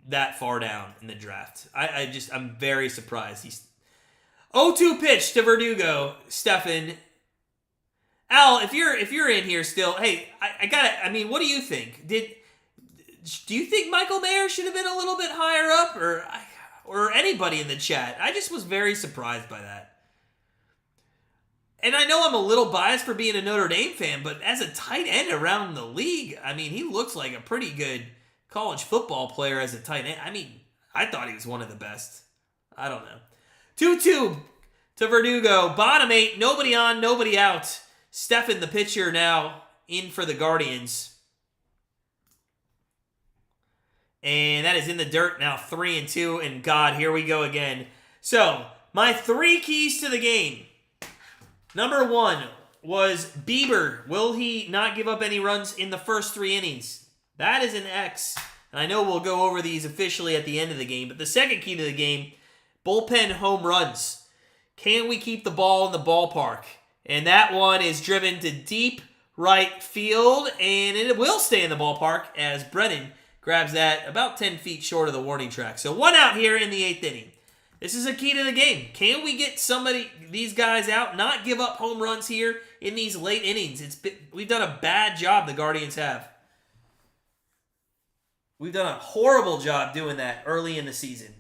that far down in the draft. I'm very surprised. He's 0-2 pitch to Verdugo. Stefan. Al, if you're in here still, hey, what do you think? Do you think Michael Mayer should have been a little bit higher up, or anybody in the chat? I just was very surprised by that. And I know I'm a little biased for being a Notre Dame fan, but as a tight end around the league, he looks like a pretty good college football player as a tight end. I thought he was one of the best. I don't know. 2-2 to Verdugo. Bottom 8, nobody on, nobody out. Stefan, the pitcher, now in for the Guardians. And that is in the dirt now, 3-2. And God, here we go again. So, my 3 keys to the game. Number 1 was Bieber. Will he not give up any runs in the first 3 innings? That is an X. And I know we'll go over these officially at the end of the game. But the second key to the game, bullpen home runs. Can we keep the ball in the ballpark? And that one is driven to deep right field, and it will stay in the ballpark as Brennan grabs that about 10 feet short of the warning track. So 1 out here in the 8th inning. This is a key to the game. Can we get these guys out, not give up home runs here in these late innings? We've done a bad job, the Guardians have. We've done a horrible job doing that early in the season.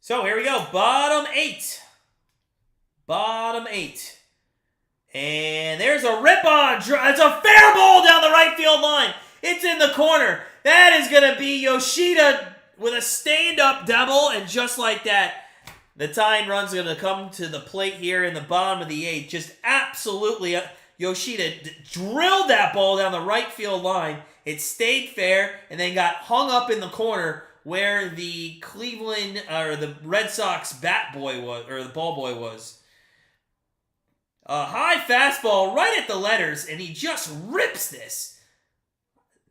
So here we go, bottom 8. Bottom 8. And there's a rip-on. It's a fair ball down the right field line. It's in the corner. That is going to be Yoshida with a stand-up double. And just like that, the tying run's going to come to the plate here in the bottom of the 8th. Just absolutely, Yoshida drilled that ball down the right field line. It stayed fair and then got hung up in the corner where the the Red Sox bat boy was, or the ball boy was. A high fastball right at the letters, and he just rips this.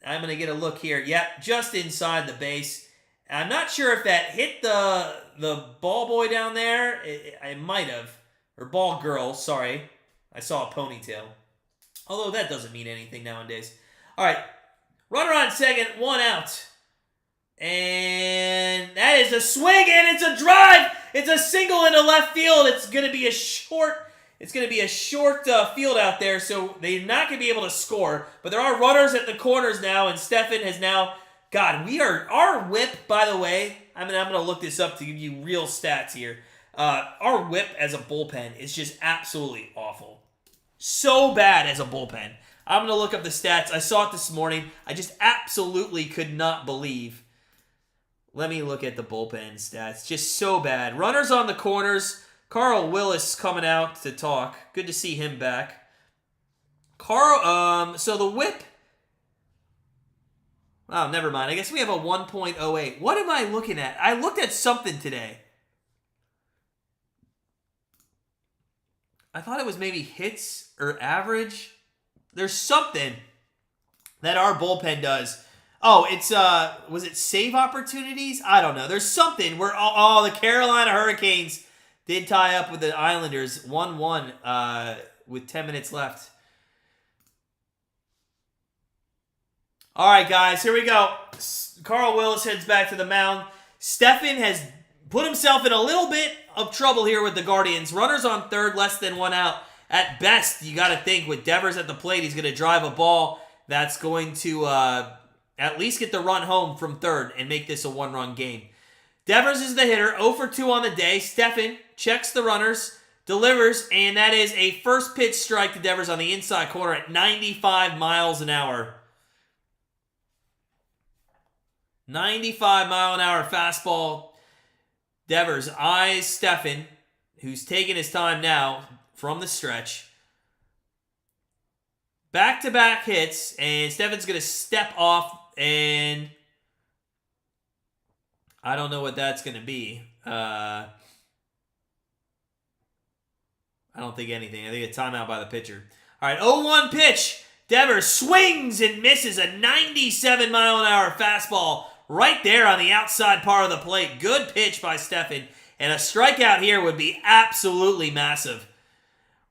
I'm going to get a look here. Yep, just inside the base. I'm not sure if that hit the ball boy down there. It might have. Or ball girl, sorry. I saw a ponytail. Although that doesn't mean anything nowadays. All right, runner on second, 1 out. And that is a swing, and it's a drive. It's a single into left field. It's going to be a short field out there, so they're not going to be able to score. But there are runners at the corners now, and Stefan has now... God, our whip, by the way, I'm going to look this up to give you real stats here. Our whip as a bullpen is just absolutely awful. So bad as a bullpen. I'm going to look up the stats. I saw it this morning. I just absolutely could not believe. Let me look at the bullpen stats. Just so bad. Runners on the corners. Carl Willis coming out to talk. Good to see him back. So the whip... Oh, never mind. I guess we have a 1.08. What am I looking at? I looked at something today. I thought it was maybe hits or average. There's something that our bullpen does. Oh, it's, was it save opportunities? I don't know. There's something where, the Carolina Hurricanes did tie up with the Islanders 1-1 with 10 minutes left. All right, guys, here we go. Carl Willis heads back to the mound. Stefan has put himself in a little bit of trouble here with the Guardians. Runners on third, less than one out. At best, you got to think with Devers at the plate, he's going to drive a ball that's going to at least get the run home from third and make this a one-run game. Devers is the hitter, 0 for 2 on the day. Stefan checks the runners, delivers, and that is a first pitch strike to Devers on the inside corner at 95 miles an hour. 95-mile-an-hour fastball. Devers eyes Stefan, who's taking his time now from the stretch. Back-to-back hits, and Stefan's going to step off, and I don't know what that's going to be. I don't think anything. I think a timeout by the pitcher. All right, 0-1 pitch. Devers swings and misses a 97-mile-an-hour fastball right there on the outside part of the plate. Good pitch by Stefan. And a strikeout here would be absolutely massive.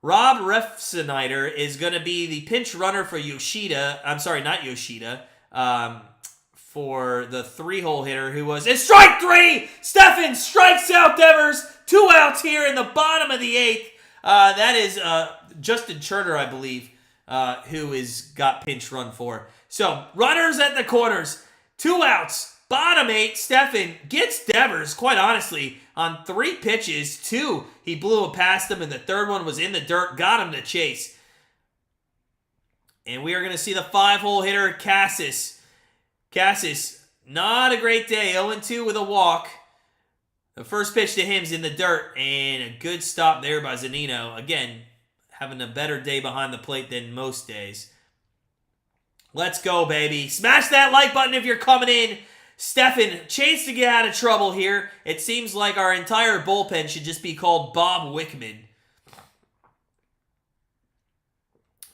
Rob Refsnyder is going to be the pinch runner for Yoshida. I'm sorry, not Yoshida. For the 3-hole hitter who was... It's strike 3! Stefan strikes out Devers. 2 outs here in the bottom of the 8th. That is Justin Turner, I believe, who is got pinch run for. So, runners at the corners. 2 outs. Bottom 8, Stefan gets Devers, quite honestly, on 3 pitches. 2, he blew it past him, and the third one was in the dirt, got him to chase. And we are going to see the 5-hole hitter, Cassis. Cassis, not a great day, 0-2 with a walk. The first pitch to him is in the dirt, and a good stop there by Zunino. Again, having a better day behind the plate than most days. Let's go, baby. Smash that like button if you're coming in. Stefan, chance to get out of trouble here. It seems like our entire bullpen should just be called Bob Wickman.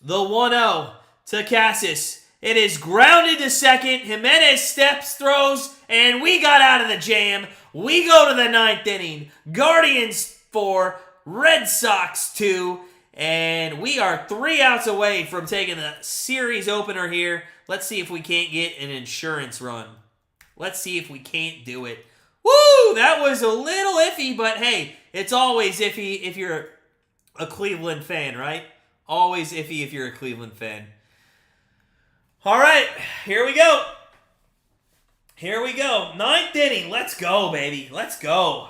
The 1-0 to Cassis. It is grounded to second. Jimenez steps, throws, and we got out of the jam. We go to the 9th inning. Guardians 4, Red Sox 2. And we are 3 outs away from taking the series opener here. Let's see if we can't get an insurance run. Let's see if we can't do it. Woo! That was a little iffy, but hey, it's always iffy if you're a Cleveland fan, right? Always iffy if you're a Cleveland fan. All right, here we go. Here we go. 9th inning. Let's go, baby. Let's go.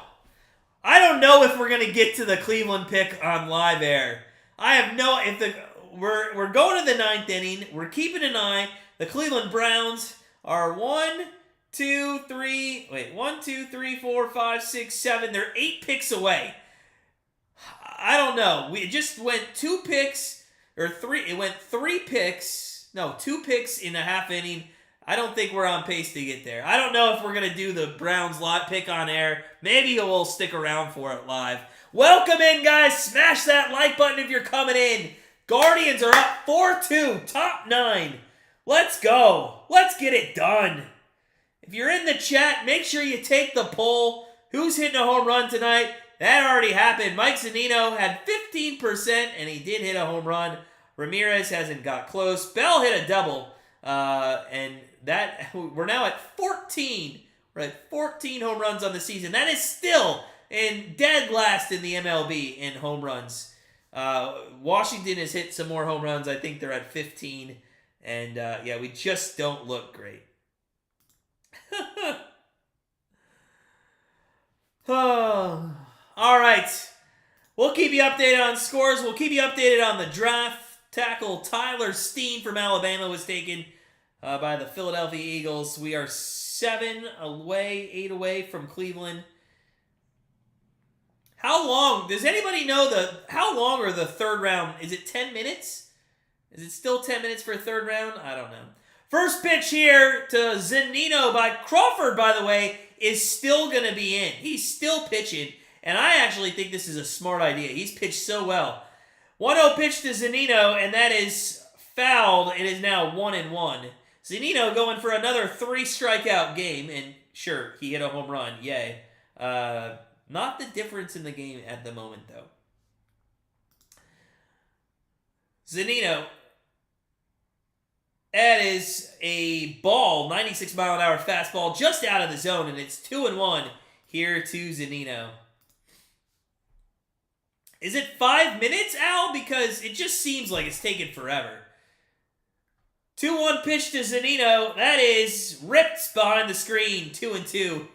I don't know if we're going to get to the Cleveland pick on live air. I have no... We're going to the 9th inning. We're keeping an eye. The Cleveland Browns are 1, 2, 3, 4, 5, 6, 7. They're 8 picks away. I don't know. We just went 2 picks, or 3. It went 3 picks. No, 2 picks in a half inning. I don't think we're on pace to get there. I don't know if we're going to do the Browns live pick on air. Maybe we'll stick around for it live. Welcome in, guys. Smash that like button if you're coming in. Guardians are up 4-2, top 9. Let's go. Let's get it done. If you're in the chat, make sure you take the poll. Who's hitting a home run tonight? That already happened. Mike Zunino had 15%, and he did hit a home run. Ramirez hasn't got close. Bell hit a double, and that we're now at 14 right? 14 home runs on the season. That is still in dead last in the MLB in home runs. Washington has hit some more home runs. I think they're at 15. And, yeah, we just don't look great. Oh. All right. We'll keep you updated on scores. We'll keep you updated on the draft. Tackle Tyler Steen from Alabama was taken by the Philadelphia Eagles. We are 8 away from Cleveland. How long? Does anybody know how long are the third round? Is it 10 minutes? Is it still 10 minutes for a third round? I don't know. First pitch here to Zunino by Crawford, by the way, is still going to be in. He's still pitching, and I actually think this is a smart idea. He's pitched so well. 1-0 pitch to Zunino, and that is fouled. It is now 1-1. Zunino going for another 3-strikeout game, and sure, he hit a home run. Yay. Not the difference in the game at the moment, though. Zunino. That is a ball, 96-mile-an-hour fastball, just out of the zone, and it's 2-1 here to Zunino. Is it 5 minutes, Al? Because it just seems like it's taken forever. 2-1 pitch to Zunino. That is ripped behind the screen. 2-2.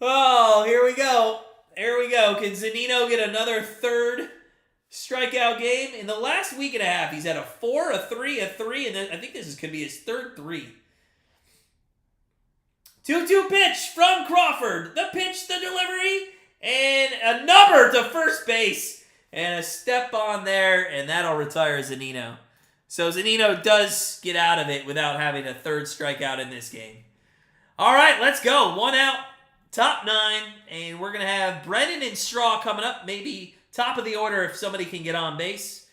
Oh, here we go. Here we go. Can Zunino get another third strikeout game? In the last week and a half, he's had a 4, a 3, a 3, and then I think could be his third 3. 2-2 pitch from Crawford. The pitch, the delivery, and a number to first base. And a step on there, and that'll retire Zunino. So Zunino does get out of it without having a third strikeout in this game. All right, let's go. 1 out, top 9, and we're going to have Brennan and Straw coming up. Maybe top of the order if somebody can get on base.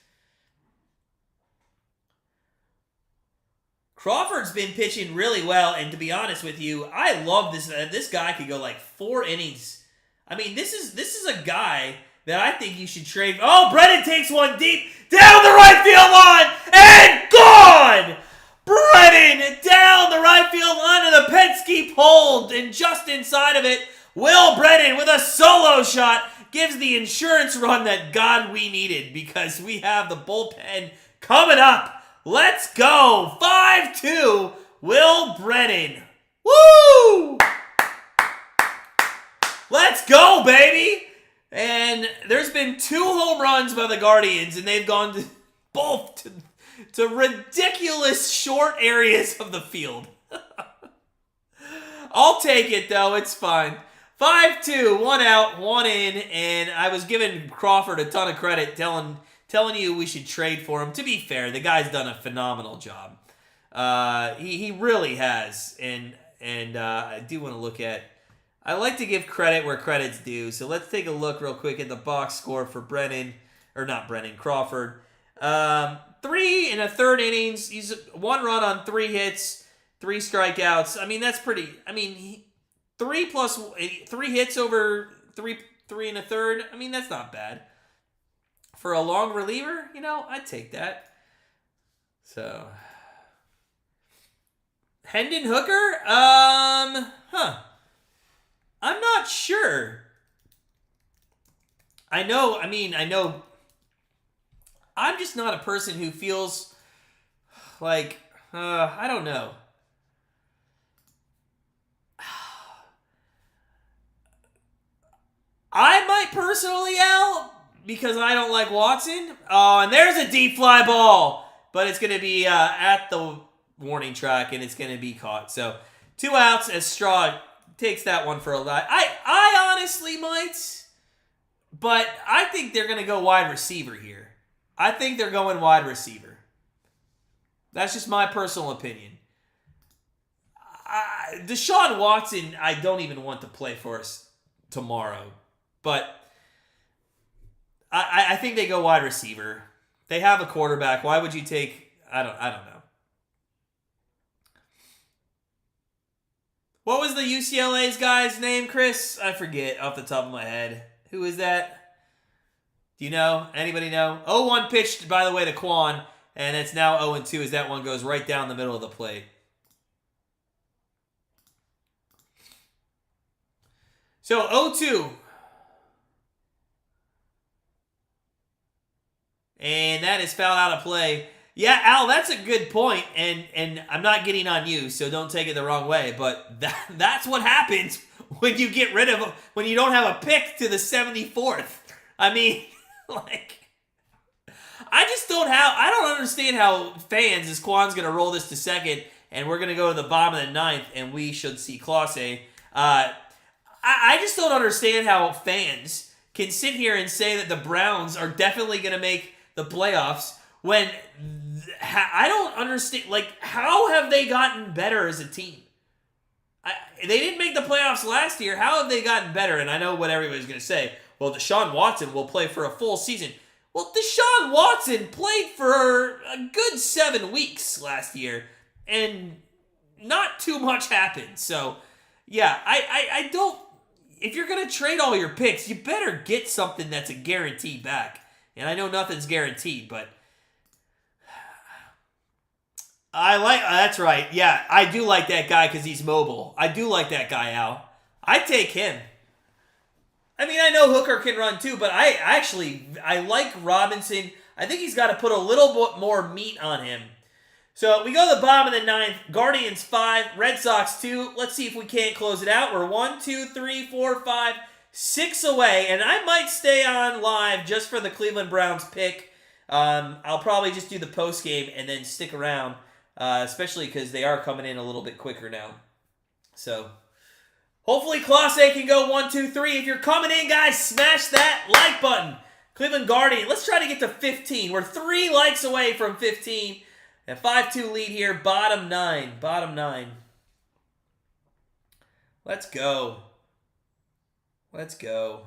Crawford's been pitching really well, and to be honest with you, I love this. This guy could go like 4 innings. I mean, this is a guy that I think you should trade. Oh, Brennan takes one deep down the right field line and gone! Brennan down the right field line to the Penske pole, and just inside of it, Will Brennan with a solo shot gives the insurance run that God we needed because we have the bullpen coming up. Let's go. 5-2, Will Brennan. Woo! Let's go, baby! And there's been 2 home runs by the Guardians, and they've gone to both to ridiculous short areas of the field. I'll take it, though. It's fine. 5-2, 1 out, 1 in, and I was giving Crawford a ton of credit, telling you we should trade for him. To be fair, the guy's done a phenomenal job. He really has, and I do want to look at. I like to give credit where credit's due, so let's take a look real quick at the box score for Crawford. 3 and a third innings. He's 1 run on 3 hits, 3 strikeouts. I mean, that's pretty. I mean, 3 hits over 3 and a third. I mean, that's not bad for a long reliever. I'd take that. So, Hendon Hooker. I'm not sure. I know. I'm just not a person who feels like, I don't know. I might personally, Al, because I don't like Watson. Oh, and there's a deep fly ball. But it's going to be at the warning track, and it's going to be caught. So, 2 outs as Straw takes that one for a lot. I honestly might, but I think they're going to go wide receiver here. I think they're going wide receiver. That's just my personal opinion. Deshaun Watson, I don't even want to play for us tomorrow, but I think they go wide receiver. They have a quarterback. Why would you take? I don't know. What was the UCLA's guy's name, Chris? I forget off the top of my head. Who is that? Do you know? Anybody know? 0-1 pitched, by the way, to Quan, and it's now 0-2 as that one goes right down the middle of the plate. So 0-2. And that is fouled out of play. Yeah, Al, that's a good point, and I'm not getting on you, so don't take it the wrong way, but that's what happens when you get rid of, when you don't have a pick to the 74th. I mean, like, I don't understand how fans, as Kwan's going to roll this to second, and we're going to go to the bottom of the ninth, and we should see Clase. I just don't understand how fans can sit here and say that the Browns are definitely going to make the playoffs when I don't understand. Like, how have they gotten better as a team? They didn't make the playoffs last year. How have they gotten better? And I know what everybody's going to say. Well, Deshaun Watson will play for a full season. Well, Deshaun Watson played for a good 7 weeks last year, and not too much happened. So, yeah, I don't. If you're going to trade all your picks, you better get something that's a guarantee back. And I know nothing's guaranteed, but that's right. Yeah, I do like that guy because he's mobile. I do like that guy, Al. I take him. I mean, I know Hooker can run too, but I like Robinson. I think he's got to put a little bit more meat on him. So we go to the bottom of the ninth. Guardians 5, Red Sox 2. Let's see if we can't close it out. We're 1, 2, 3, 4, 5, 6 away, and I might stay on live just for the Cleveland Browns pick. I'll probably just do the post game and then stick around, especially because they are coming in a little bit quicker now. So hopefully Clase can go 1, 2, 3. If you're coming in, guys, smash that like button. Cleveland Guardian, let's try to get to 15. We're 3 likes away from 15. A 5-2 lead here, bottom 9. Bottom 9. Let's go. Let's go.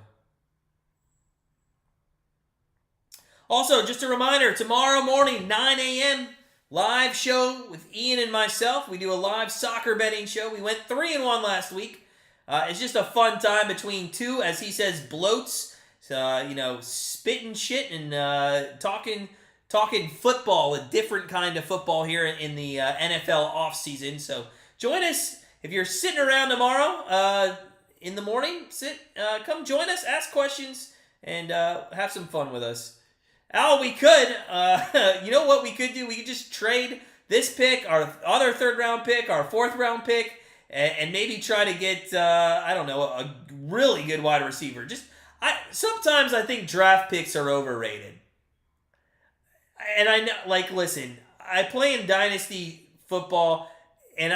Also, just a reminder, tomorrow morning, 9 a.m., live show with Ian and myself. We do a live soccer betting show. We went 3-1 last week. It's just a fun time between two, as he says, bloats. Spitting shit and talking football, a different kind of football here in the NFL offseason. So join us if you're sitting around tomorrow in the morning. Come join us, ask questions, and have some fun with us. Al, we could, you know what we could do? We could just trade this pick, our other 3rd round pick, our 4th round pick, and maybe try to get, a really good wide receiver. Sometimes I think draft picks are overrated. And I know, listen, I play in Dynasty football, and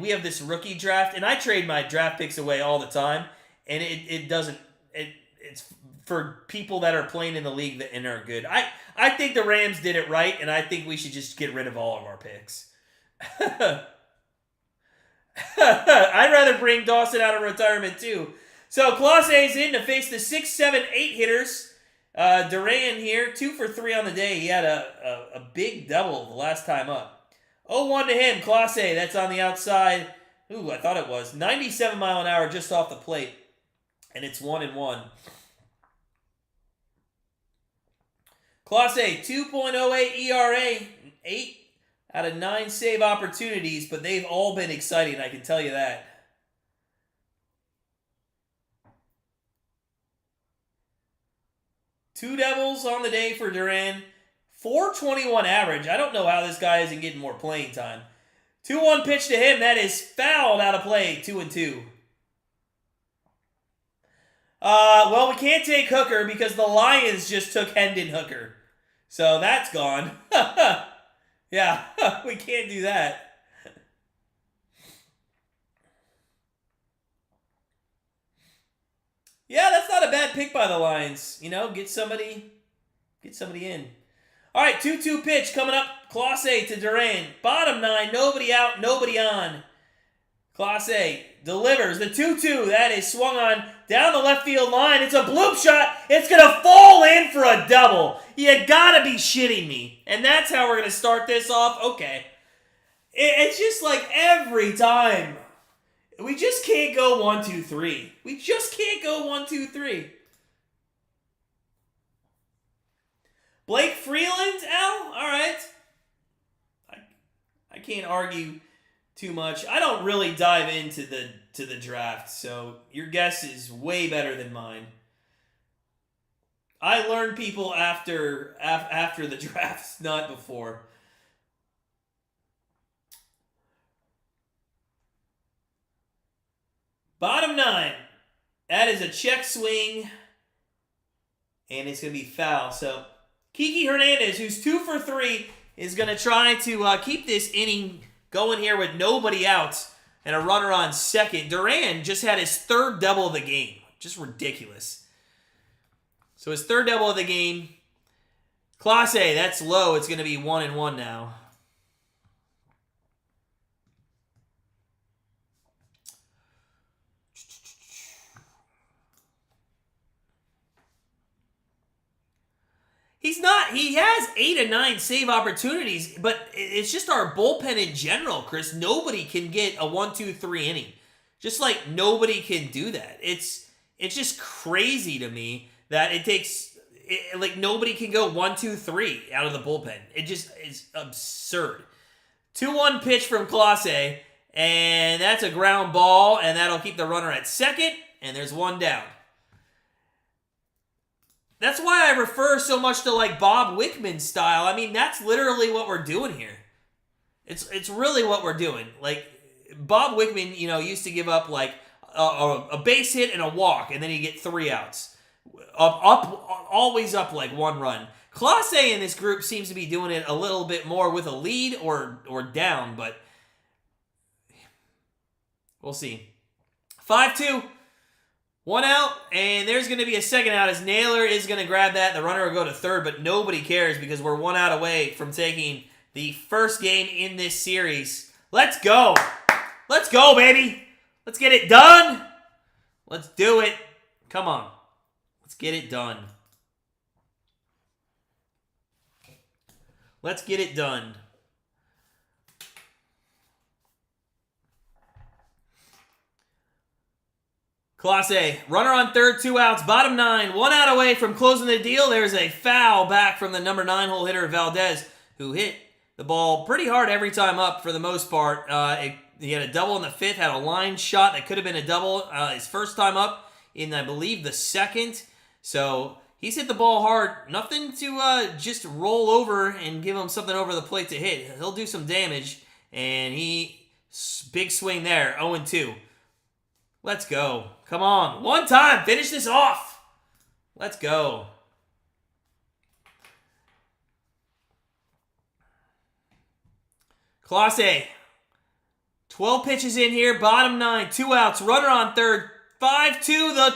we have this rookie draft, and I trade my draft picks away all the time, and it's for people that are playing in the league and are good. I think the Rams did it right, and I think we should just get rid of all of our picks. I'd rather bring Dawson out of retirement too. So Clase's in to face the 6, 7, 8 hitters. Duran here, 2 for 3 on the day. He had a big double the last time up. 0-1 to him. Clase, that's on the outside. Ooh, I thought it was. 97 mile an hour just off the plate. And it's 1-1. Clase, 2.08 ERA. 8 out of 9 save opportunities, but they've all been exciting, I can tell you that. Two doubles on the day for Duran. 421 average. I don't know how this guy isn't getting more playing time. 2-1 pitch to him. That is fouled out of play. 2-2. Well, we can't take Hooker because the Lions just took Hendon Hooker. So that's gone. Yeah, we can't do that. Yeah, that's not a bad pick by the Lions. Get somebody in. All right, 2-2 pitch coming up. Clase to Duran. Bottom 9, nobody out, nobody on. Clase delivers the 2-2. That is swung on down the left field line. It's a bloop shot. It's going to fall in for a double. You got to be shitting me. And that's how we're going to start this off. Okay. It's just like every time. We just can't go 1, 2, 3. We just can't go 1, 2, 3. Blake Freeland, Al? All right. I can't argue too much. I don't really dive into the draft, so your guess is way better than mine. I learn people after the drafts, not before. Bottom 9. That is a check swing, and it's going to be foul. So Kiki Hernandez, who's 2 for 3, is going to try to keep this inning going here with nobody out and a runner on second. Duran just had his 3rd double of the game. Just ridiculous. So his 3rd double of the game. Class A, that's low. It's going to be 1-1 now. He has 8 and 9 save opportunities, but it's just our bullpen in general, Chris. Nobody can get a 1-2-3 inning. Just like nobody can do that. It's just crazy to me that it takes, like nobody can go 1-2-3 out of the bullpen. It just is absurd. 2-1 pitch from Clase, and that's a ground ball, and that'll keep the runner at second, and there's one down. That's why I refer so much to like Bob Wickman style. I mean, that's literally what we're doing here. It's really what we're doing. Like Bob Wickman, used to give up like a base hit and a walk, and then he'd get 3 outs. Always up like 1 run. Class A in this group seems to be doing it a little bit more with a lead or down, but we'll see. 5-2. 1 out, and there's going to be a second out as Naylor is going to grab that. The runner will go to third, but nobody cares because we're 1 out away from taking the first game in this series. Let's go. Let's go, baby. Let's get it done. Let's do it. Come on. Let's get it done. Let's get it done. Class A, runner on third, 2 outs, bottom 9, 1 out away from closing the deal. There's a foul back from the number 9 hole hitter, Valdez, who hit the ball pretty hard every time up for the most part. He had a double in the 5th, had a line shot that could have been a double his first time up in, I believe, the 2nd. So he's hit the ball hard. Nothing to just roll over and give him something over the plate to hit. He'll do some damage, and big swing there, 0-2. Let's go. Come on. One time. Finish this off. Let's go. Class A. 12 pitches in here. Bottom 9. 2 outs. Runner on third. 5-2. The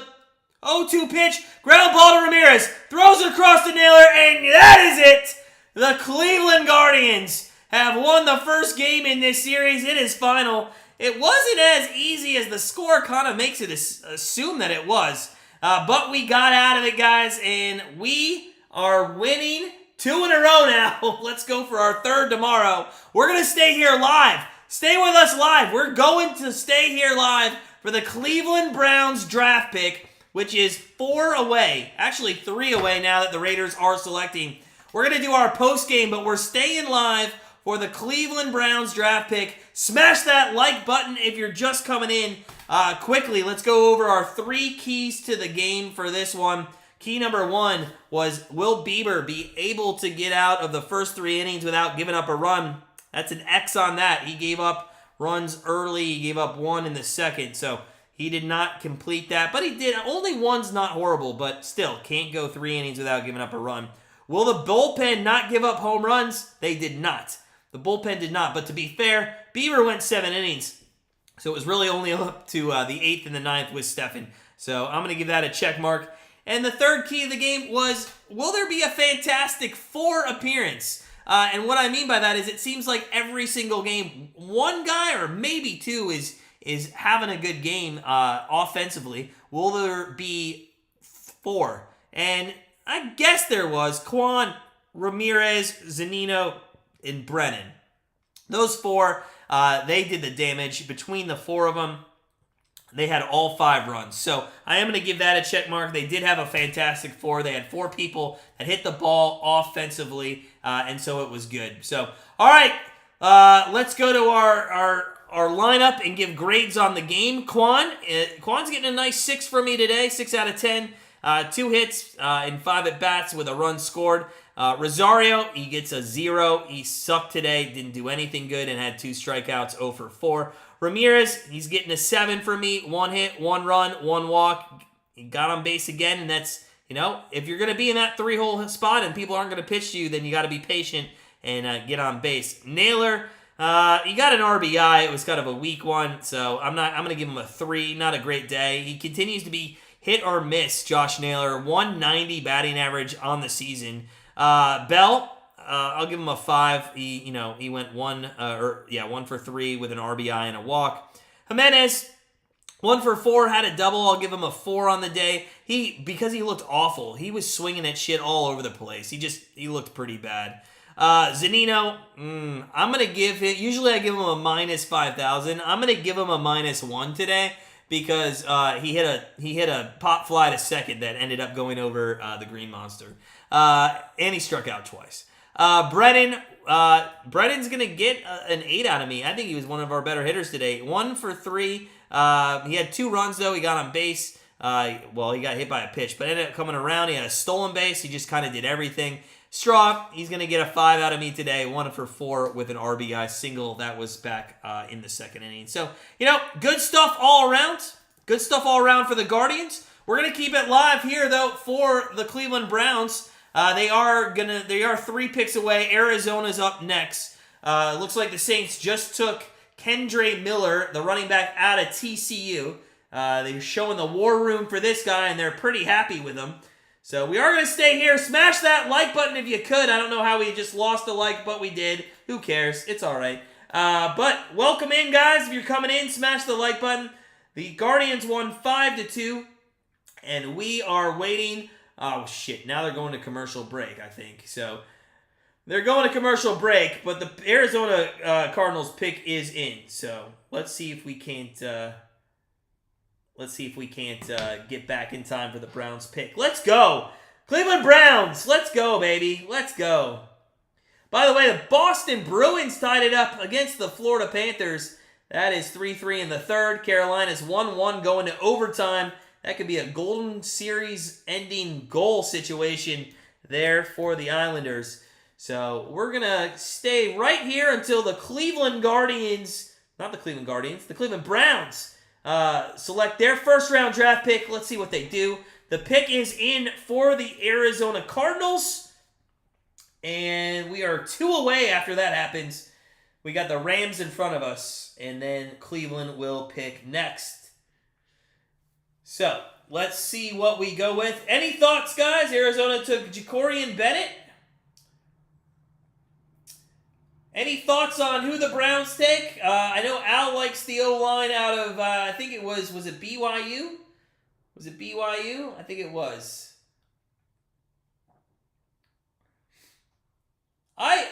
0-2 pitch. Ground ball to Ramirez. Throws it across to Naylor. And that is it. The Cleveland Guardians have won the first game in this series. It is final. It wasn't as easy as the score kind of makes it assume that it was. But we got out of it, guys, and we are winning 2 in a row now. Let's go for our 3rd tomorrow. We're going to stay here live. Stay with us live. We're going to stay here live for the Cleveland Browns draft pick, which is 4 away. Actually, 3 away now that the Raiders are selecting. We're going to do our post game, but we're staying live for the Cleveland Browns draft pick. Smash that like button if you're just coming in. Quickly, let's go over our 3 keys to the game for this one. Key number 1 was, will Bieber be able to get out of the first 3 innings without giving up a run? That's an X on that. He gave up runs early. He gave up 1 in the 2nd, so he did not complete that. But he did. Only 1's not horrible, but still, can't go 3 innings without giving up a run. Will the bullpen not give up home runs? They did not. The bullpen did not, but to be fair, Bieber went 7 innings, so it was really only up to the 8th and the 9th with Stephan. So I'm going to give that a check mark. And the 3rd key of the game was, will there be a Fantastic 4 appearance? And what I mean by that is it seems like every single game, 1 guy or maybe 2 is having a good game offensively. Will there be 4? And I guess there was. Quan, Ramirez, Zunino, and Brennan. Those 4, they did the damage. Between the 4 of them, they had all 5 runs. So I am going to give that a check mark. They did have a Fantastic 4. They had 4 people that hit the ball offensively, and so it was good. So, all right, let's go to lineup and give grades on the game. Quan's getting a nice 6 for me today, 6 out of 10. 2 hits and 5 at-bats with a run scored. Rosario, he gets a 0. He sucked today, didn't do anything good, and had 2 strikeouts, 0 for 4. Ramirez, he's getting a 7 for me. 1 hit, 1 run, 1 walk. He got on base again, and that's, if you're going to be in that 3-hole spot and people aren't going to pitch to you, then you got to be patient and get on base. Naylor, he got an RBI. It was kind of a weak one, so I'm going to give him a 3. Not a great day. He continues to be hit or miss, Josh Naylor. 190 batting average on the season. Bell, I'll give him a 5. He went 1 for 3 with an RBI and a walk. Jimenez, 1 for 4, had a double. I'll give him a 4 on the day. Because he looked awful. He was swinging at shit all over the place. He looked pretty bad. Zunino, I'm going to give him, usually I give him a minus 5,000. I'm going to give him a minus 1 today because he hit a pop fly to second that ended up going over the Green Monster. And he struck out twice. Brendan's going to get an 8 out of me. I think he was one of our better hitters today. 1 for 3. He had 2 runs, though. He got on base. He got hit by a pitch, but ended up coming around. He had a stolen base. He just kind of did everything. Straw, he's going to get a 5 out of me today. 1 for 4 with an RBI single. That was back in the second inning. So, good stuff all around. Good stuff all around for the Guardians. We're going to keep it live here, though, for the Cleveland Browns. They are 3 picks away. Arizona's up next. Looks like the Saints just took Kendre Miller, the running back, out of TCU. They're showing the war room for this guy, and they're pretty happy with him. So we are going to stay here. Smash that like button if you could. I don't know how we just lost a like, but we did. Who cares? It's all right. But welcome in, guys. If you're coming in, smash the like button. The Guardians won 5-2, and we are waiting. Oh, shit. Now they're going to commercial break, I think. So they're going to commercial break, but the Arizona Cardinals pick is in. So let's see if we can't get back in time for the Browns pick. Let's go. Cleveland Browns. Let's go, baby. Let's go. By the way, the Boston Bruins tied it up against the Florida Panthers. That is 3-3 in the third. Carolina's 1-1 going to overtime. That could be a Golden Series ending goal situation there for the Islanders. So we're going to stay right here until the Cleveland Browns select their first round draft pick. Let's see what they do. The pick is in for the Arizona Cardinals. And we are 2 away after that happens. We got the Rams in front of us. And then Cleveland will pick next. So, let's see what we go with. Any thoughts, guys? Arizona took Jacorian Bennett. Any thoughts on who the Browns take? I know Al likes the O-line out of, I think it was it BYU? Was it BYU? I think it was. I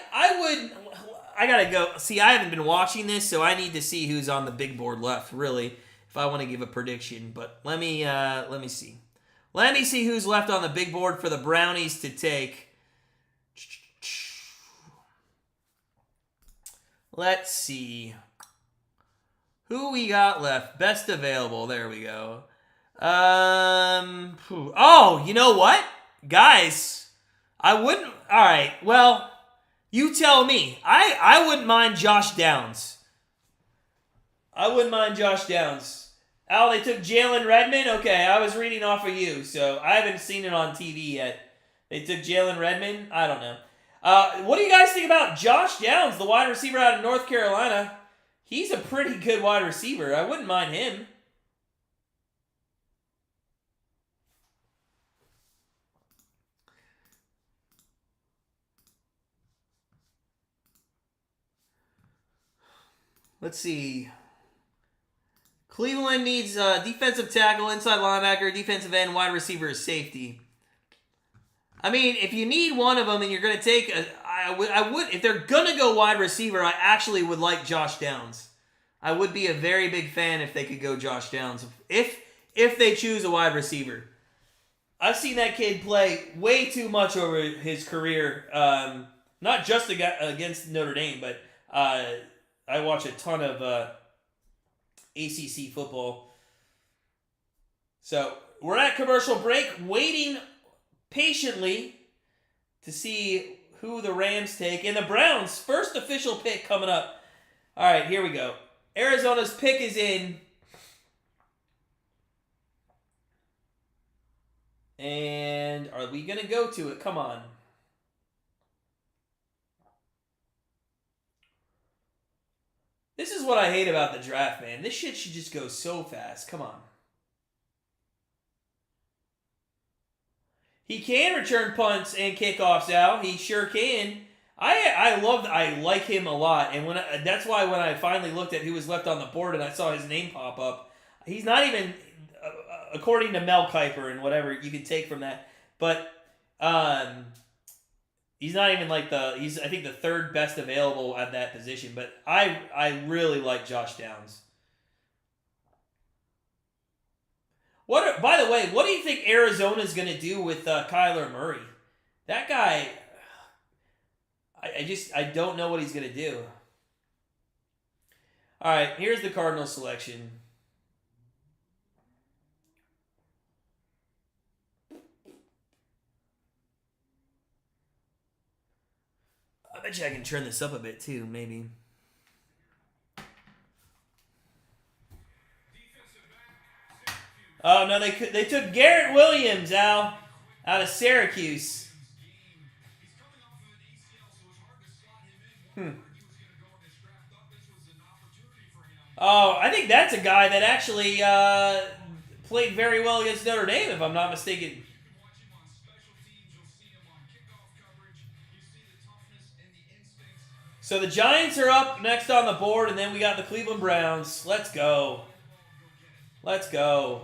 gotta go. See, I haven't been watching this, so I need to see who's on the big board left, really, if I want to give a prediction. But let me see. Let me see who's left on the big board for the Brownies to take. Let's see. Who we got left? Best available. There we go. Oh, you know what? Guys, I wouldn't... All right, well, you tell me. I wouldn't mind Josh Downs. Al, they took Jalen Redmond? Okay, I was reading off of you, so I haven't seen it on TV yet. They took Jalen Redmond? I don't know. What do you guys think about Josh Downs, the wide receiver out of North Carolina? He's a pretty good wide receiver. I wouldn't mind him. Let's see. Cleveland needs defensive tackle, inside linebacker, defensive end, wide receiver, safety. I mean, if you need one of them and you're going to take... I would, if they're going to go wide receiver, I actually would like Josh Downs. I would be a very big fan if they could go Josh Downs. If they choose a wide receiver. I've seen that kid play way too much over his career. Not just against Notre Dame, but I watch a ton of ACC football. So we're at commercial break, waiting patiently to see who the Rams take. And the Browns' first official pick coming up. All right, here we go. Arizona's pick is in. And are we going to go to it? Come on. This is what I hate about the draft, man. This shit should just go so fast. Come on. He can return punts and kickoffs, Al. He sure can. I like him a lot, and that's why when I finally looked at who was left on the board and I saw his name pop up, he's not even, according to Mel Kiper and whatever you can take from that, but he's not even like he's I think the third best available at that position. But I really like Josh Downs. By the way, what do you think Arizona's going to do with Kyler Murray? That guy, I don't know what he's going to do. All right, here's the Cardinals selection. I bet you I can turn this up a bit too, maybe. Oh, no, they took Garrett Williams, Al, out of Syracuse. Oh, I think that's a guy that actually played very well against Notre Dame, if I'm not mistaken. So the Giants are up next on the board, and then we got the Cleveland Browns. Let's go. Let's go.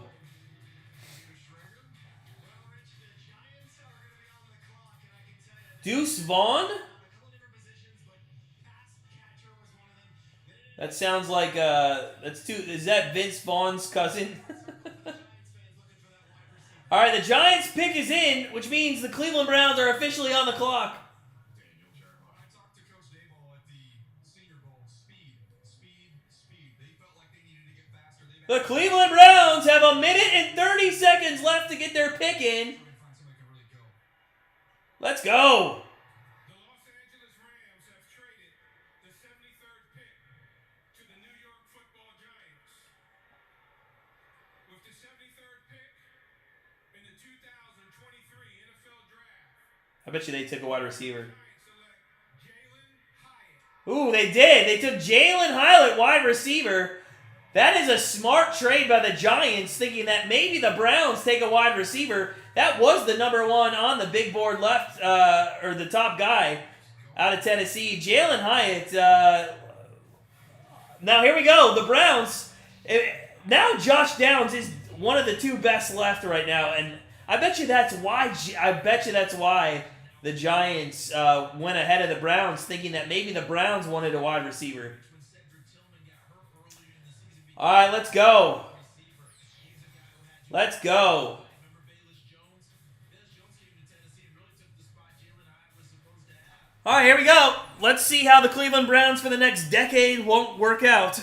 Deuce Vaughn? That sounds like is that Vince Vaughn's cousin? All right, the Giants pick is in, which means the Cleveland Browns are officially on the clock. The Cleveland Browns have 1 minute and 30 seconds left to get their pick in. Let's go. The Los Angeles Rams have traded the 73rd pick to the New York Football Giants. With the 73rd pick in the 2023 NFL Draft. I bet you they took a wide receiver. Ooh, they did. They took Jalen Hyatt, wide receiver. That is a smart trade by the Giants, thinking that maybe the Browns take a wide receiver. That was the number one on the big board left, or the top guy out of Tennessee. Jalen Hyatt. Now, here we go. The Browns. Now Josh Downs is one of the two best left right now. And I bet you that's why the Giants went ahead of the Browns, thinking that maybe the Browns wanted a wide receiver. All right, let's go. Let's go. All right, here we go. Let's see how the Cleveland Browns for the next decade won't work out.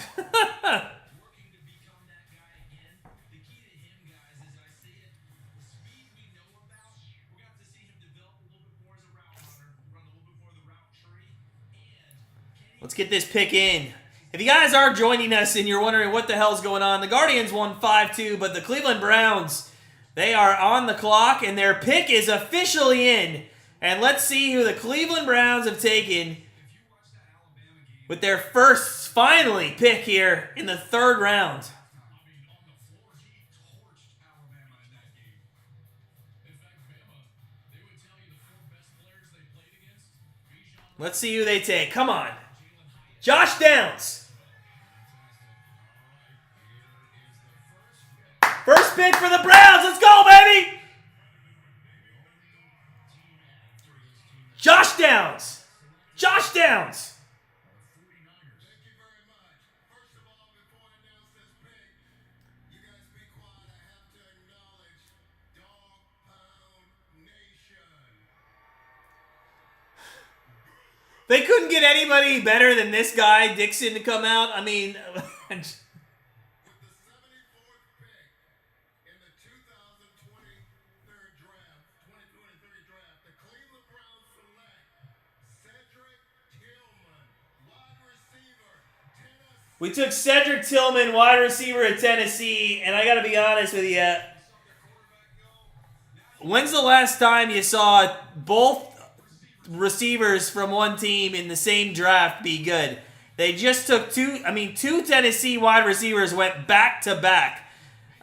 Let's get this pick in. If you guys are joining us and you're wondering what the hell's going on, the Guardians won 5-2, but the Cleveland Browns, they are on the clock, and their pick is officially in. And let's see who the Cleveland Browns have taken with their first, finally, pick here in the third round. Let's see who they take. Come on. Josh Downs. First pick for the Browns. Let's go, baby. Josh Downs. Josh Downs. Thank you very much. First of all, before I announce this pick, you guys be quiet. I have to acknowledge Dog Pound Nation. They couldn't get anybody better than this guy, Dixon, to come out. I mean, We took Cedric Tillman, wide receiver at Tennessee, and I got to be honest with you. When's the last time you saw both receivers from one team in the same draft be good? They just took two Tennessee wide receivers went back to back.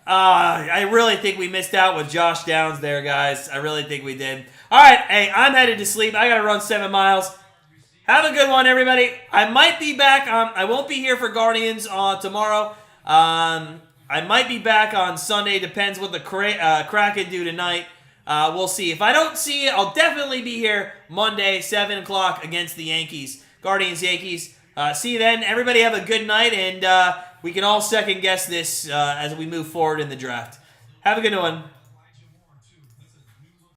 I really think we missed out with Josh Downs there, guys. I really think we did. All right, hey, I'm headed to sleep. I got to run 7 miles. Have a good one, everybody. I might be back. I won't be here for Guardians tomorrow. I might be back on Sunday. Depends what the Kraken do tonight. We'll see. If I don't see it, I'll definitely be here Monday, 7 o'clock against the Yankees. Guardians, Yankees. See you then. Everybody have a good night, and we can all second guess this as we move forward in the draft. Have a good one.